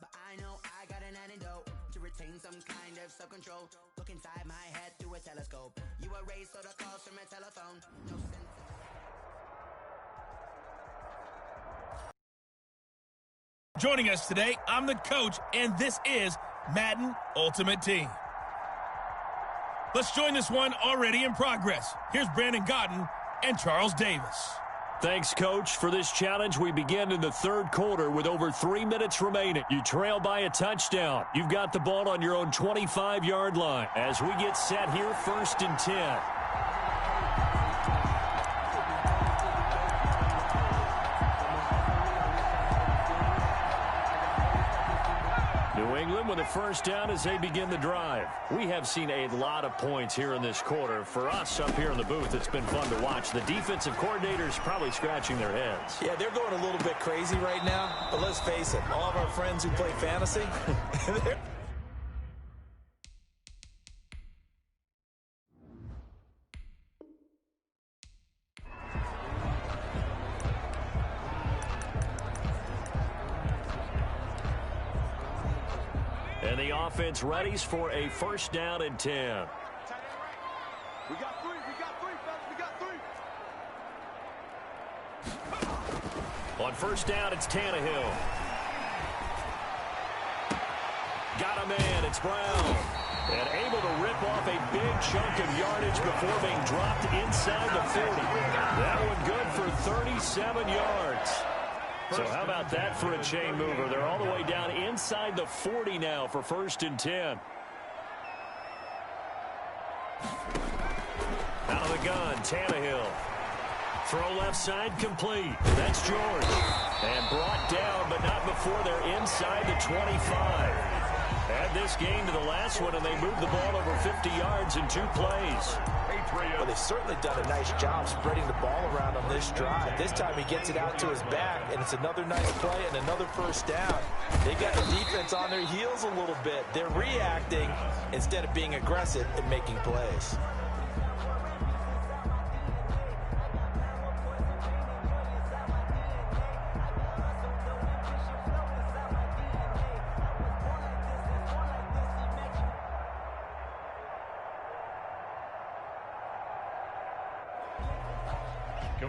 but I know I got an antidote to retain some kind of self-control. Look inside my head through a telescope. You erase all the calls from a telephone. No sense. Joining us today, I'm the coach, and this is Madden Ultimate Team. Let's join this one already in progress. Here's Brandon Godden and Charles Davis. Thanks, Coach. For this challenge, we begin in the 3rd quarter with over 3 minutes remaining. You trail by a touchdown. You've got the ball on your own 25-yard line. As we get set here, 1st and 10. New England with a 1st down as they begin the drive. We have seen a lot of points here in this quarter. For us up here in the booth, it's been fun to watch. The defensive coordinators probably scratching their heads. Yeah, they're going a little bit crazy right now. But let's face it, all of our friends who play fantasy, they're... And the offense readies for a 1st down and 10. We got 3, fellas, we got 3. On 1st down, it's Tannehill. Got a man, it's Brown. And able to rip off a big chunk of yardage before being dropped inside the 40. That one good for 37 yards. So how about that for a chain mover? They're all the way down inside the 40 now for 1st and 10. Out of the gun, Tannehill. Throw left side complete. That's George. And brought down, but not before they're inside the 25. Add this game to the last one, and they moved the ball over 50 yards in 2 plays. Well, they've certainly done a nice job spreading the ball around on this drive. This time he gets it out to his back, and it's another nice play and another 1st down. They got the defense on their heels a little bit. They're reacting instead of being aggressive and making plays.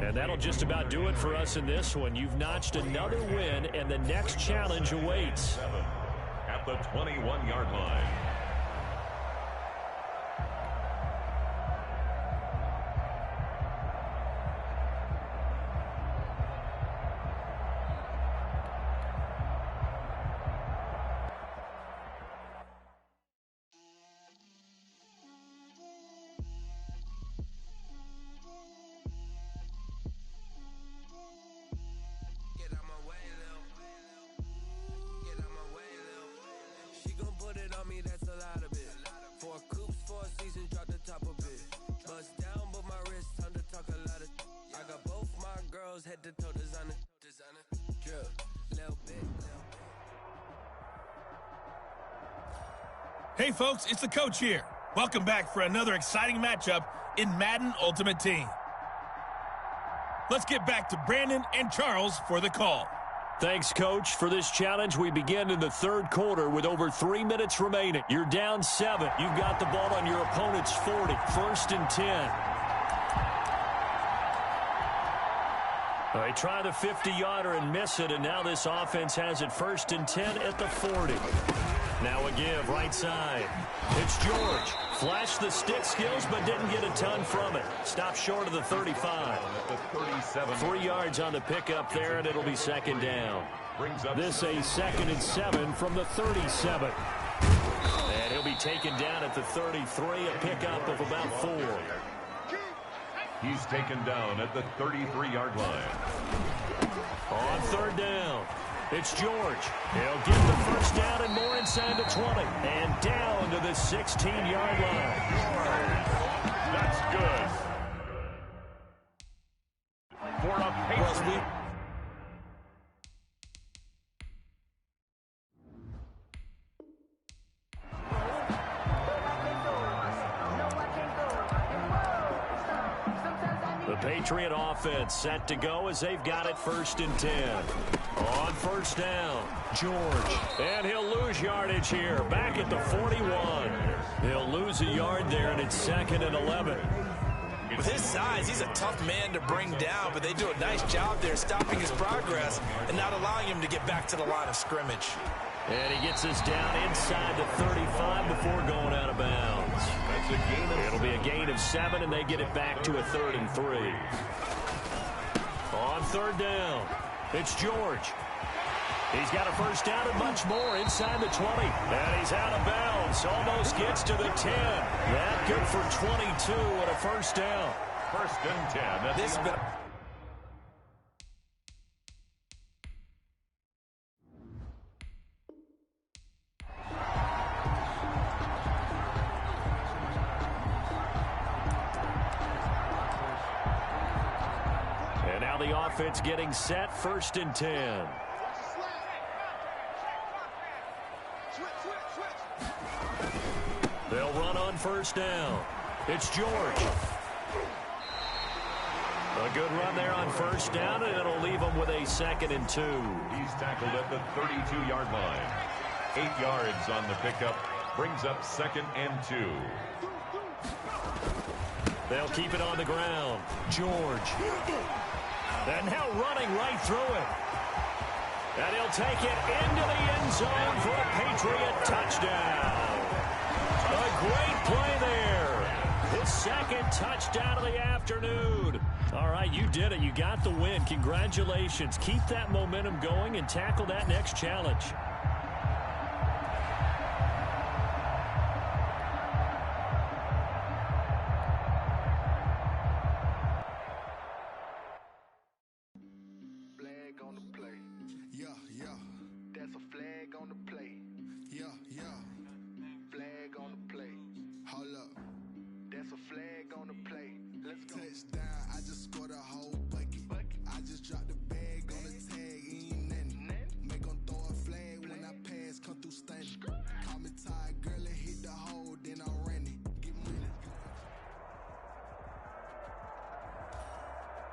And that'll just about do it for us in this one. You've notched another win, and the next challenge awaits. At the 21-yard line. Hey folks, it's the coach here. Welcome back for another exciting matchup in Madden Ultimate Team. Let's get back to Brandon and Charles for the call. Thanks, Coach. For this challenge, we begin in the third quarter with over 3 minutes remaining. You're down 7. You've got the ball on your opponent's 40. 1st and 10. They try the 50-yarder and miss it, and now this offense has it 1st and 10 at the 40. Now a give, right side. It's George. Flashed the stick skills, but didn't get a ton from it. Stopped short of the 35. 3 yards on the pickup there, and it'll be 2nd down. This a 2nd and 7 from the 37. And he'll be taken down at the 33, a pickup of about 4. He's taken down at the 33-yard line. On 3rd down, it's George. He'll get the 1st down and more inside the 20. And down to the 16-yard line. That's good. For a Patriot. The Patriot offense set to go as they've got it 1st and 10. On 1st down, George. And he'll lose yardage here. Back at the 41. He'll lose a yard there, and it's 2nd and 11. With his size, he's a tough man to bring down, but they do a nice job there stopping his progress and not allowing him to get back to the line of scrimmage. And he gets us down inside the 35 before going out of bounds. It'll be a gain of 7, and they get it back to a 3rd and 3. On 3rd down, it's George. He's got a 1st down and much more inside the 20. And he's out of bounds. Almost gets to the 10. That good for 22 and a 1st down. 1st and 10. This been... And now the offense getting set, 1st and 10. They'll run on 1st down. It's George. A good run there on 1st down, and it'll leave them with a 2nd and 2. He's tackled at the 32-yard line. 8 yards on the pickup. Brings up 2nd and 2. They'll keep it on the ground. George. And now running right through it. And he'll take it into the end zone for a Patriot touchdown. A great play there. His 2nd touchdown of the afternoon. All right, you did it. You got the win. Congratulations. Keep that momentum going and tackle that next challenge.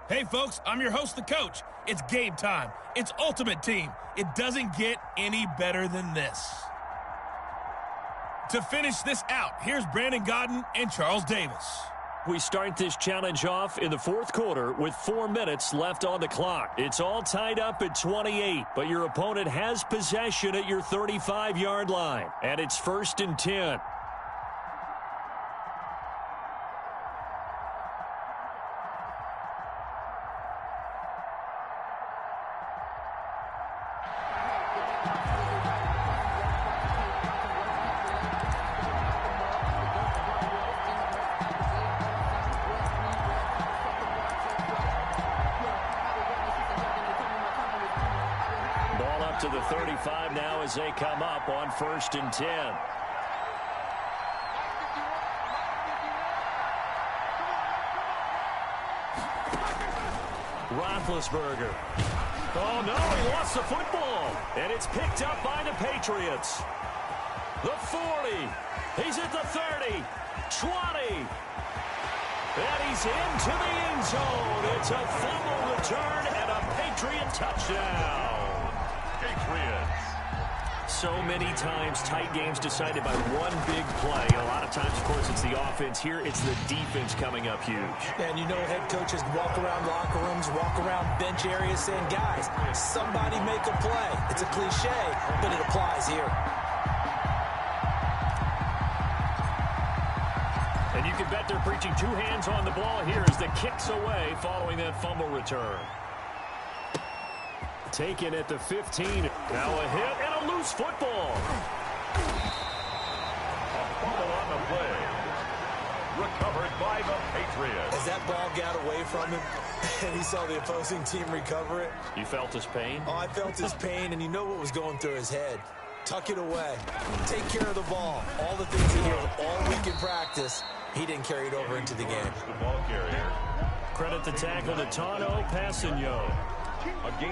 Hey folks, I'm your host, the coach. It's game time. It's Ultimate Team. It doesn't get any better than this. To finish this out, here's Brandon Godden and Charles Davis. We start this challenge off in the fourth quarter with 4 minutes left on the clock. It's all tied up at 28, but your opponent has possession at your 35-yard line, and it's 1st and 10. To the 35 now as they come up on 1st and 10. Roethlisberger. Oh, no, he lost the football. And it's picked up by the Patriots. The 40. He's at the 30. 20. And he's into the end zone. It's a fumble return and a Patriot touchdown. Patriots. So many times tight games decided by one big play. A lot of times, of course, it's the offense. Here, it's the defense coming up huge. And you know head coaches walk around locker rooms, walk around bench areas saying, guys, somebody make a play. It's a cliche, but it applies here. And you can bet they're preaching two hands on the ball here as the kick's away following that fumble return. Taken at the 15. Now a hit and a loose football. A fumble on the play. Recovered by the Patriots. As that ball got away from him and he saw the opposing team recover it. You felt his pain? Oh, I felt his pain, and you know what was going through his head. Tuck it away. Take care of the ball. All the things he hears all week in practice, he didn't carry it over into the game. The ball carrier. Credit the tackle to Tano Passigno.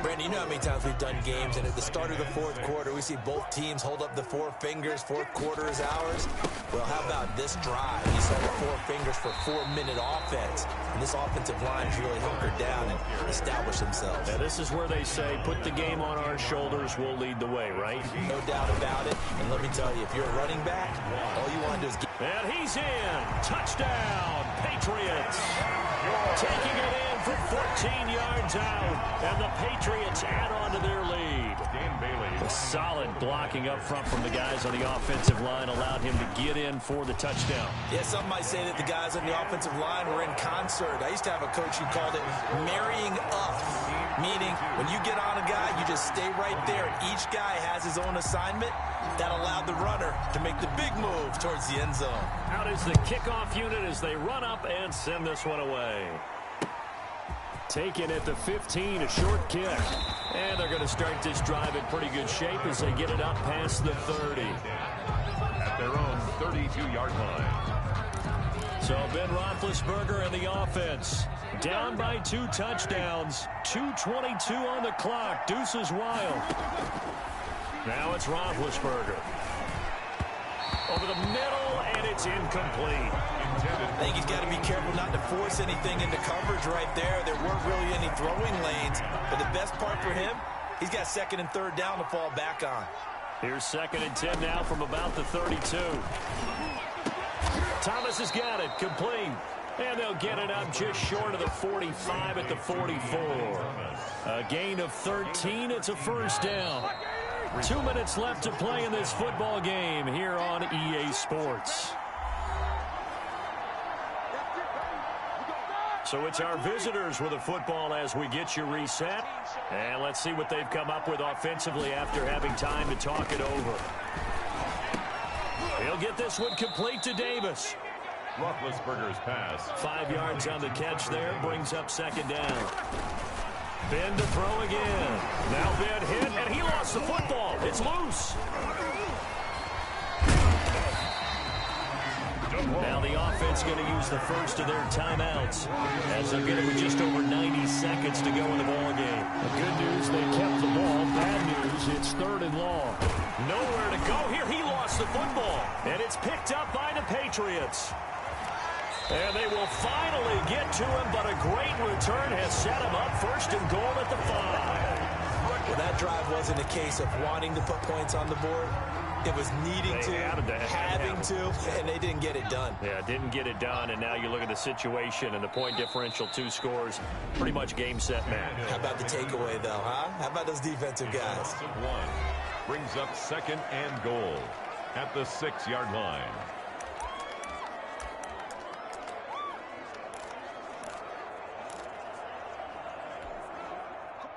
Brandon, you know how many times we've done games, and at the start of the fourth quarter, we see both teams hold up the four fingers. Fourth quarter is ours. Well, how about this drive? You saw the four fingers for 4-minute offense, and this offensive line has really hunkered down and established themselves. Now, this is where they say, put the game on our shoulders, we'll lead the way, right? No doubt about it. And let me tell you, if you're a running back, all you want to do is get... And he's in. Touchdown, Patriots. Taking it in from 14 yards out. And the Patriots add on to their lead. A solid blocking up front from the guys on the offensive line allowed him to get in for the touchdown. Yeah, some might say that the guys on the offensive line were in concert. I used to have a coach who called it marrying up, meaning when you get on a guy, you just stay right there. Each guy has his own assignment. That allowed the runner to make the big move towards the end zone. Out is the kickoff unit as they run up and send this one away. Taken at the 15, a short kick. And they're going to start this drive in pretty good shape as they get it up past the 30. At their own 32-yard line. So Ben Roethlisberger and the offense down by 2 touchdowns. 2:22 on the clock. Deuce is wild. Now it's Roethlisberger. Over the middle, and it's incomplete. I think he's got to be careful not to force anything into coverage right there. There weren't really any throwing lanes. But the best part for him, he's got 2nd and 3rd down to fall back on. Here's 2nd and 10 now from about the 32. Thomas has got it. Complete. And they'll get it up just short of the 45 at the 44. A gain of 13. It's a 1st down. 2 minutes left to play in this football game here on EA Sports. So it's our visitors with a football as we get you reset. And let's see what they've come up with offensively after having time to talk it over. He'll get this one complete to Davis. Roethlisberger's pass. 5 yards on the catch there. Brings up 2nd down. Ben to throw again. Now Ben hit, and he lost the football. It's loose. Now the offense going to use the first of their timeouts as they'll get it with just over 90 seconds to go in the ball game. The good news, they kept the ball. Bad news, it's 3rd and long. Nowhere to go here. He lost the football, and it's picked up by the Patriots. And they will finally get to him, but a great return has set him up 1st and goal at the 5. Well, that drive wasn't a case of wanting to put points on the board. It was needing to, having to, and they didn't get it done. Yeah, didn't get it done, and now you look at the situation and the point differential, 2 scores, pretty much game, set, match. How about the takeaway, though, huh? How about those defensive guys? One brings up 2nd and goal at the 6-yard line.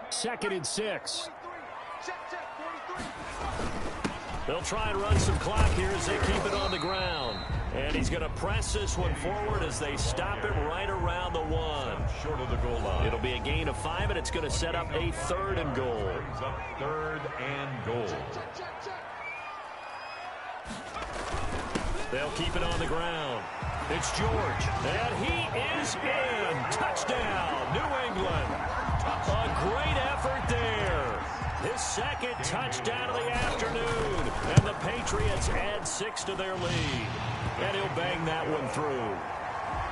Second and 6. They'll try and run some clock here as they keep it on the ground. And he's going to press this one forward as they stop it right around the 1. Short of the goal line. It'll be a gain of 5, and it's going to set up a 3rd and goal. Brings up 3rd and goal. They'll keep it on the ground. It's George, and he is in. Touchdown, New England. A great effort there. His 2nd touchdown of the afternoon. And the Patriots add 6 to their lead. And he'll bang that one through.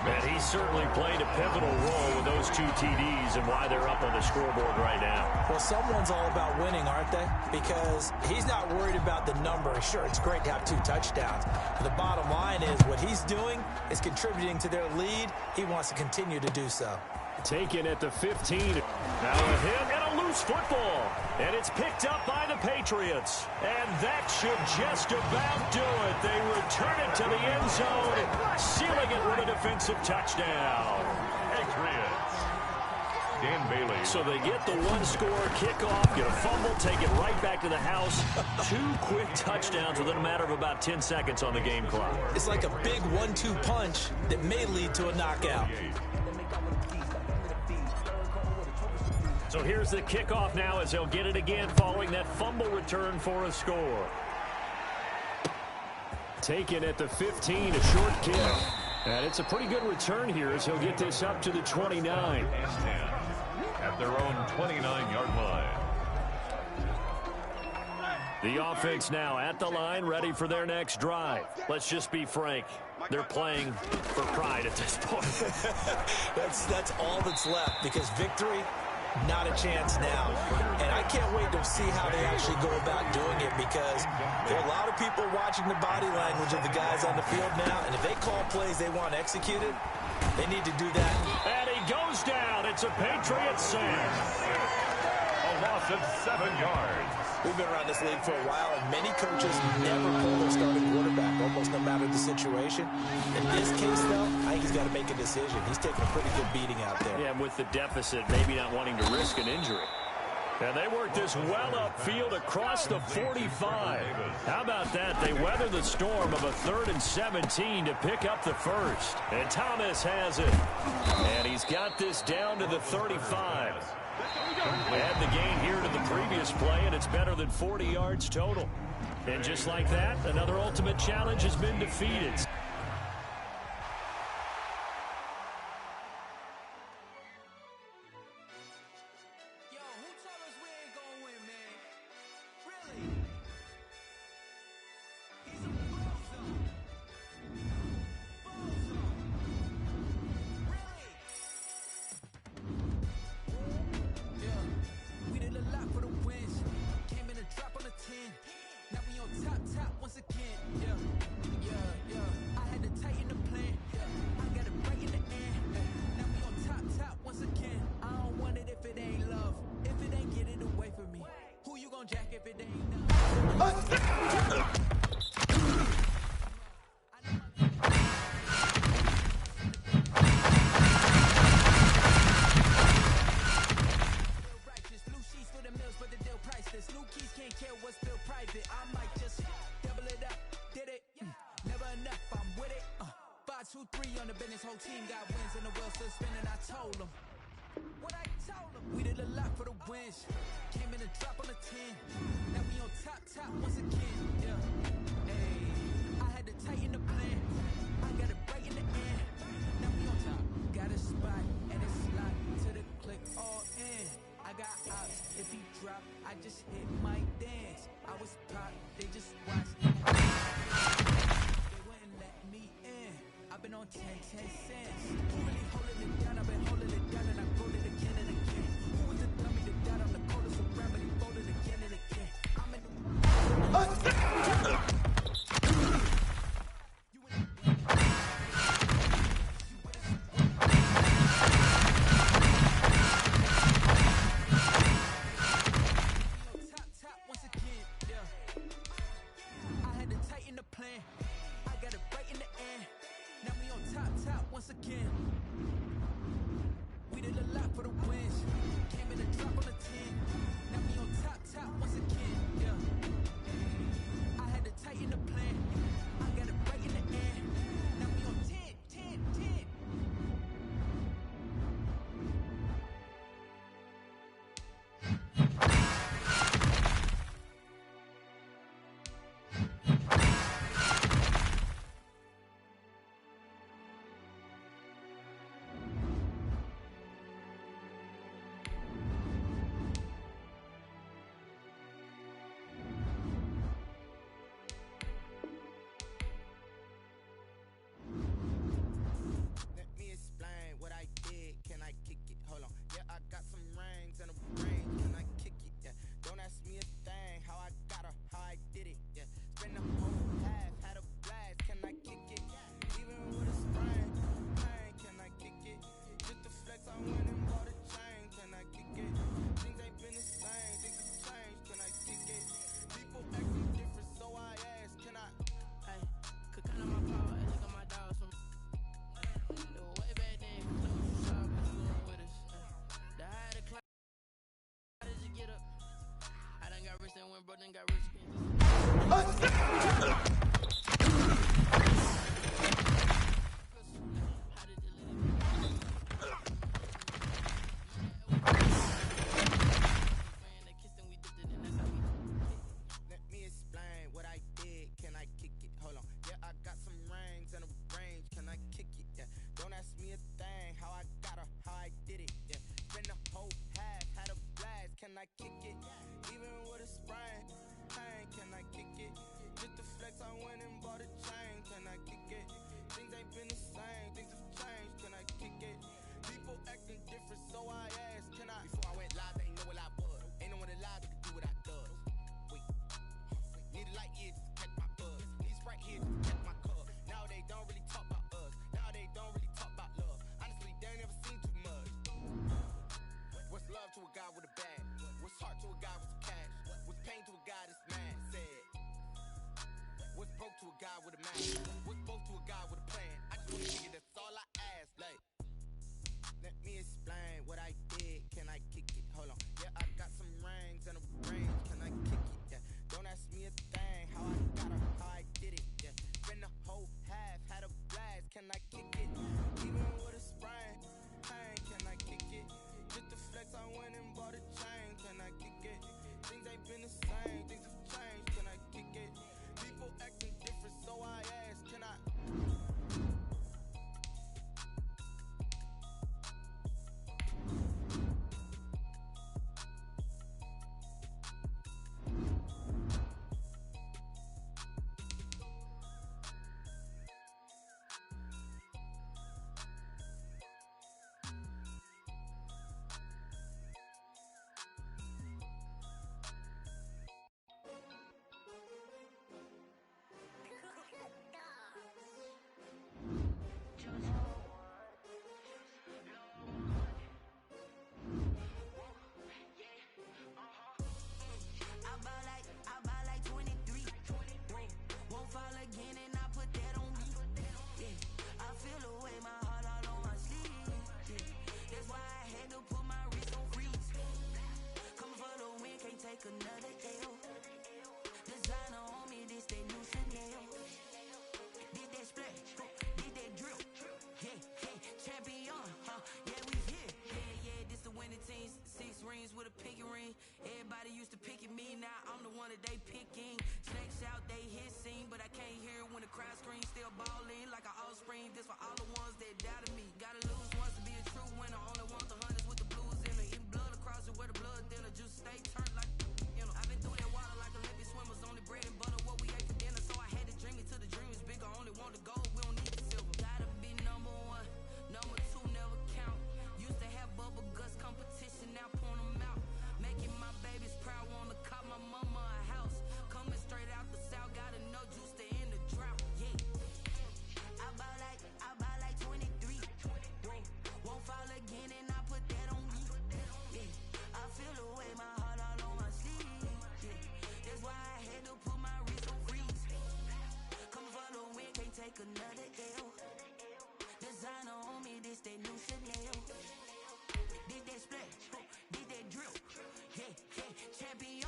And he certainly played a pivotal role with those 2 TDs and why they're up on the scoreboard right now. Well, someone's all about winning, aren't they? Because he's not worried about the number. Sure, it's great to have 2 touchdowns. But the bottom line is what he's doing is contributing to their lead. He wants to continue to do so. Taken at the 15. Now a hit and a loose football. And it's picked up by the Patriots. And that should just about do it. They return it to the end zone, sealing it with a defensive touchdown. Patriots. Dan Bailey. So they get the 1-score kickoff, get a fumble, take it right back to the house. 2 quick touchdowns within a matter of about 10 seconds on the game clock. It's like a big 1-2 punch that may lead to a knockout. So here's the kickoff now as they'll get it again following that fumble return for a score. Taken at the 15, a short kick. And it's a pretty good return here as he'll get this up to the 29. At their own 29-yard line. The offense now at the line, ready for their next drive. Let's just be frank. They're playing for pride at this point. That's all that's left because victory, not a chance now. And I can't wait to see how they actually go about doing it because there are a lot of people watching the body language of the guys on the field now, and if they call plays they want executed, they need to do that. And he goes down. It's a Patriots sack. A loss of 7 yards. We've been around this league for a while, and many coaches never pull their starting quarterback, almost no matter the situation. In this case, though, I think he's got to make a decision. He's taking a pretty good beating out there. Yeah, with the deficit, maybe not wanting to risk an injury. And they work this well upfield across the 45. How about that? They weather the storm of a 3rd and 17 to pick up the first. And Thomas has it. And he's got this down to the 35. Add the gain here to the previous play, and it's better than 40 yards total. And just like that, another ultimate challenge has been defeated. Spend the whole half, had a blast. Can I kick it? Even with a sprain, pain, can I kick it? Just to flex, I went and bought a chain. Can I kick it? Things ain't been the same, things have changed. Can I kick it? People acting different, so I ask, can I? Hey, could count on my power, and look at my dogs from. It was way back then, play with you sharp, but you going with us. The higher the climb, how did you get up? I done got rich and went broke, then got rich again. Let me explain what I did. Can I kick it? Hold on. Yeah, I got some rings and a range. Can I kick it? Yeah. Don't ask me a thing. How I got her, how I did it. Yeah. Spend the whole half, had a blast. Can I kick it? Even with a sprain, pain. Can I kick it? Just to flex, I went and bought a chain. Can I kick it? Things ain't been the same. Things have changed. Can I kick it? People acting different, so I ask, can I? Before I went live, they ain't know what I was. Ain't no one alive that could do what I does. Wait. Need a light here just to catch my buzz. Need Sprite here just to catch my cup. Now they don't really talk about us. Now they don't really talk about love. Honestly, they ain't never seen too much. What's love to a guy with a bag? What's heart to a guy with some cash? What's pain to a guy that's mad? Said. What's broke to a guy with a man? What's broke to a guy with a plan? I just wanna kick it, that's all I ask. Like, let me explain what I did. Can I kick it? Hold on. Yeah, I got some rings and a range. Can I kick it? Yeah. Don't ask me a thing. How I got her, how I did it. Yeah. Spend the whole half, had a blast. Can I kick it? Even with a sprain, pain. Can I kick it? Just to flex, I went and bought a chain. Can I kick it? Things ain't been the same. Things have changed. Can I kick it? People acting different, so I ask, can I? I buy like 23. Won't fall again and I put that on me. Yeah, I feel away my heart all on my sleeve. Yeah, that's why I had to put my wrist on freeze. Come for the win, can't take another L. Designer on me, this that new Chanel. Did that splash, did that drill. Yeah, champion, yeah, we here. Yeah, this the winning team. 6 rings with a pinky ring. Everybody used to pick at me, now I'm the one that they picking. Snakes out, they hissing, but I can't hear when the crowd screams. Still balling like an offspring. This for all the ones that doubted me. Gotta lose once to be a true winner. Only want the hunters with the blues in her. Eating blood across it where the blood thinner. Juice stay turned like, you know. I've been through that water like Olympic swimmers. Only bread and butter what we ate for dinner. So I had to dream it till the dream is bigger. Only want the gold, we don't need the silver. Gotta be number 1, number 2 never count. Used to have bubble guts competition, now point them out. Making my babies proud, wanna cop my mama a house. Coming straight out the south, gotta know juice to end the drought. Yeah, I buy like 23. Won't fall again and I put that on me. Yeah, I feel away my heart all on my sleeve. Yeah, that's why I had to put my wrist on freeze. Come for the win, can't take another L. Designer on me, this that new Chanel. Did that splash, did that drill. Yeah, champion,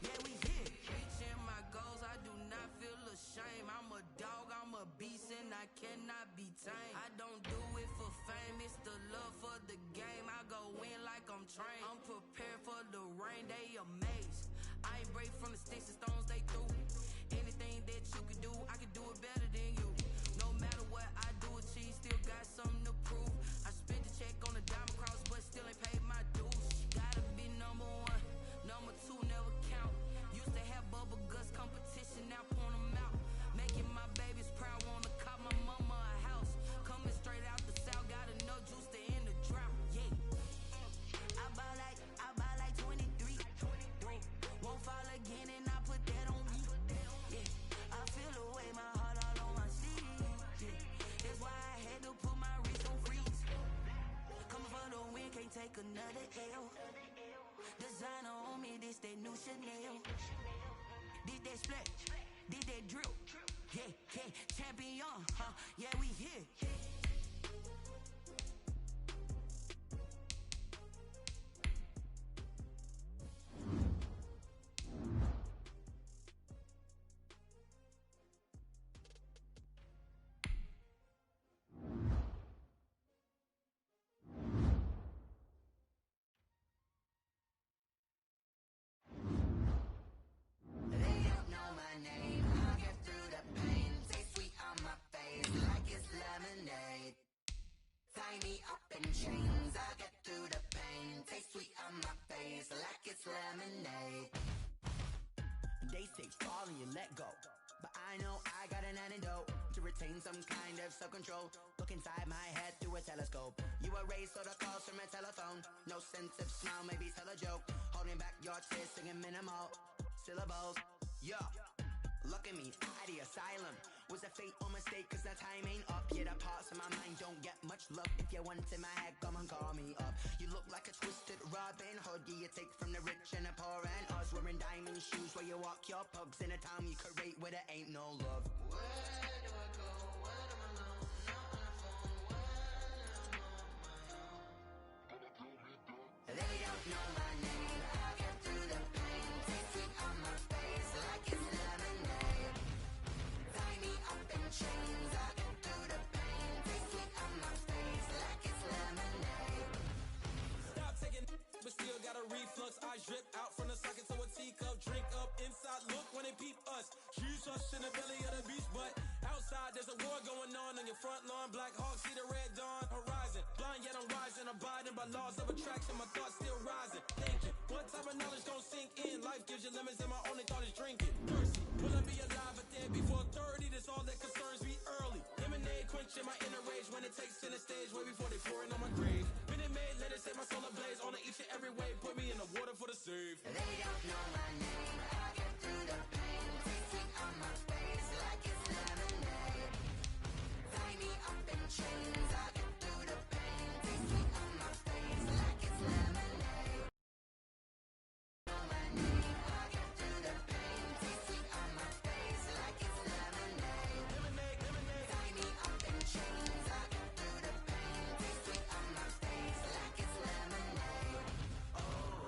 yeah, we here. Reaching my goals, I do not feel ashamed. I'm a dog, I'm a beast, and I cannot be tamed. I don't do it for fame, it's the love for the game. I go in like I'm trained. I'm prepared for the rain, they amazed. I ain't break from the sticks and stones they threw. Anything that you can do, I can do it better than you. No matter what I do, achieve, still got something to prove. I spent the check on the diamond cross, but still ain't paid my dues. Gotta be number 1, number 2 never count. Used to have bubble guts competition, now point them out. Making my babies proud, wanna cop my mama a house. Coming straight out the south, gotta know juice to end the drought. Yeah, I buy like 23. Won't fall again and I put that Chanel. Did they split? Did they drill? Yeah, yeah, champion, huh? Yeah, we here. They say fall and you let go, but I know I got an antidote to retain some kind of self-control. Look inside my head through a telescope. You erase all the calls from a telephone. No sense of smile, maybe tell a joke. Holding back your tears, singing minimal syllables. Yeah, look at me, at the asylum. Was a fate or mistake, cause the time ain't up. Yeah, the parts of my mind don't get much love. If you want in my head, come and call me up. You look like a twisted Robin Hood. Yeah, you take from the rich and the poor and us. Wearing diamond shoes where you walk your pugs in a town you create where there ain't no love. Where do I go? When I'm alone? Not on the phone. When I'm on my own. They don't know my name. I get through the pain. Taste sweet on my face like it's lemonade. Tie me up in chains. I get through the pain. Taste sweet on my face like it's lemonade. Stop taking but still got a reflux. I drip out from the socket to a teacup. Drink up inside. Look when they peep us. Shoes us in the belly of the beach, but outside there's a war going on your front lawn. Black Hawk, see the red dawn horizon. Blind yet I'm rising, abiding by laws of attraction. My thoughts still rising. Thinking, what type of knowledge don't sink in? Life gives you limits, and my only thought is drinking. Thirsty, will I be alive at then before 30? That's all that concerns me early. Lemonade quenching my inner rage when it takes center stage, way before they pouring on my grave. Been it made, let it set my soul ablaze. On each and every way, put me in the water for the save. They don't know my name. I get through the pain. Taste sweet on my face like it's lemonade. Tie me up in chains. I get through the pain. Taste sweet on my face like it's lemonade. Know my name. I get through the pain. Taste sweet on my face like it's lemonade. Lemonade, lemonade. Tie me up in chains. I get through the pain. Taste sweet on my face like it's lemonade. Oh.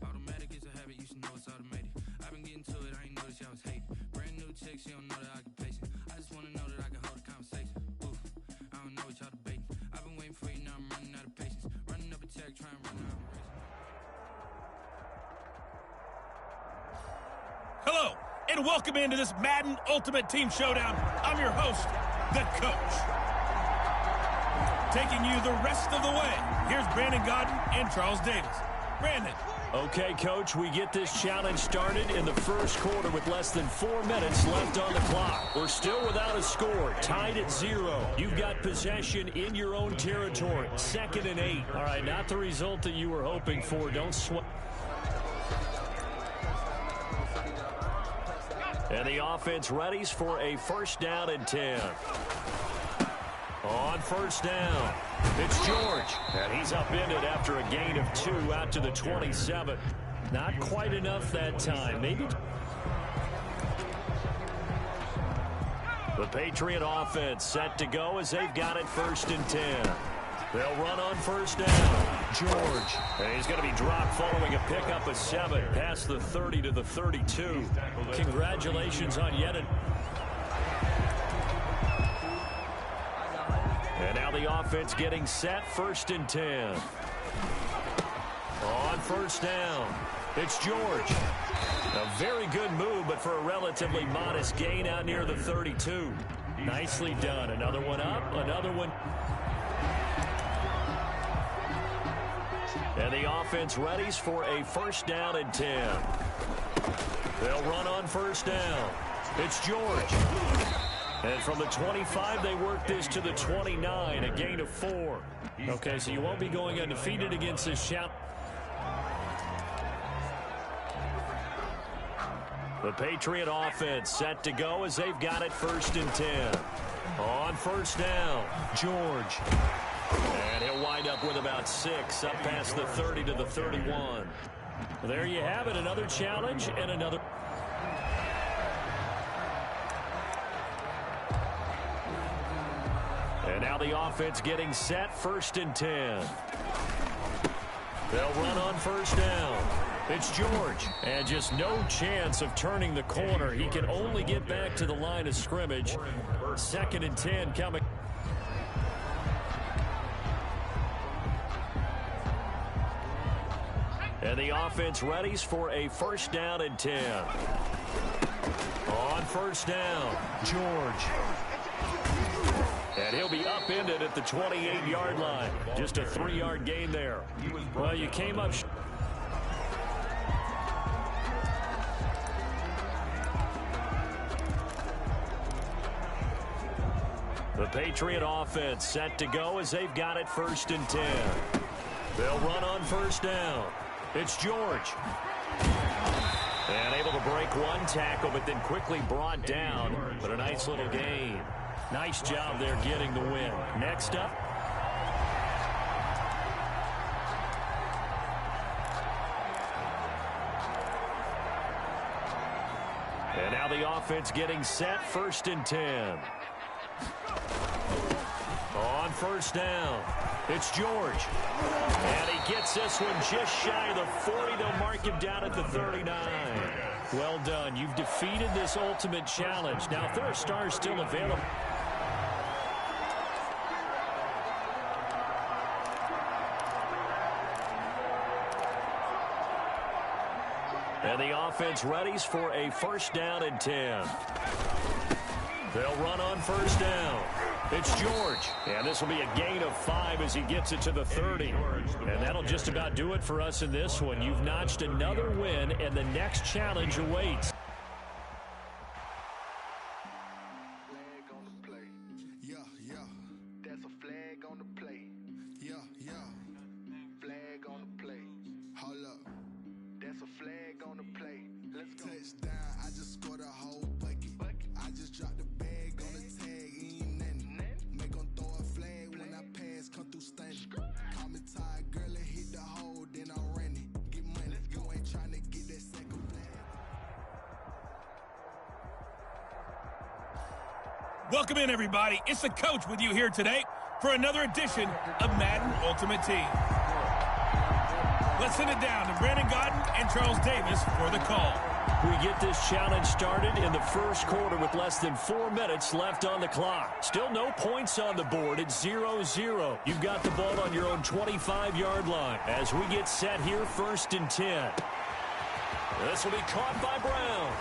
Automatic is a habit, you should know it's automated. I've been getting to it, I ain't noticed y'all was hating. Brand new chick, she don't know the occupation. I just wanna know that I can hold a conversation. Oof, I don't know what y'all debating. I've been waiting for you, now I'm running out of patience. Running up a check, trying to run out of race. Hello, and welcome into this Madden Ultimate Team Showdown. I'm your host, the Coach. Taking you the rest of the way, here's Brandon Godden and Charles Davis. Brandon. Okay, Coach, we get this challenge started in the first quarter with less than 4 minutes left on the clock. We're still without a score, tied at 0. You've got possession in your own territory, 2nd and 8. All right, not the result that you were hoping for. Don't sweat. And the offense readies for a 1st down and 10. On 1st down, it's George, and he's upended after a gain of 2 out to the 27. Not quite enough that time. Maybe. The Patriot offense set to go as they've got it 1st and 10. They'll run on 1st down. George, and he's going to be dropped following a pickup of 7 past the 30 to the 32. Congratulations on yet another. And now the offense getting set, 1st and 10. On first down. It's George. A very good move, but for a relatively modest gain out near the 32. Nicely done. Another one up, another one. And the offense readies for a first down and 10. They'll run on first down. It's George. And from the 25, they work this to the 29, a gain of 4. Okay, so you won't be going undefeated against this shout. The Patriot offense set to go as they've got it first and 10. On first down, George. And he'll wind up with about 6 up past the 30 to the 31. There you have it, another challenge and another. And now the offense getting set, first and 10. They'll run on first down. It's George. And just no chance of turning the corner. He can only get back to the line of scrimmage. Second and 10 coming. And the offense readies for a first down and 10. On first down, George. And he'll be upended at the 28-yard line. Just a 3-yard gain there. Well, you came up. The Patriot offense set to go as they've got it first and 10. They'll run on first down. It's George. And able to break one tackle, but then quickly brought down. But a nice little gain. Nice job there getting the win. Next up. And now the offense getting set, first and 10. On first down, it's George. And he gets this one just shy of the 40. They'll mark him down at the 39. Well done. You've defeated this ultimate challenge. Now, if there are stars still available. And the offense readies for a first down and 10. They'll run on first down. It's George. And this will be a gain of 5 as he gets it to the 30. And that'll just about do it for us in this one. You've notched another win, and the next challenge awaits. Welcome in, everybody. It's the coach with you here today for another edition of Madden Ultimate Team. Let's send it down to Brandon Godden and Charles Davis for the call. We get this challenge started in the first quarter with less than 4 minutes left on the clock. Still no points on the board. It's 0-0. You've got the ball on your own 25-yard line as we get set here, first and 10. This will be caught by Brown.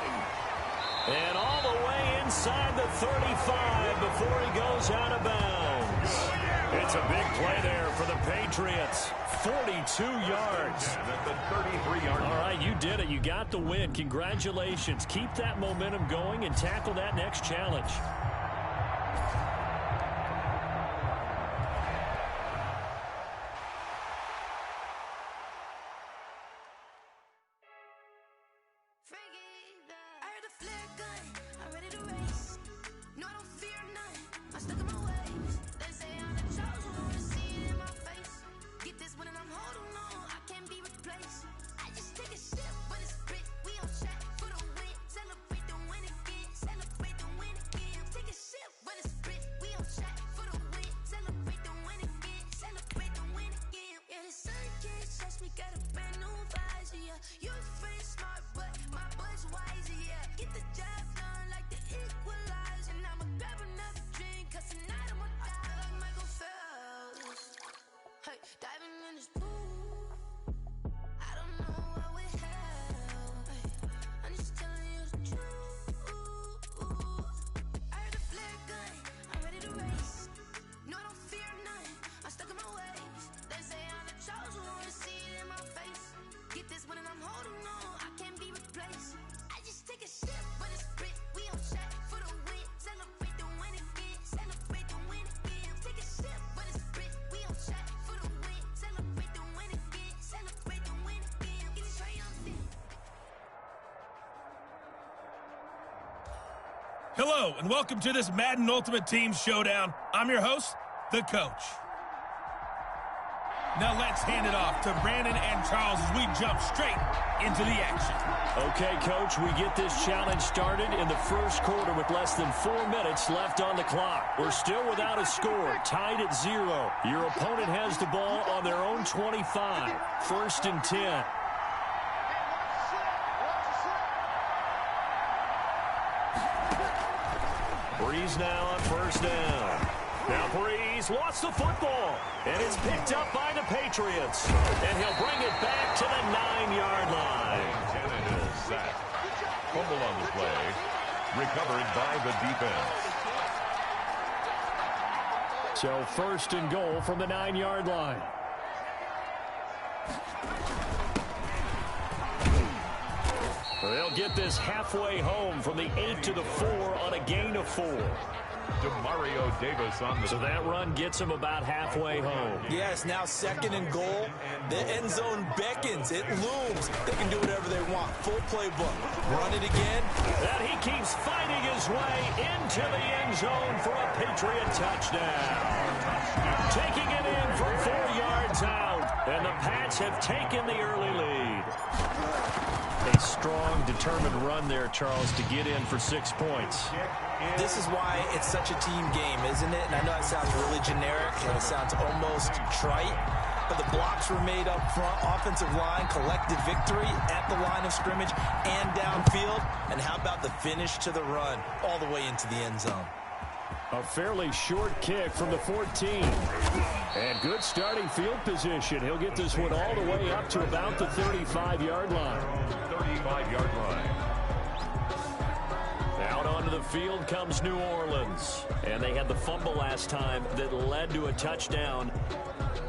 And all the way inside the 35 before he goes out of bounds. It's a big play there for the Patriots. 42 yards. All right, you did it. You got the win. Congratulations. Keep that momentum going and tackle that next challenge. Celebrate the win again. Hello, and welcome to this Madden Ultimate Team Showdown. I'm your host, the Coach. Now let's hand it off to Brandon and Charles as we jump straight into the action. Okay, Coach, we get this challenge started in the first quarter with less than 4 minutes left on the clock. We're still without a score, tied at 0. Your opponent has the ball on their own 25, 1st and 10. Breeze now on 1st down. Now Breeze lost the football, and it's picked up by the Patriots. And he'll bring it back to the 9-yard line. Tannehill sacked. Fumble on the play. Recovered by the defense. So 1st and goal from the 9-yard line. They'll get this halfway home from the 8 to the 4 on a gain of 4. Demario Davis on the... So that run gets him about halfway home. Yes, now 2nd and goal. The end zone beckons. It looms. They can do whatever they want. Full playbook. Run it again. And he keeps fighting his way into the end zone for a Patriot touchdown. Taking it in from 4 yards out. And the Pats have taken the early lead. A strong, determined run there, Charles, to get in for 6 points. This is why it's such a team game, isn't it? And I know it sounds really generic and it sounds almost trite, but the blocks were made up front, offensive line, collective victory at the line of scrimmage and downfield. And how about the finish to the run all the way into the end zone? A fairly short kick from the 14. And good starting field position. He'll get this one all the way up to about the 35-yard line. 35-yard line. Out onto the field comes New Orleans. And they had the fumble last time that led to a touchdown.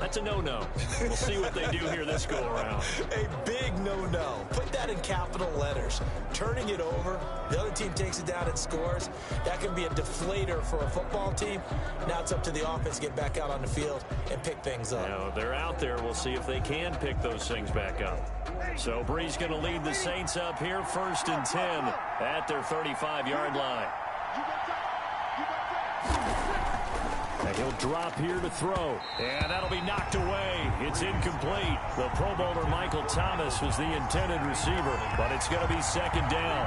That's a no-no. We'll see what they do here this go-around. A big no-no. Put that in capital letters. Turning it over, the other team takes it down and scores. That can be a deflator for a football team. Now it's up to the offense to get back out on the field and pick things up. Now, they're out there. We'll see if they can pick those things back up. So Breeze going to lead the Saints up here, 1st and 10 at their 35-yard line. And he'll drop here to throw. And that'll be knocked away. It's incomplete. The Pro Bowler Michael Thomas was the intended receiver, but it's going to be 2nd down.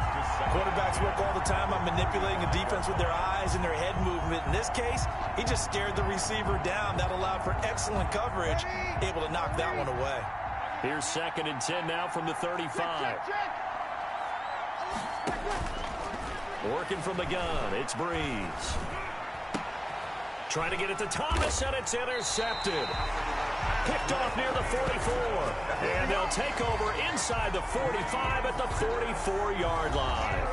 Quarterbacks work all the time on manipulating the defense with their eyes and their head movement. In this case, he just stared the receiver down. That allowed for excellent coverage, able to knock that one away. Here's 2nd and 10 now from the 35. Working from the gun, it's Breeze. Trying to get it to Thomas, and it's intercepted. Picked off near the 44. And they'll take over inside the 45 at the 44-yard line.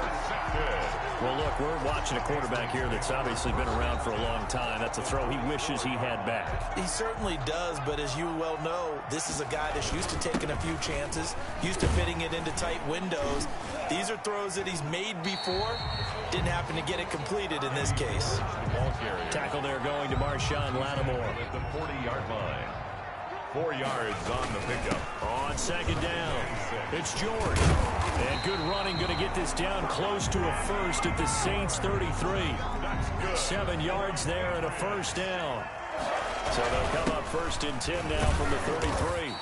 Well, look, we're watching a quarterback here that's obviously been around for a long time. That's a throw he wishes he had back. He certainly does, but as you well know, this is a guy that's used to taking a few chances, used to fitting it into tight windows. These are throws that he's made before. Didn't happen to get it completed in this case. Tackle there going to Marshawn Lattimore. At the 40-yard line. 4 yards on the pickup. On 2nd down, it's George. And good running, going to get this down close to a 1st at the Saints 33. 7 yards there and a 1st down. So they'll come up 1st and 10 now from the 33.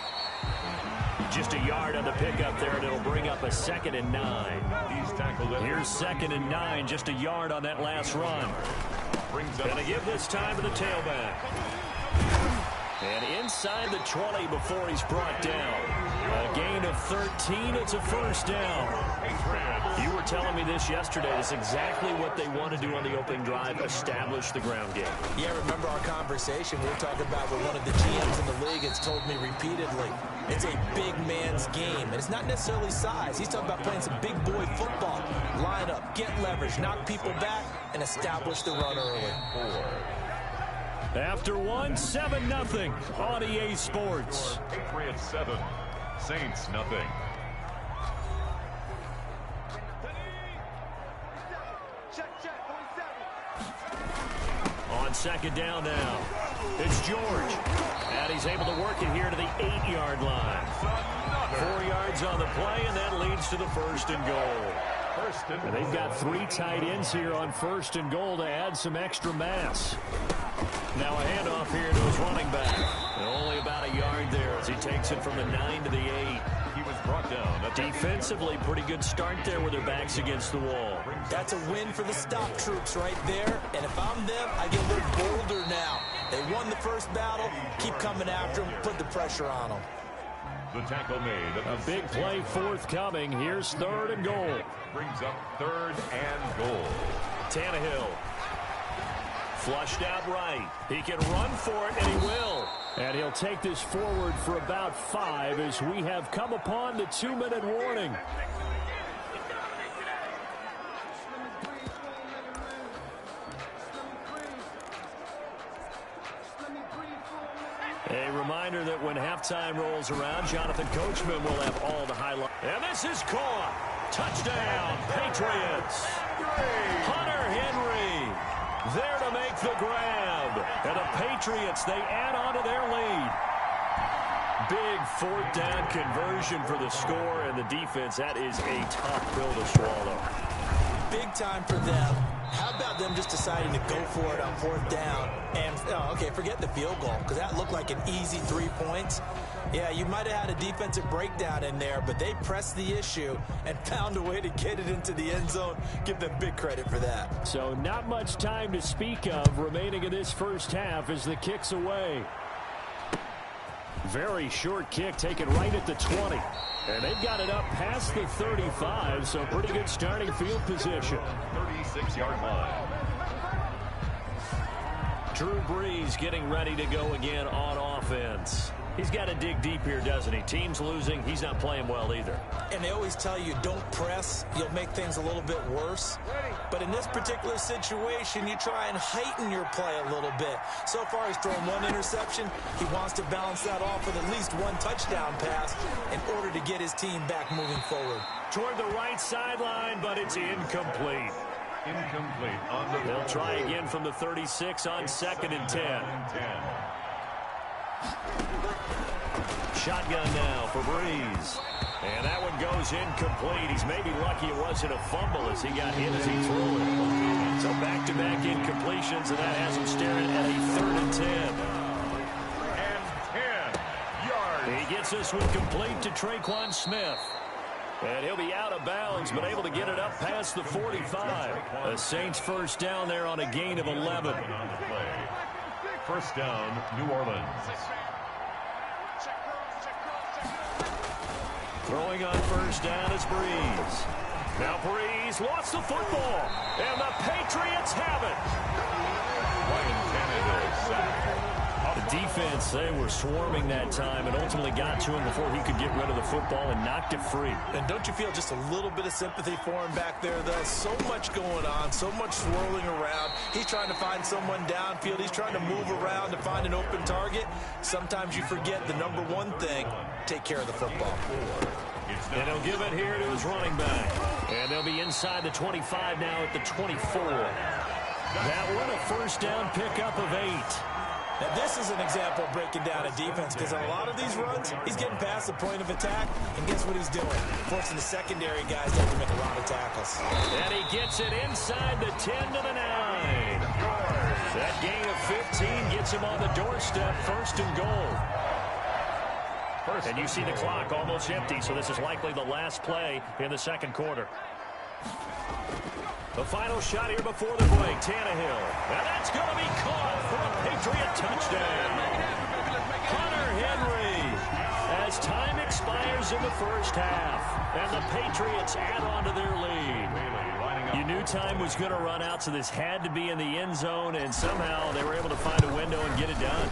Just a yard on the pickup there, and it'll bring up a 2nd and 9. Here's 2nd and 9, just a yard on that last run. Going to give this time to the tailback. And inside the 20 before he's brought down. A gain of 13. It's a 1st down. You were telling me this yesterday. It's exactly what they want to do on the opening drive, establish the ground game. Yeah, remember our conversation. We were talking about what one of the GMs in the league has told me repeatedly. It's a big man's game, and it's not necessarily size. He's talking about playing some big boy football. Line up, get leverage, knock people back, and establish the run early. After 7-0 on EA Sports. Patriots 7, Saints nothing. On 2nd down now, it's George. And he's able to work it here to the 8-yard line. 4 yards on the play, and that leads to the 1st and goal. And they've got 3 tight ends here on 1st and goal to add some extra mass. Now a handoff here to his running back. And only about a yard there as he takes it from the 9 to the 8. He was brought down. Defensively, pretty good start there with their backs against the wall. That's a win for the stop troops right there. And if I'm them, I get a little bolder now. They won the first battle. Keep coming after them. Put the pressure on them. The tackle made. A big play forthcoming. Here's 3rd and goal. Brings up 3rd and goal. Tannehill. Flushed out right. He can run for it, and he will. And he'll take this forward for about 5 as we have come upon the 2-minute warning. A reminder that when halftime rolls around, Jonathan Coachman will have all the highlights. And this is caught. Touchdown, Patriots. Hunter Henry there to make the grab. And the Patriots, they add on to their lead. Big 4th down conversion for the score, and the defense, that is a tough pill to swallow. Big time for them. How about them just deciding to go for it on 4th down? And, okay, forget the field goal, because that looked like an easy 3 points. Yeah, you might have had a defensive breakdown in there, but they pressed the issue and found a way to get it into the end zone. Give them big credit for that. So not much time to speak of remaining in this first half as the kick's away. Very short kick taken right at the 20. And they've got it up past the 35, so pretty good starting field position. 36-yard line. Drew Brees getting ready to go again on offense. He's got to dig deep here, doesn't he? Team's losing. He's not playing well either. And they always tell you, don't press. You'll make things a little bit worse. But in this particular situation, you try and heighten your play a little bit. So far, he's thrown 1 interception. He wants to balance that off with at least 1 touchdown pass in order to get his team back moving forward. Toward the right sideline, but it's incomplete. Incomplete. On the They'll try again from the 36 on 2nd and 10. Shotgun now for Brees. And that one goes incomplete. He's maybe lucky it wasn't a fumble as he got hit as he threw it. So back-to-back incompletions, and that has him staring at a 3rd and 10. And 10 yards. He gets this one complete to Traquan Smith. And he'll be out of bounds, but able to get it up past the 45. The Saints first down there on a gain of 11. First down, New Orleans. Throwing on first down is Brees. Now Brees lost the football, and the Patriots have it. Ryan Tannehill sacked. The defense, they were swarming that time and ultimately got to him before he could get rid of the football and knocked it free. And don't you feel just a little bit of sympathy for him back there, though? So much going on, so much swirling around. He's trying to find someone downfield. He's trying to move around to find an open target. Sometimes you forget the number one thing, take care of the football. And he'll give it here to his running back. And they'll be inside the 25 now at the 24. That one a first down pickup of 8. Now, this is an example of breaking down a defense because on a lot of these runs, he's getting past the point of attack, and guess what he's doing? Forcing the secondary guys to have to make a lot of tackles. And he gets it inside the 10 to the 9. That gain of 15 gets him on the doorstep, 1st and goal. And you see the clock almost empty, so this is likely the last play in the 2nd quarter. The final shot here before the break, Tannehill. And that's going to be caught for a Patriot touchdown. Hunter Henry, as time expires in the first half, and the Patriots add on to their lead. You knew time was going to run out, so this had to be in the end zone, and somehow they were able to find a window and get it done.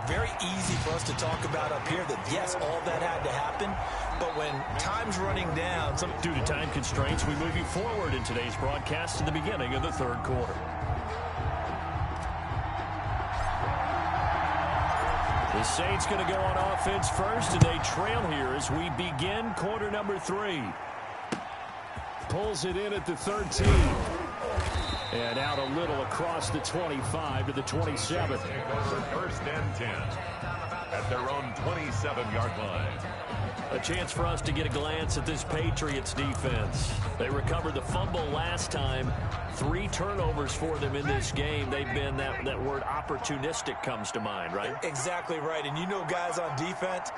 Very easy for us to talk about up here that, yes, all that had to happen, but when time's running down... Due to time constraints, we move you forward in today's broadcast to the beginning of the 3rd quarter. The Saints going to go on offense first, and they trail here as we begin quarter number 3. Pulls it in at the 13. And out a little across the 25 to the 27. First and 10 at their own 27-yard line. A chance for us to get a glance at this Patriots defense. They recovered the fumble last time. 3 turnovers for them in this game. They've been, that word opportunistic comes to mind, right? Exactly right. And you know guys on defense,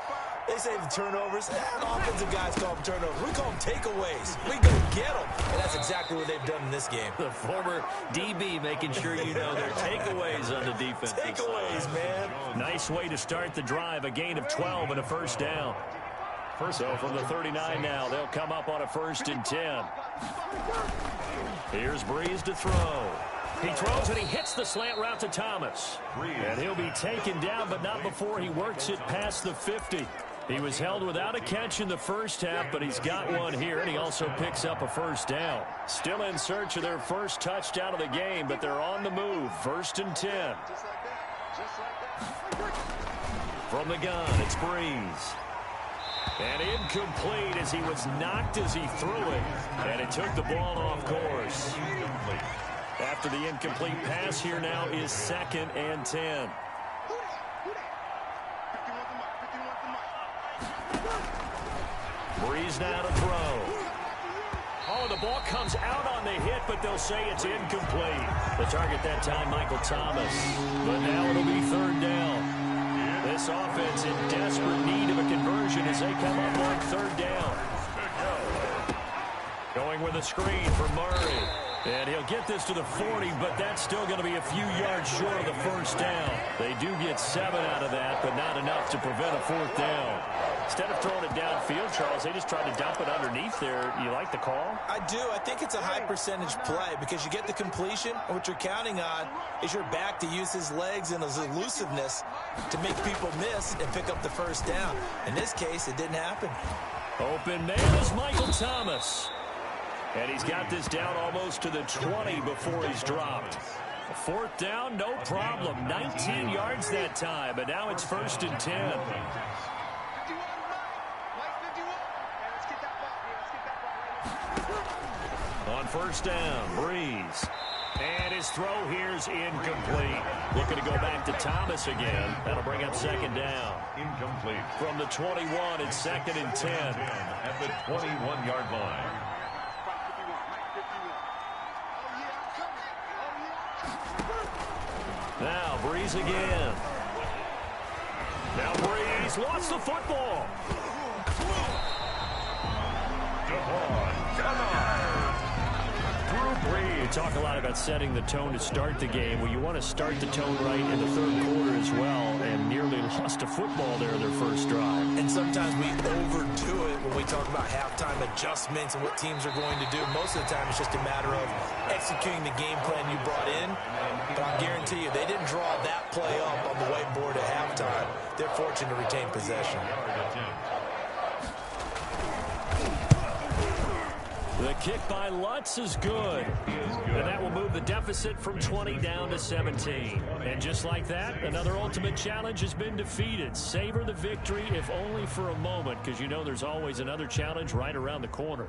they say the turnovers. Offensive guys call them turnovers. We call them takeaways. We go get them. And that's exactly what they've done in this game. The former DB making sure you know their takeaways on the defense. Takeaways, man. Nice way to start the drive. A gain of 12 and a first down. So from the 39 now, they'll come up on a 1st and 10. Here's Breeze to throw. He throws and he hits the slant route to Thomas. And he'll be taken down, but not before he works it past the 50. He was held without a catch in the first half, but he's got one here, and he also picks up a first down. Still in search of their first touchdown of the game, but they're on the move. 1st and 10. From the gun, it's Breeze. And incomplete as he was knocked as he threw it. And it took the ball off course. After the incomplete pass, here now is 2nd and 10. Breeze now to throw. Oh, the ball comes out on the hit, but they'll say it's incomplete. The target that time, Michael Thomas. But now it'll be 3rd down. This offense in desperate need of a conversion as they come up on 3rd down. Going with a screen for Murray. And he'll get this to the 40, but that's still going to be a few yards short of the first down. They do get 7 out of that, but not enough to prevent a 4th down. Instead of throwing it downfield, Charles, they just tried to dump it underneath there. You like the call? I do. I think it's a high percentage play because you get the completion, and what you're counting on is your back to use his legs and his elusiveness to make people miss and pick up the first down. In this case, it didn't happen. Open man is Michael Thomas. And he's got this down almost to the 20 before he's dropped. 4th down, no problem. 19 yards that time, but now it's 1st and 10. On 1st down, Breeze. And his throw here's incomplete. Looking to go back to Thomas again. That'll bring up 2nd down. Incomplete. From the 21, it's 2nd and 10. At the 21-yard line. Now Breeze again. Now Breeze lost the football. You talk a lot about setting the tone to start the game. Well, you want to start the tone right in the 3rd quarter as well, and nearly lost a football there in their first drive. And sometimes we overdo it when we talk about halftime adjustments and what teams are going to do. Most of the time, it's just a matter of executing the game plan you brought in. But I guarantee you, they didn't draw that play up on the whiteboard at halftime. They're fortunate to retain possession. The kick by Lutz is good. And that will move the deficit from 20 down to 17. And just like that, another ultimate challenge has been defeated. Savor the victory, if only for a moment, because you know there's always another challenge right around the corner.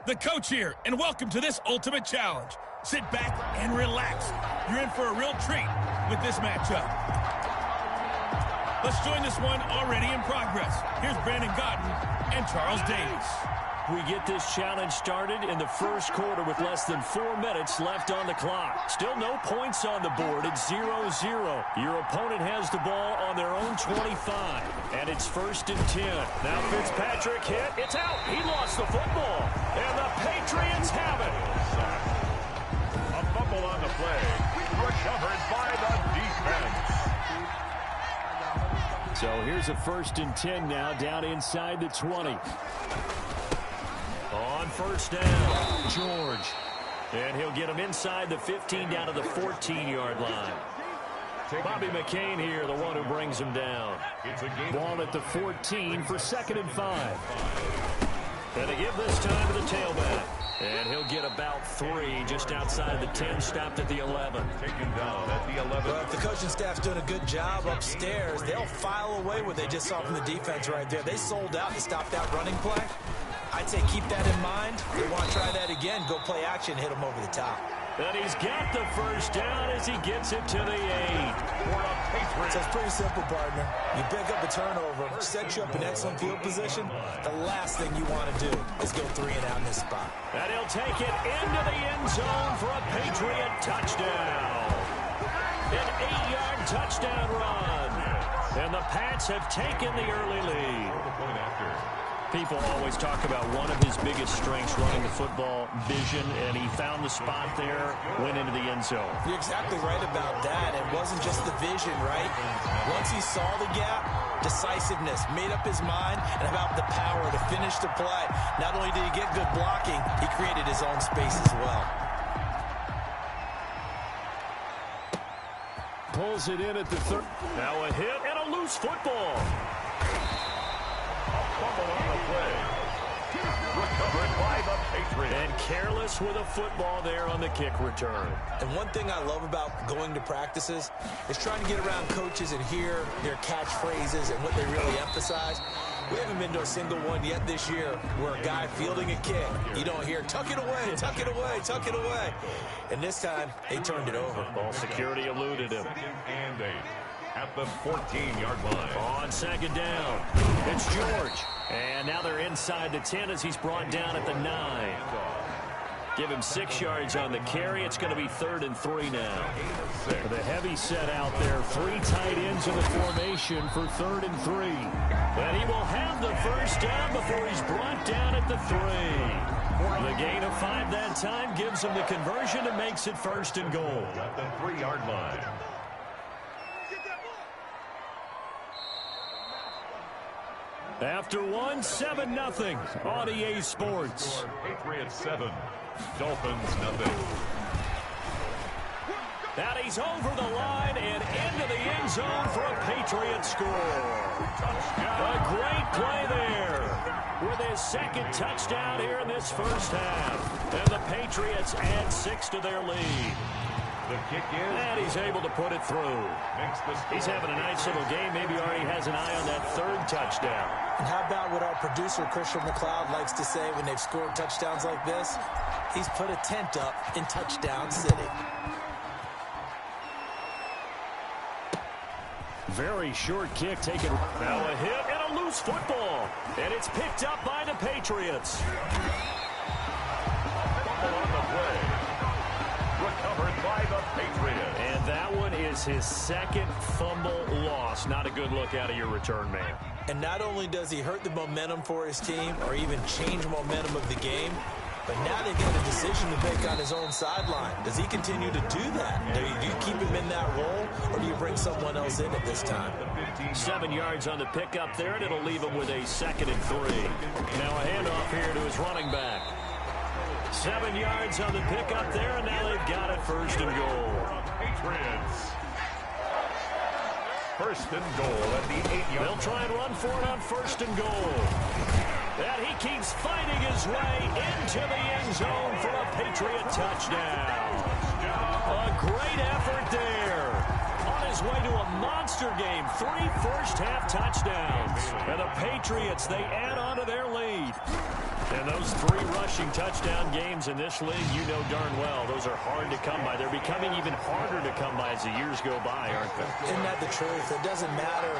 The coach here, and welcome to this ultimate challenge. Sit back and relax. You're in for a real treat with this matchup. Let's join this one already in progress. Here's Brandon Godden and Charles Davis. We get this challenge started in the first quarter with less than 4 minutes left on the clock. Still no points on the board. It's 0-0. Your opponent has the ball on their own 25, and it's 1st and 10. Now Fitzpatrick hit. It's out. He lost the football, and the Patriots have it. A fumble on the play. Recovered by the defense. So here's a 1st and 10 now, down inside the 20. On 1st down, George. And he'll get him inside the 15 down to the 14-yard line. Bobby McCain here, the one who brings him down. Ball at the 14 for 2nd and 5. And they give this time to the tailback. And he'll get about 3 just outside the 10, stopped at the 11. Taken down at the 11. Well, if the coaching staff's doing a good job upstairs, they'll file away what they just saw from the defense right there. They sold out to stop that running play. I'd say keep that in mind. They want to try that again. Go play action, hit them over the top. And he's got the first down as he gets it to the 8. So it's pretty simple, partner. You pick up a turnover, set you up in excellent field position. The last thing you want to do is go 3 and out in this spot. And he'll take it into the end zone for a Patriot touchdown. An 8-yard touchdown run. And the Pats have taken the early lead. People always talk about one of his biggest strengths, running the football, vision, and he found the spot there, went into the end zone. You're exactly right about that. It wasn't just the vision, right? Once he saw the gap, decisiveness, made up his mind, and about the power to finish the play. Not only did he get good blocking, he created his own space as well. Pulls it in at the 3rd. Now a hit and a loose football. Fumble on the play. Recovered by the Patriots. And careless with a football there on the kick return. And one thing I love about going to practices is trying to get around coaches and hear their catchphrases and what they really emphasize. We haven't been to a single one yet this year where a guy fielding a kick, you don't hear, tuck it away, tuck it away, tuck it away. And this time, they turned it over. Ball security eluded him. 2nd and 8. At the 14-yard line. On 2nd down, it's George. And now they're inside the 10 as he's brought down at the 9. Give him 6 yards on the carry. It's going to be 3rd and 3 now. The heavy set out there. 3 tight ends in the formation for 3rd and 3. And he will have the first down before he's brought down at the 3. The gain of 5 that time gives him the conversion and makes it 1st and goal. At the 3-yard line. After 1, 7-0 on EA Sports. Patriots 7, Dolphins 0. Now he's over the line and into the end zone for a Patriot score. A great play there with his 2nd touchdown here in this first half. And the Patriots add 6 to their lead. The kick is. And he's able to put it through. He's having a nice little game. Maybe already has an eye on that 3rd touchdown. And how about what our producer, Christian McLeod, likes to say when they've scored touchdowns like this? He's put a tent up in Touchdown City. Very short kick taken. Now a hit and a loose football. And it's picked up by the Patriots. Fumble on the play. Recovered by the Patriots. And that one is his 2nd fumble loss. Not a good look out of your return man. And not only does he hurt the momentum for his team or even change momentum of the game, but now they've got a decision to make on his own sideline. Does he continue to do that? Do you keep him in that role, or do you bring someone else in at this time? 7 yards on the pickup there, and it'll leave him with a 2nd and 3. Now a handoff here to his running back. 7 yards on the pickup there, and now they've got it 1st and goal. Patriots. 1st and goal at the 8-yard line. They'll try and run for it on 1st and goal. And he keeps fighting his way into the end zone for a Patriot touchdown. A great effort there. On his way to a monster game. 3 first-half touchdowns. And the Patriots, they add on to their lead. And those 3 rushing touchdown games in this league, you know darn well, those are hard to come by. They're becoming even harder to come by as the years go by, aren't they? Isn't that the truth? It doesn't matter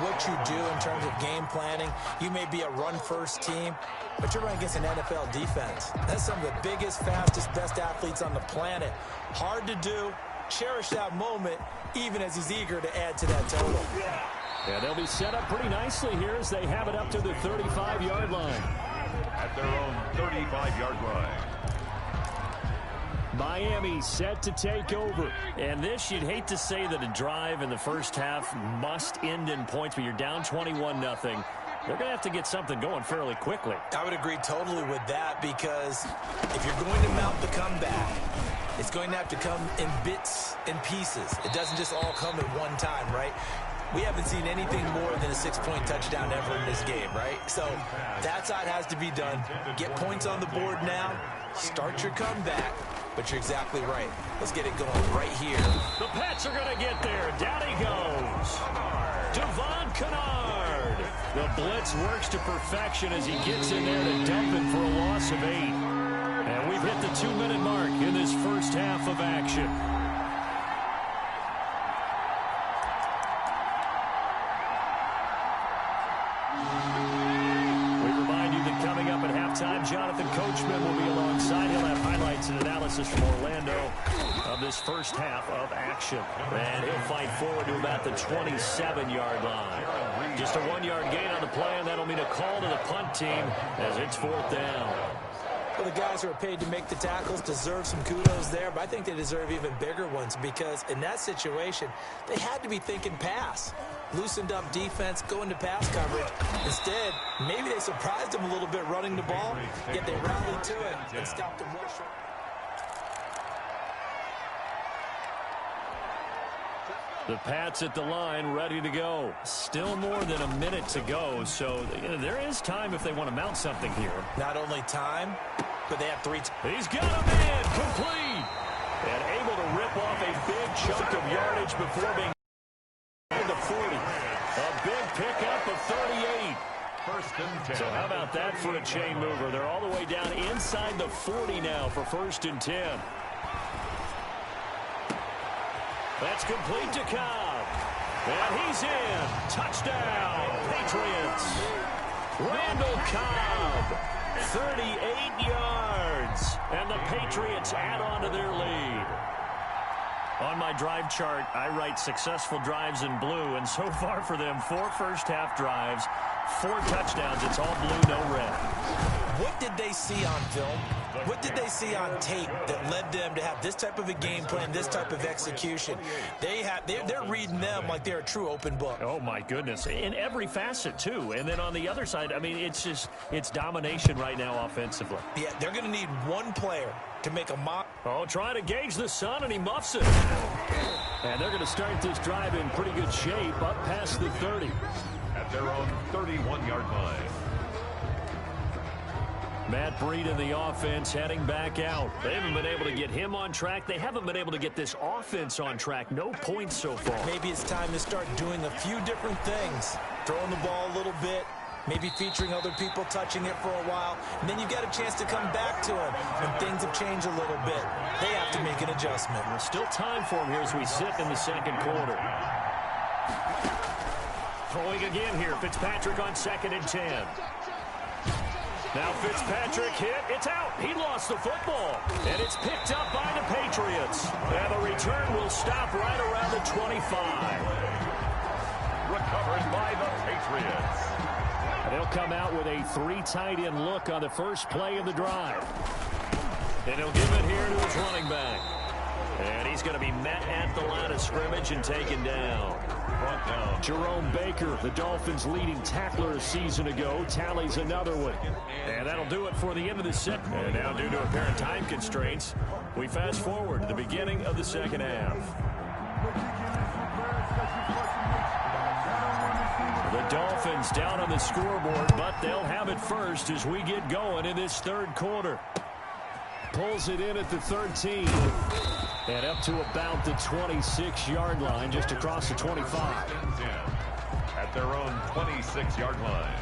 what you do in terms of game planning. You may be a run-first team, but you're running against an NFL defense. That's some of the biggest, fastest, best athletes on the planet. Hard to do. Cherish that moment, even as he's eager to add to that total. Yeah, they'll be set up pretty nicely here as they have it up to the 35-yard line. At their own 35-yard line. Miami set to take over. And this, you'd hate to say that a drive in the first half must end in points, but you're down 21-0. they're going to have to get something going fairly quickly. I would agree totally with that, because if you're going to mount the comeback, it's going to have to come in bits and pieces. It doesn't just all come at one time, right? We haven't seen anything more than a 6-point touchdown ever in this game, right? So that's how it has to be done. Get points on the board now. Start your comeback. But you're exactly right. Let's get it going right here. The Pats are going to get there. Down he goes. Devon Kennard. The blitz works to perfection as he gets in there to dump it for a loss of 8. And we've hit the 2-minute mark in this first half of action. Jonathan Coachman will be alongside. He'll have highlights and analysis from Orlando of this first half of action. And he'll fight forward to about the 27-yard line. Just a 1-yard gain on the play, and that'll mean a call to the punt team as it's 4th down. Well, the guys who are paid to make the tackles deserve some kudos there, but I think they deserve even bigger ones, because in that situation, they had to be thinking pass. Loosened up defense, going to pass coverage. Instead, maybe they surprised them a little bit running the ball, yet they rallied to it and stopped them well short. The Pats at the line, ready to go. Still more than a minute to go, so there is time if they want to mount something here. Not only time, but they have 3. He's got a man, complete, and able to rip off a big chunk of yardage before being to 40. A big pickup of 38. First and 10. So how about that for a chain mover? They're all the way down inside the 40 now for 1st and 10. That's complete to Cobb. And he's in. Touchdown, Patriots. Randall Cobb, 38 yards. And the Patriots add on to their lead. On my drive chart, I write successful drives in blue, and so far for them, 4 first-half drives, 4 touchdowns. It's all blue, no red. What did they see on film? What did they see on tape that led them to have this type of a game plan, this type of execution? They're reading them like they're a true open book. Oh, my goodness. In every facet, too. And then on the other side, I mean, it's domination right now offensively. Yeah, they're going to need one player to make a mock. Oh, trying to gauge the sun, and he muffs it. And they're going to start this drive in pretty good shape up past the 30. At their own 31-yard line. Matt Breed in the offense heading back out. They haven't been able to get him on track. They haven't been able to get this offense on track. No points so far. Maybe it's time to start doing a few different things. Throwing the ball a little bit, maybe featuring other people touching it for a while, and then you've got a chance to come back to him when things have changed a little bit. They have to make an adjustment. There's still time for him here as we sit in the second quarter. Throwing again here. Fitzpatrick on 2nd and 10. Now Fitzpatrick hit. It's out. He lost the football. And it's picked up by the Patriots. And the return will stop right around the 25. Recovered by the Patriots. And they'll come out with a 3 tight end look on the first play of the drive. And he'll give it here to his running back. And he's going to be met at the line of scrimmage and taken down. Brought down. Jerome Baker, the Dolphins' leading tackler a season ago, tallies another one. And that'll do it for the end of the set. And now, due to apparent time constraints, we fast forward to the beginning of the second half. The Dolphins down on the scoreboard, but they'll have it first as we get going in this third quarter. Pulls it in at the 13. And up to about the 26-yard line, just across the 25. At their own 26-yard line.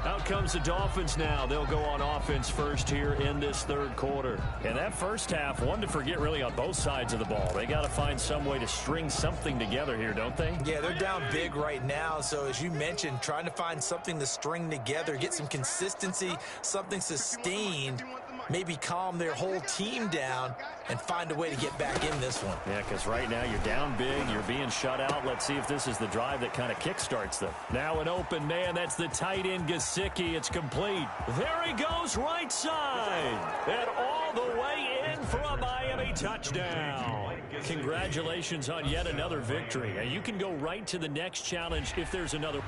Out comes the Dolphins now. They'll go on offense first here in this third quarter. And that first half, one to forget really on both sides of the ball. They got to find some way to string something together here, don't they? Yeah, they're down big right now. So as you mentioned, trying to find something to string together, get some consistency, something sustained, maybe calm their whole team down and find a way to get back in this one. Yeah, because right now you're down big, you're being shut out. Let's see if this is the drive that kind of kickstarts them. Now an open man, that's the tight end Gesicki. It's complete. There he goes, right side. And all the way in for a Miami touchdown. Congratulations on yet another victory. And you can go right to the next challenge if there's another.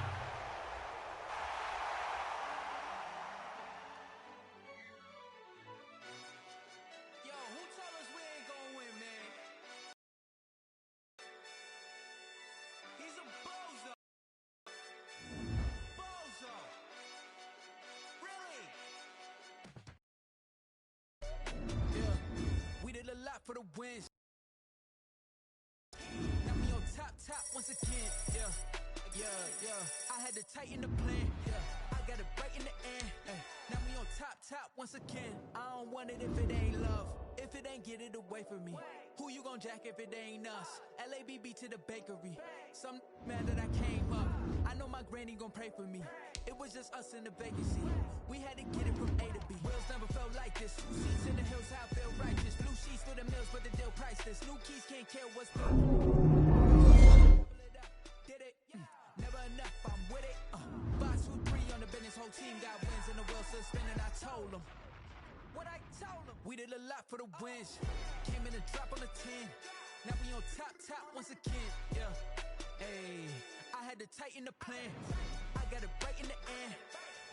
for the wins. Now we on top once again. Yeah. I had to tighten the plan. Yeah, I got it right in the end. Now we on top once again. I don't want it if it ain't love. If it ain't, get it away from me. Who you gon' jack if it ain't us? LABB to the bakery. Some mad that I came up. I know my granny gon' pray for me. It was just us in the vacancy. We had to get it from A to B. Wheels never felt like this. Two seats in the hills, how I feel righteous. Blue sheets for the mills, but the deal priceless. New keys can't kill what's the. Did it? Never enough, I'm with it. 5, 2, 3 on the business. Whole team got wins and the wheels still spinning. I told them. What I told them. We did a lot for the wins. Came in and drop on the 10. Now we on top once again. Yeah. Hey, I had to tighten the plan. I got it right in the end.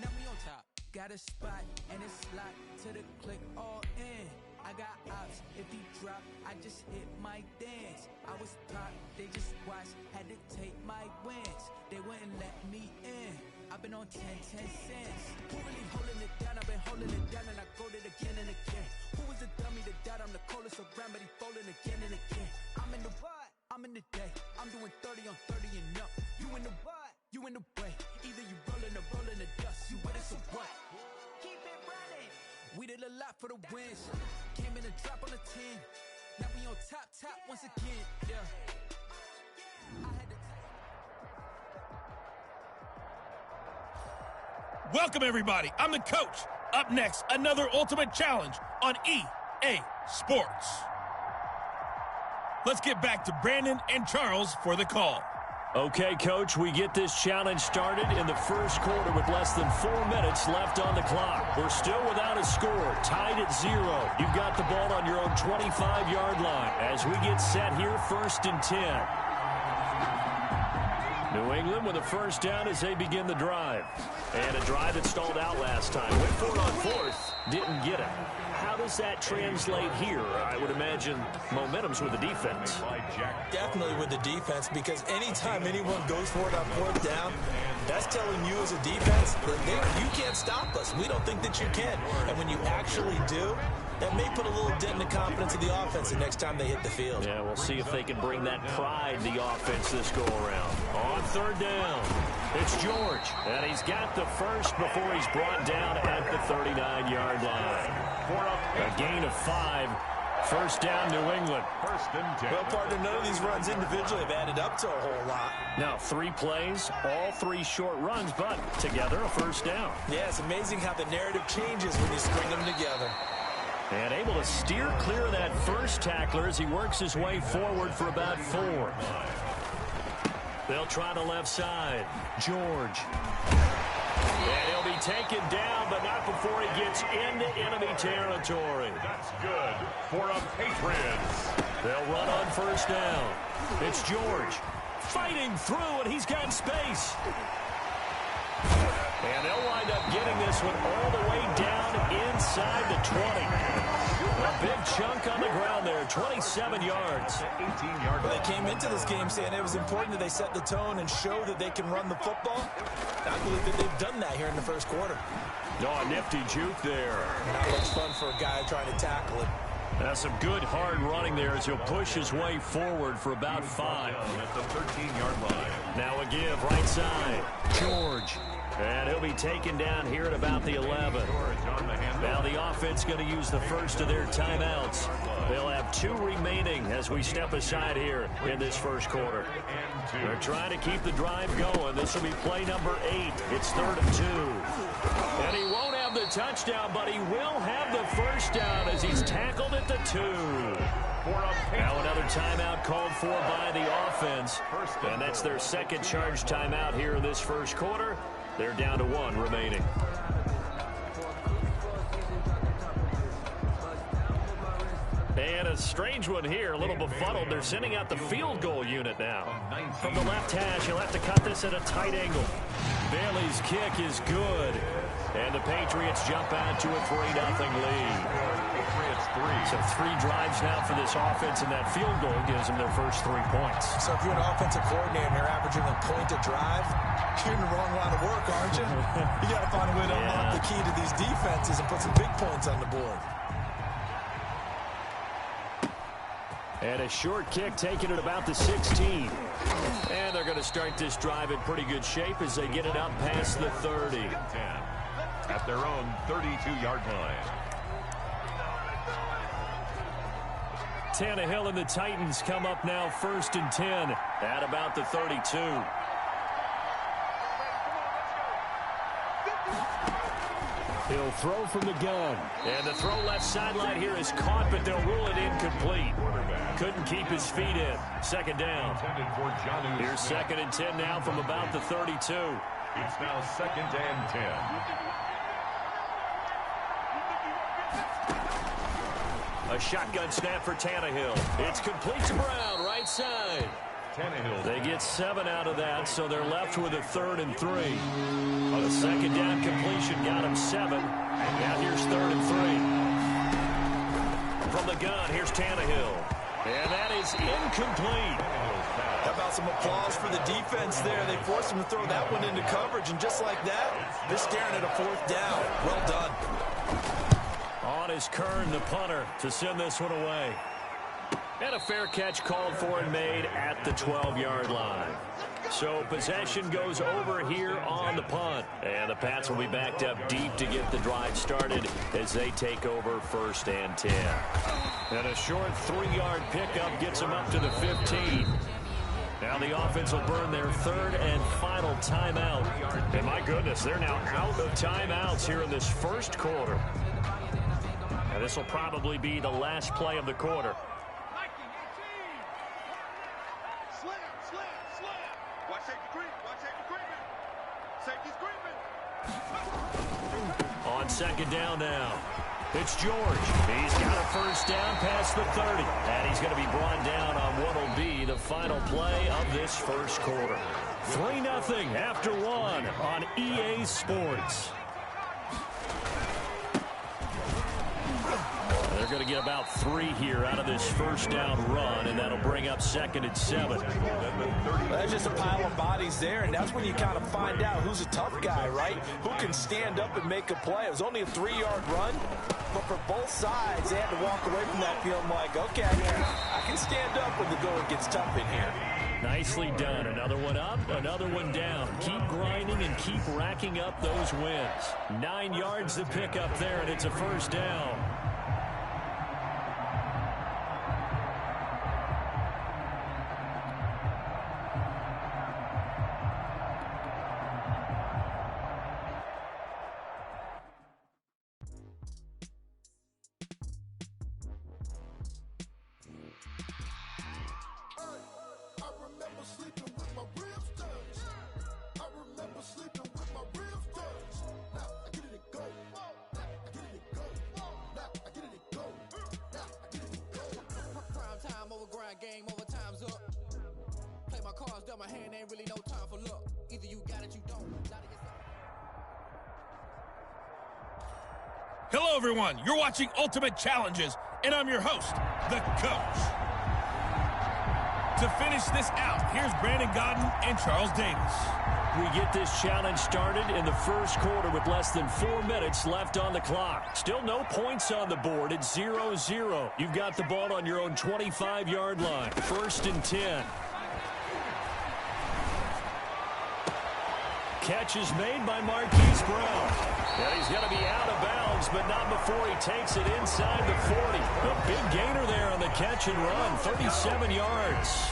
Now we on top. Got a spot and it's locked to the click all in. I got ops. If he drop, I just hit my dance. I was top, they just watched. Had to take my wins. They wouldn't let me in. I've been on 10 cents. Who really holding it down? I've been holding it down and I go it again and again. Who was the dummy that doubt I'm the coldest around, but he folding again and again. I'm in the what? I'm in the day. I'm doing 30 on 30 and up. You in the what? You in the way. Either you rolling or rolling the dust. You with us or what? Keep it running. We did a lot for the wins. Came in and drop on the 10. Now we on top once again. Yeah. I had to. Welcome, everybody. I'm the coach. Up next, another ultimate challenge on EA Sports. Let's get back to Brandon and Charles for the call. Okay, Coach, we get this challenge started in the first quarter with less than 4 minutes left on the clock. We're still without a score, tied at 0. You've got the ball on your own 25-yard line as we get set here, 1st and 10. New England with a first down as they begin the drive. And a drive that stalled out last time. Went for it on 4th, didn't get it. How does that translate here? I would imagine momentum's with the defense. Definitely with the defense, because anytime anyone goes for it on 4th down, that's telling you as a defense that you can't stop us. We don't think that you can. And when you actually do, that may put a little dent in the confidence of the offense the next time they hit the field. Yeah, we'll see if they can bring that pride the offense this go-around. On 3rd down, it's George. And he's got the first before he's brought down at the 39-yard line. A gain of 5. First down, New England. 1st and 10. Well, partner, none of these runs individually have added up to a whole lot. Now, 3 plays, all 3 short runs, but together a first down. Yeah, it's amazing how the narrative changes when you string them together. And able to steer clear of that first tackler as he works his way forward for about 4. They'll try the left side. George. And he'll be taken down, but not before he gets into enemy territory. That's good for a Patriots. They'll run on first down. It's George fighting through, and he's got space. And they'll wind up getting this one all the way down inside the 20. A big chunk on the ground there, 27 yards. 18-yard. Well, they came into this game saying it was important that they set the tone and show that they can run the football. I believe that they've done that here in the first quarter. Oh, a nifty juke there. Not much fun for a guy trying to tackle it. That's some good hard running there as he'll push his way forward for about 5. At the 13-yard line. Now a give right side. George. And he'll be taken down here at about the 11. Now the offense going to use the first of their timeouts. They'll have 2 remaining as we step aside here in this first quarter. They're trying to keep the drive going. This will be play number 8. It's 3rd and 2. And he won't have the touchdown, but he will have the first down as he's tackled at the 2. Now another timeout called for by the offense. And that's their second charge timeout here in this first quarter. They're down to 1 remaining. And a strange one here, a little befuddled. They're sending out the field goal unit now. From the left hash, he'll have to cut this at a tight angle. Bailey's kick is good. And the Patriots jump out to a 3-0 lead. Patriots 3. So 3 drives now for this offense, and that field goal gives them their first 3 points. So if you're an offensive coordinator and you're averaging a point a drive, you're in the wrong line of work, aren't you? You got to find a way to unlock the key to these defenses and put some big points on the board. And a short kick taken at about the 16. And they're going to start this drive in pretty good shape as they get it up past the 30. 10 at their own 32-yard line. Tannehill and the Titans come up now 1st and 10 at about the 32. He'll throw from the gun. And the throw left sideline here is caught, but they'll rule it incomplete. Couldn't keep his feet in. 2nd down. Here's 2nd and 10 now from about the 32. It's now 2nd and 10. A shotgun snap for Tannehill. It's complete to Brown, right side. They get 7 out of that, so they're left with a 3rd and 3. A 2nd down completion got him 7. Now here's 3rd and 3. From the gun, here's Tannehill. And that is incomplete. How about some applause for the defense there? They forced him to throw that one into coverage, and just like that, they're staring at a 4th down. Well done. On is Kern, the punter, to send this one away. And a fair catch called for and made at the 12-yard line. So possession goes over here on the punt. And the Pats will be backed up deep to get the drive started as they take over 1st and 10. And a short 3-yard pickup gets them up to the 15. Now the offense will burn their 3rd and final timeout. And my goodness, they're now out of timeouts here in this 1st quarter. And this will probably be the last play of the quarter. On 2nd down now. It's George. He's got a 1st down past the 30. And he's going to be brought down on what will be the final play of this 1st quarter. 3-0 after 1 on EA Sports. They're going to get about 3 here out of this 1st down run, and that'll bring up 2nd and 7. Well, there's just a pile of bodies there, and that's when you kind of find out who's a tough guy, right? Who can stand up and make a play. It was only a 3-yard run, but for both sides, they had to walk away from that feeling like, okay, I can stand up when the going gets tough in here. Nicely done. Another one up, another one down. Keep grinding and keep racking up those wins. 9 yards to pick up there, and it's a 1st down. Game over, time's up. Play my cards, dealt my hand, ain't really no time for luck. Either you got it, you don't. Hello, everyone. You're watching Ultimate Challenges, and I'm your host, the Coach. To finish this out, here's Brandon Godden and Charles Davis. We get this challenge started in the 1st quarter with less than 4 minutes left on the clock. Still no points on the board. It's 0-0. You've got the ball on your own 25-yard line. 1st and 10. Catch is made by Marquise Brown. And he's going to be out of bounds, but not before he takes it inside the 40. A big gainer there on the catch and run, 37 yards.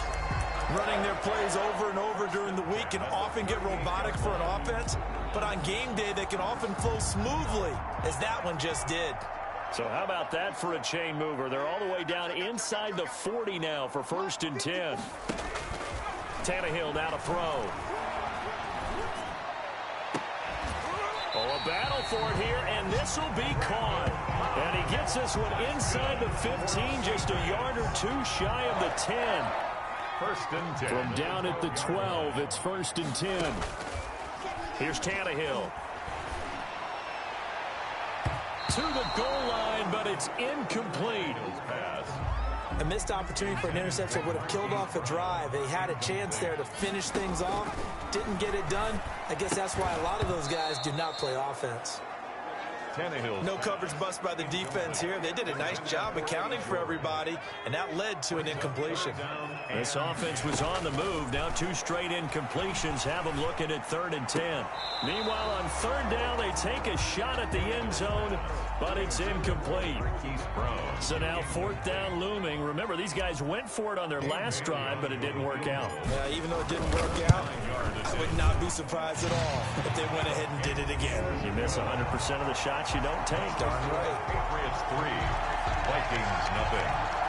Running their plays over and over during the week can often get robotic for an offense, but on game day they can often flow smoothly, as that one just did. So how about that for a chain mover? They're all the way down inside the 40 now for 1st and 10. Tannehill now to throw. Oh, a battle for it here, and this will be caught. And he gets this one inside the 15, just a yard or 2 shy of the 10. 1st and 10. From down at the 12, it's 1st and 10. Here's Tannehill. To the goal line, but it's incomplete. A missed opportunity for an interception would have killed off a drive. They had a chance there to finish things off. Didn't get it done. I guess that's why a lot of those guys do not play offense. Tannehill. No coverage bust by the defense here. They did a nice job accounting for everybody, and that led to an incompletion. This offense was on the move. Now 2 straight incompletions have them looking at 3rd and 10. Meanwhile, on 3rd down, they take a shot at the end zone, but it's incomplete. So now 4th down looming. Remember, these guys went for it on their last drive, but it didn't work out. Yeah, even though it didn't work out, I would not be surprised at all if they went ahead and did it again. You miss 100% of the shots you don't take. Darn right. Patriots 3, Vikings nothing.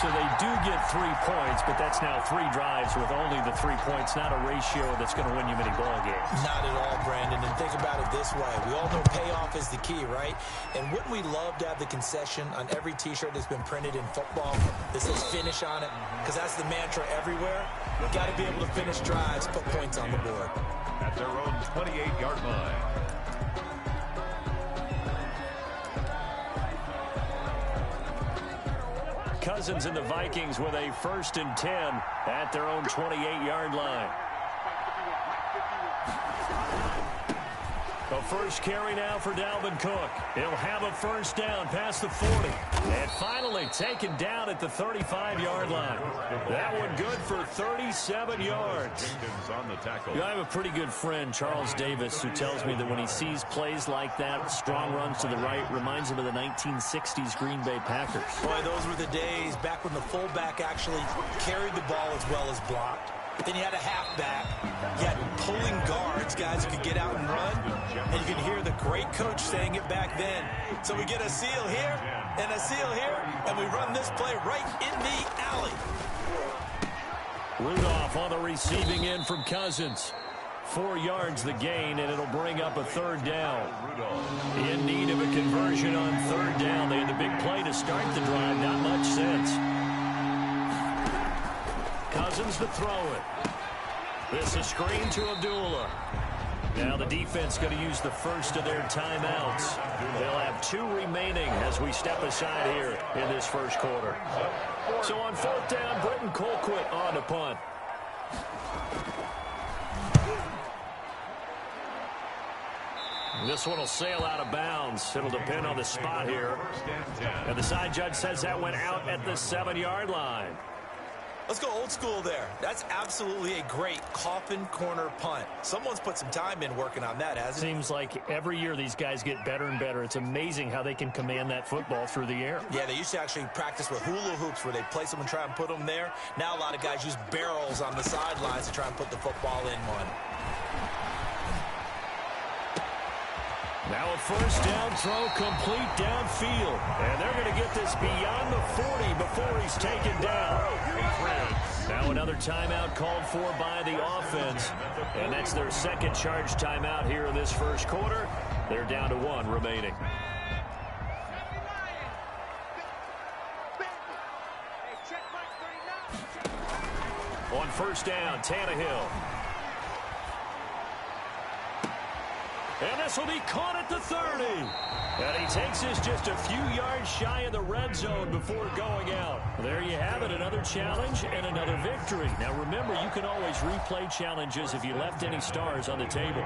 So they do get 3 points, but that's now 3 drives with only the 3 points, not a ratio that's going to win you many ball games. Not at all, Brandon. And think about it this way. We all know payoff is the key, right? And wouldn't we love to have the concession on every T-shirt that's been printed in football that says finish on it? Because that's the mantra everywhere. We've got to be able to finish drives, put points on the board. At their own 28-yard line. Cousins and the Vikings with a 1st and 10 at their own 28-yard line. The first carry now for Dalvin Cook. He'll have a 1st down past the 40. And finally taken down at the 35-yard line. That one good for 37 yards. On the tackle. I have a pretty good friend, Charles Davis, who tells me that when he sees plays like that, strong runs to the right, reminds him of the 1960s Green Bay Packers. Boy, those were the days back when the fullback actually carried the ball as well as blocked. Then you had a halfback. You had pulling guards, guys who could get out and run. And you could hear the great coach saying it back then. So we get a seal here and a seal here, and we run this play right in the alley. Rudolph on the receiving end from Cousins. 4 yards the gain, and it'll bring up a 3rd down. In need of a conversion on 3rd down. They had the big play to start the drive. Not much sense. Cousins to throw it. This is screen to Abdullah. Now the defense going to use the first of their timeouts. They'll have 2 remaining as we step aside here in this first quarter. So on 4th down, Britton Colquitt on to punt. This one will sail out of bounds. It'll depend on the spot here. And the side judge says that went out at the 7-yard line. Let's go old school there. That's absolutely a great coffin corner punt. Someone's put some time in working on that, hasn't it? Seems like every year these guys get better and better. It's amazing how they can command that football through the air. Yeah, they used to actually practice with hula hoops where they place them and try and put them there. Now a lot of guys use barrels on the sidelines to try and put the football in one. Now a 1st down throw complete downfield. And they're going to get this beyond the 40 before he's taken down. Now another timeout called for by the offense. And that's their 2nd charge timeout here in this first quarter. They're down to 1 remaining. On 1st down, Tannehill. And this will be caught at the 30. And he takes this just a few yards shy of the red zone before going out. There you have it, another challenge and another victory. Now remember, you can always replay challenges if you left any stars on the table.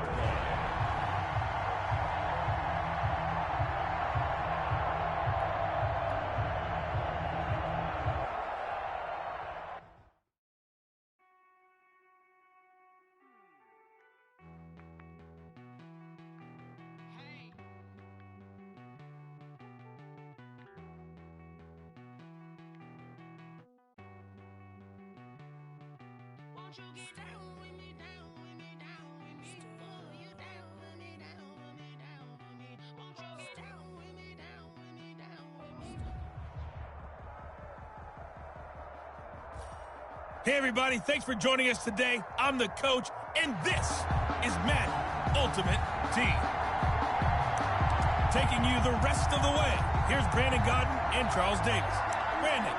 Hey, everybody, thanks for joining us today. I'm the coach, and this is Madden Ultimate Team. Taking you the rest of the way, here's Brandon Godden and Charles Davis. Brandon.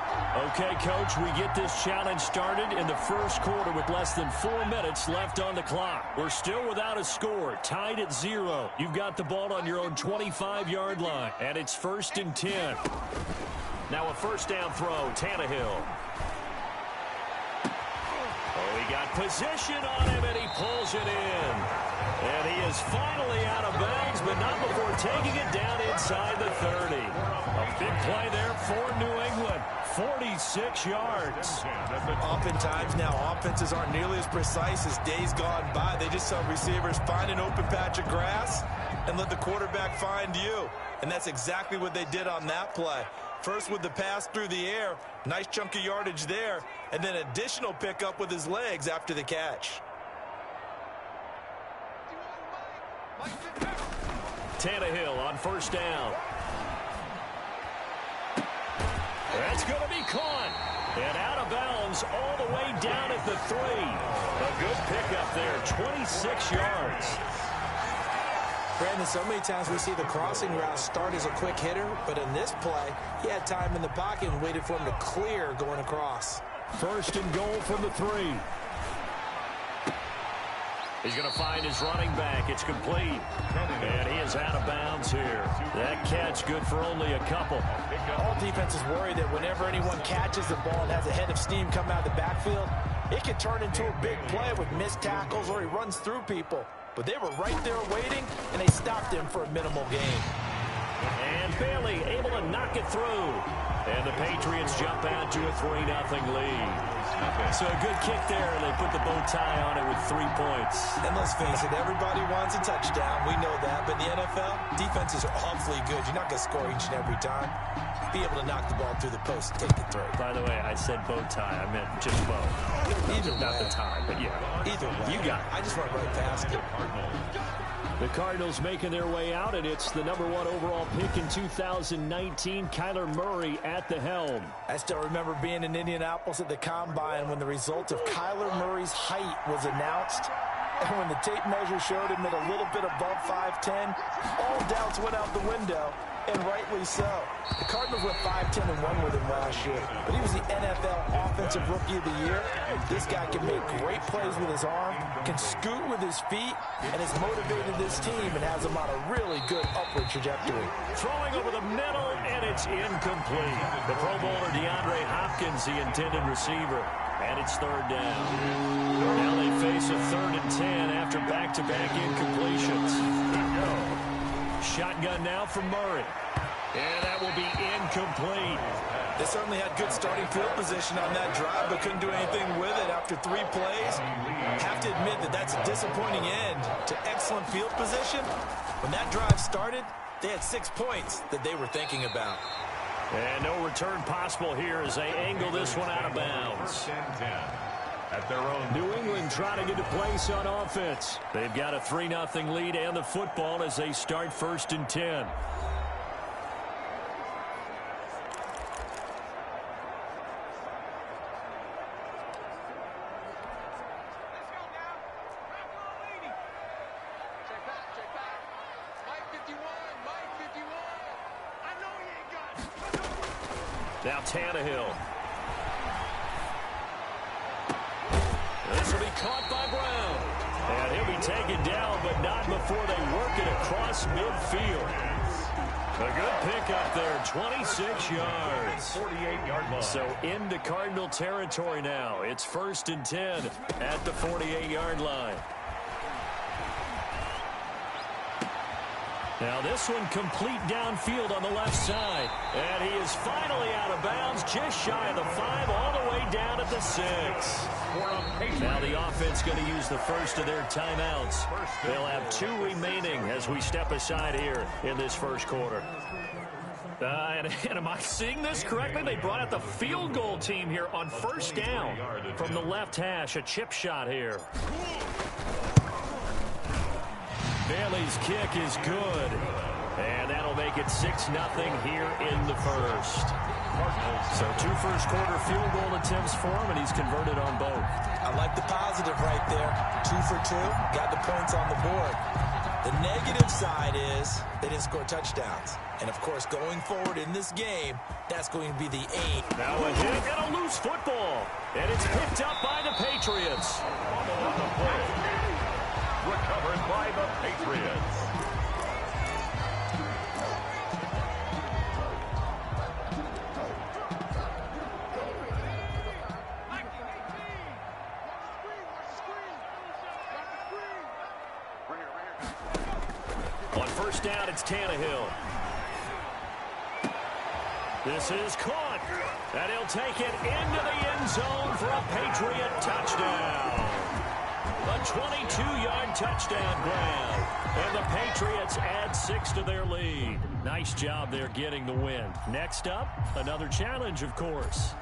Okay, Coach, we get this challenge started in the first quarter with less than 4 minutes left on the clock. We're still without a score, tied at 0. You've got the ball on your own 25-yard line, and it's 1st and 10. Now a 1st down throw, Tannehill. Oh, he got position on him, and he pulls it in. And he is finally out of bounds, but not before taking it down inside the 30. A big play there for New England. 46 yards. Oftentimes now, offenses aren't nearly as precise as days gone by. They just tell receivers, find an open patch of grass and let the quarterback find you. And that's exactly what they did on that play. First with the pass through the air, nice chunk of yardage there, and then additional pickup with his legs after the catch. Tannehill on first down. That's going to be caught. And out of bounds all the way down at the 3. A good pickup there, 26 yards. Brandon, so many times we see the crossing route start as a quick hitter, but in this play, he had time in the pocket and waited for him to clear going across. First and goal from the 3. He's going to find his running back. It's complete. And he is out of bounds here. That catch good for only a couple. All defenses worry that whenever anyone catches the ball and has a head of steam come out of the backfield, it can turn into a big play with missed tackles or he runs through people. But they were right there waiting, and they stopped him for a minimal gain. And Bailey able to knock it through. And the Patriots jump out to a 3-0 lead. So a good kick there, and they put the bow tie on it with 3 points. And let's face it, everybody wants a touchdown. We know that. But in the NFL, defenses are awfully good. You're not going to score each and every time. Be able to knock the ball through the post and take it through. By the way, I said bow tie. I meant just bow. Either way. Not the tie, but yeah. Either way. You got it. I just went right past it. The Cardinals making their way out, and it's the #1 overall pick in 2019, Kyler Murray at the helm. I still remember being in Indianapolis at the Combine when the result of Kyler Murray's height was announced. And when the tape measure showed him at a little bit above 5'10", all doubts went out the window, and rightly so. The Cardinals went 5-10-1 with him last year, but he was the NFL Offensive Rookie of the Year. This guy can make great plays with his arm, can scoot with his feet, and has motivated this team and has them on a really good upward trajectory. Throwing over the middle, and it's incomplete. The Pro Bowler DeAndre Hopkins, the intended receiver. And it's third down. Now they face a 3rd and 10 after back-to-back incompletions. Shotgun now from Murray. And that will be incomplete. They certainly had good starting field position on that drive, but couldn't do anything with it after 3 plays. Have to admit that that's a disappointing end to excellent field position. When that drive started, they had 6 points that they were thinking about. And no return possible here as they angle this one out of bounds. At their own. New England trying to get a place on offense. They've got a 3-0 lead and the football as they start 1st and 10. Now Tannehill. This will be caught by Brown. And he'll be taken down, but not before they work it across midfield. A good pickup there, 26 yards. 48-yard line. So into Cardinal territory now. It's 1st and 10 at the 48-yard line. Now this one complete downfield on the left side. And he is finally out of bounds, just shy of the 5, all the way down at the 6. Now the offense going to use the first of their timeouts. They'll have 2 remaining as we step aside here in this first quarter. And am I seeing this correctly? They brought out the field goal team here on first down from the left hash. A chip shot here. Bailey's kick is good. And that'll make it 6-0 here in the first. So 2 first-quarter field goal attempts for him, and he's converted on both. I like the positive right there. 2 for 2, got the points on the board. The negative side is they didn't score touchdowns. And, of course, going forward in this game, that's going to be the aim. Now a hit and a loose football. And it's picked up by the Patriots. Recovered by the Patriots. On first down, it's Tannehill. This is caught. And he'll take it into the end zone for a Patriot touchdown. A 22-yard touchdown grab. And the Patriots add 6 to their lead. Nice job there getting the win. Next up, another challenge, of course.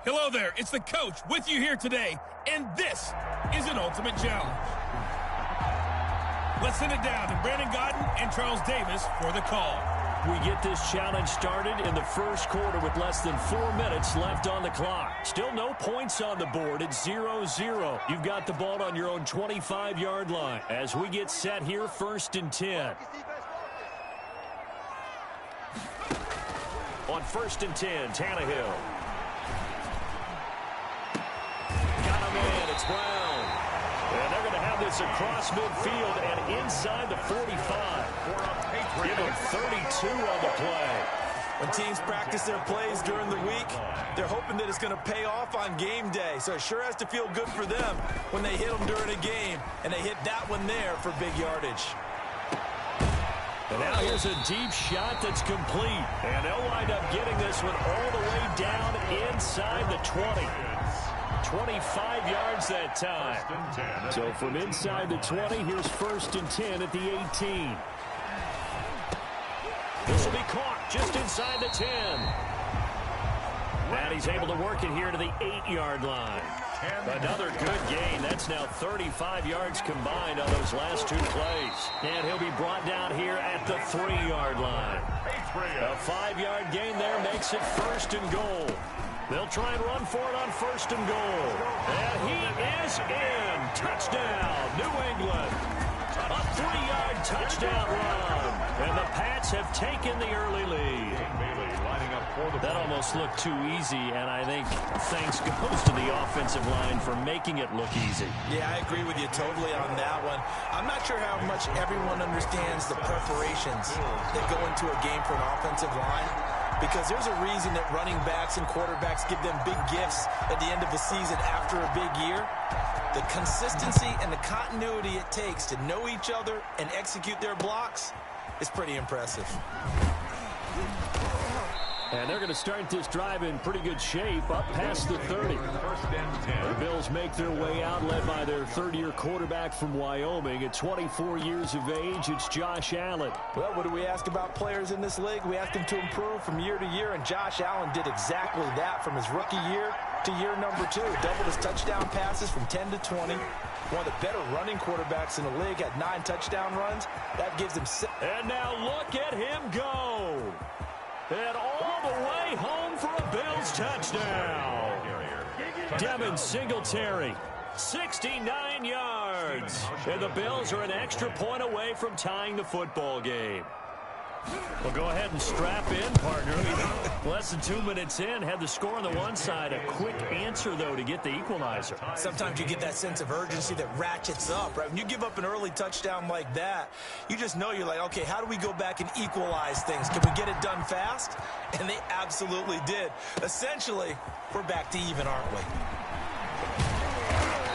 Hello there, it's the coach with you here today, and this is an ultimate challenge. Let's send it down to Brandon Godden and Charles Davis for the call. We get this challenge started in the first quarter with less than 4 minutes left on the clock. Still no points on the board. It's 0-0. You've got the ball on your own 25-yard line. As we get set here, 1st and 10. On 1st and 10, Tannehill. It's Brown. And they're going to have this across midfield and inside the 45. Give him 32 on the play. When teams practice their plays during the week, they're hoping that it's going to pay off on game day. So it sure has to feel good for them when they hit them during a game. And they hit that one there for big yardage. And now here's a deep shot that's complete. And they'll wind up getting this one all the way down inside the 20. 25 yards that time. So from inside the 20, here's 1st and 10 at the 18. This will be caught just inside the 10. And he's able to work it here to the 8-yard line. Another good gain. That's now 35 yards combined on those last 2 plays. And he'll be brought down here at the 3-yard line. A 5-yard gain there makes it 1st and goal. They'll try and run for it on 1st and goal. And he is in. Touchdown, New England. A 3-yard touchdown run. And the Pats have taken the early lead. That almost looked too easy, and I think thanks goes to the offensive line for making it look easy. Yeah, I agree with you totally on that one. I'm not sure how much everyone understands the preparations that go into a game for an offensive line. Because there's a reason that running backs and quarterbacks give them big gifts at the end of the season after a big year. The consistency and the continuity it takes to know each other and execute their blocks is pretty impressive. And they're going to start this drive in pretty good shape, up past the 30. The Bills make their way out, led by their third-year quarterback from Wyoming. At 24 years of age, it's Josh Allen. Well, what do we ask about players in this league? We ask them to improve from year to year, and Josh Allen did exactly that from his rookie year to year number 2. Doubled his touchdown passes from 10 to 20. One of the better running quarterbacks in the league, had 9 touchdown runs. That gives him 6. And now look at him go. And all the way home for a Bills touchdown. Devin Singletary, 69 yards. And the Bills are an extra point away from tying the football game. Well, go ahead and strap in, partner. Less than 2 minutes in, had the score on the one side. A quick answer, though, to get the equalizer. Sometimes you get that sense of urgency that ratchets up, right? When you give up an early touchdown like that, you just know you're like, okay, how do we go back and equalize things? Can we get it done fast? And they absolutely did. Essentially, we're back to even, aren't we?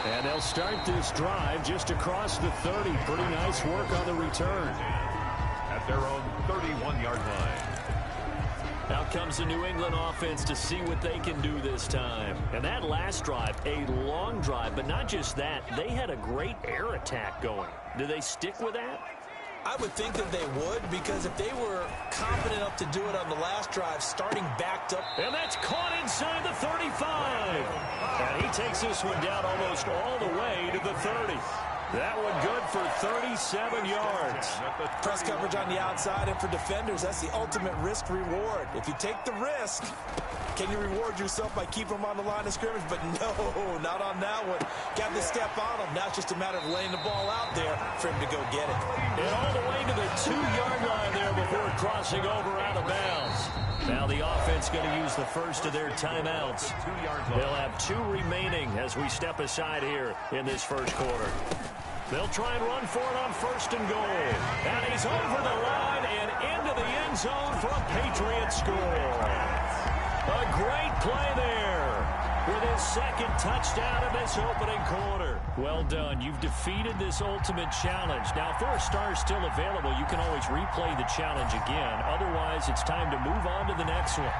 And they'll start this drive just across the 30. Pretty nice work on the return. At their own 31-yard line. Out comes the New England offense to see what they can do this time. And that last drive, a long drive, but not just that. They had a great air attack going. Do they stick with that? I would think that they would, because if they were confident enough to do it on the last drive, starting backed up. And that's caught inside the 35. And he takes this one down almost all the way to the 30. That one good for 37 yards. Press coverage on the outside, and for defenders, that's the ultimate risk-reward. If you take the risk, can you reward yourself by keeping them on the line of scrimmage? But no, not on that one. Got to step on them. Now it's just a matter of laying the ball out there for him to go get it. And all the way to the 2-yard line there before crossing over out of bounds. Now the offense going to use the first of their timeouts. They'll have 2 remaining as we step aside here in this first quarter. They'll try and run for it on 1st and goal. And he's over the line and into the end zone for a Patriots score. A great play there with his 2nd touchdown of this opening quarter. Well done. You've defeated this ultimate challenge. Now, if there are stars still available, you can always replay the challenge again. Otherwise, it's time to move on to the next one.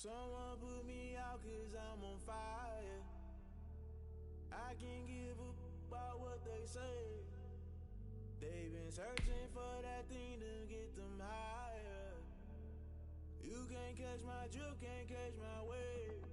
Someone put me out 'cause I'm on fire. I can't give a about what they say. They've been searching for that thing to get them higher. You can't catch my drift, can't catch my wave.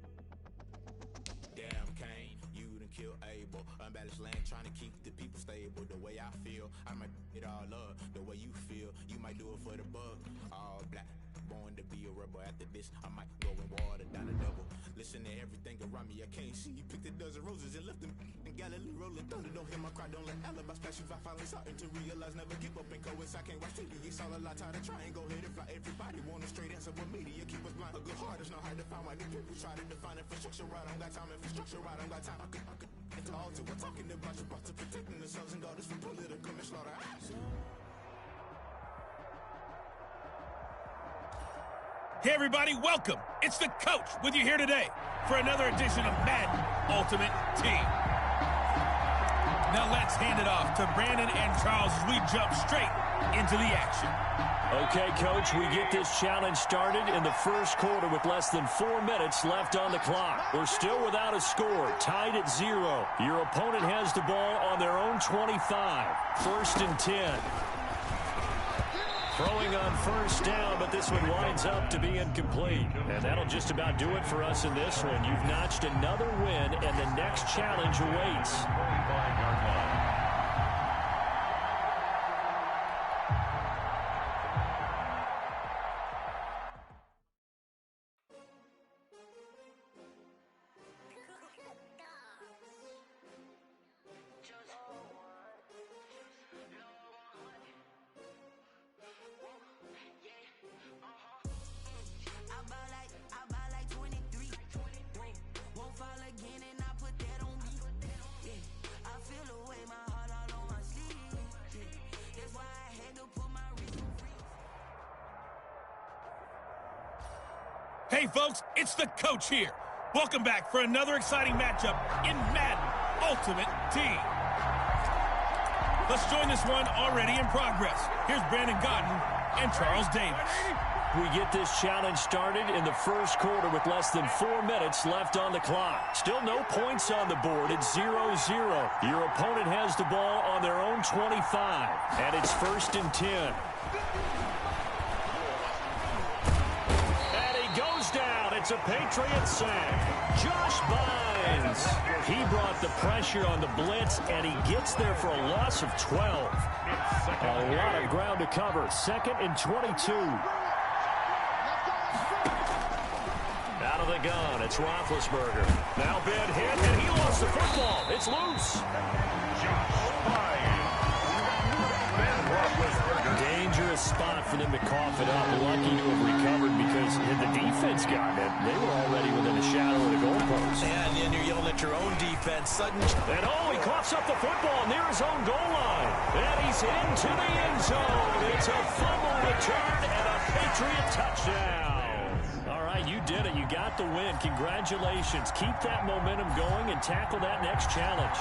Damn, Kane, you done killed Abel. Unbalanced land, trying to keep the people stable. The way I feel, I might it all up. The way you feel, you might do it for the buck. All black, born to be a rebel. After this, I might go and water down a double. Listen to everything around me, I can't see. You picked a dozen roses and left them in Galilee rolling thunder. Don't hear my cry, don't let alibis splash. If I finally starting to realize, never give up and coincide. I can't watch TV, it's all a lot. Tired of trying, go ahead and fly. Everybody want a straight answer, but media keep us blind. A good heart is not hard to find. Why these people try to define infrastructure right? I don't got time, infrastructure right, I don't got time. I could into altar. We're talking about you, about to protecting the sons and daughters from political manslaughter. Hey, everybody, welcome. It's the coach with you here today for another edition of Madden Ultimate Team. Now let's hand it off to Brandon and Charles as we jump straight into the action. Okay, Coach, we get this challenge started in the first quarter with less than 4 minutes left on the clock. We're still without a score, tied at 0. Your opponent has the ball on their own 25. 1st and 10. Throwing on first down, but this one winds up to be incomplete. And that'll just about do it for us in this one. You've notched another win, and the next challenge awaits. 45-yard line. Hey, folks, it's the coach here. Welcome back for another exciting matchup in Madden Ultimate Team. Let's join this one already in progress. Here's Brandon Godden and Charles Davis. We get this challenge started in the first quarter with less than 4 minutes left on the clock. Still no points on the board. It's 0-0. Your opponent has the ball on their own 25, and it's 1st and 10. It's a Patriot sack. Josh Bynes. He brought the pressure on the blitz, and he gets there for a loss of 12. A lot of ground to cover. 2nd and 22. Out of the gun, it's Roethlisberger. Now bad hit, and he lost the football. It's loose. Dangerous spot for them to cough it up. Lucky to have recovered because had the defense gotten it, they were already within a shadow of the goalpost. And you're yelling at your own defense. Sudden. And he coughs up the football near his own goal line. And he's into the end zone. It's a fumble return and a Patriot touchdown. All right, you did it. You got the win. Congratulations. Keep that momentum going and tackle that next challenge.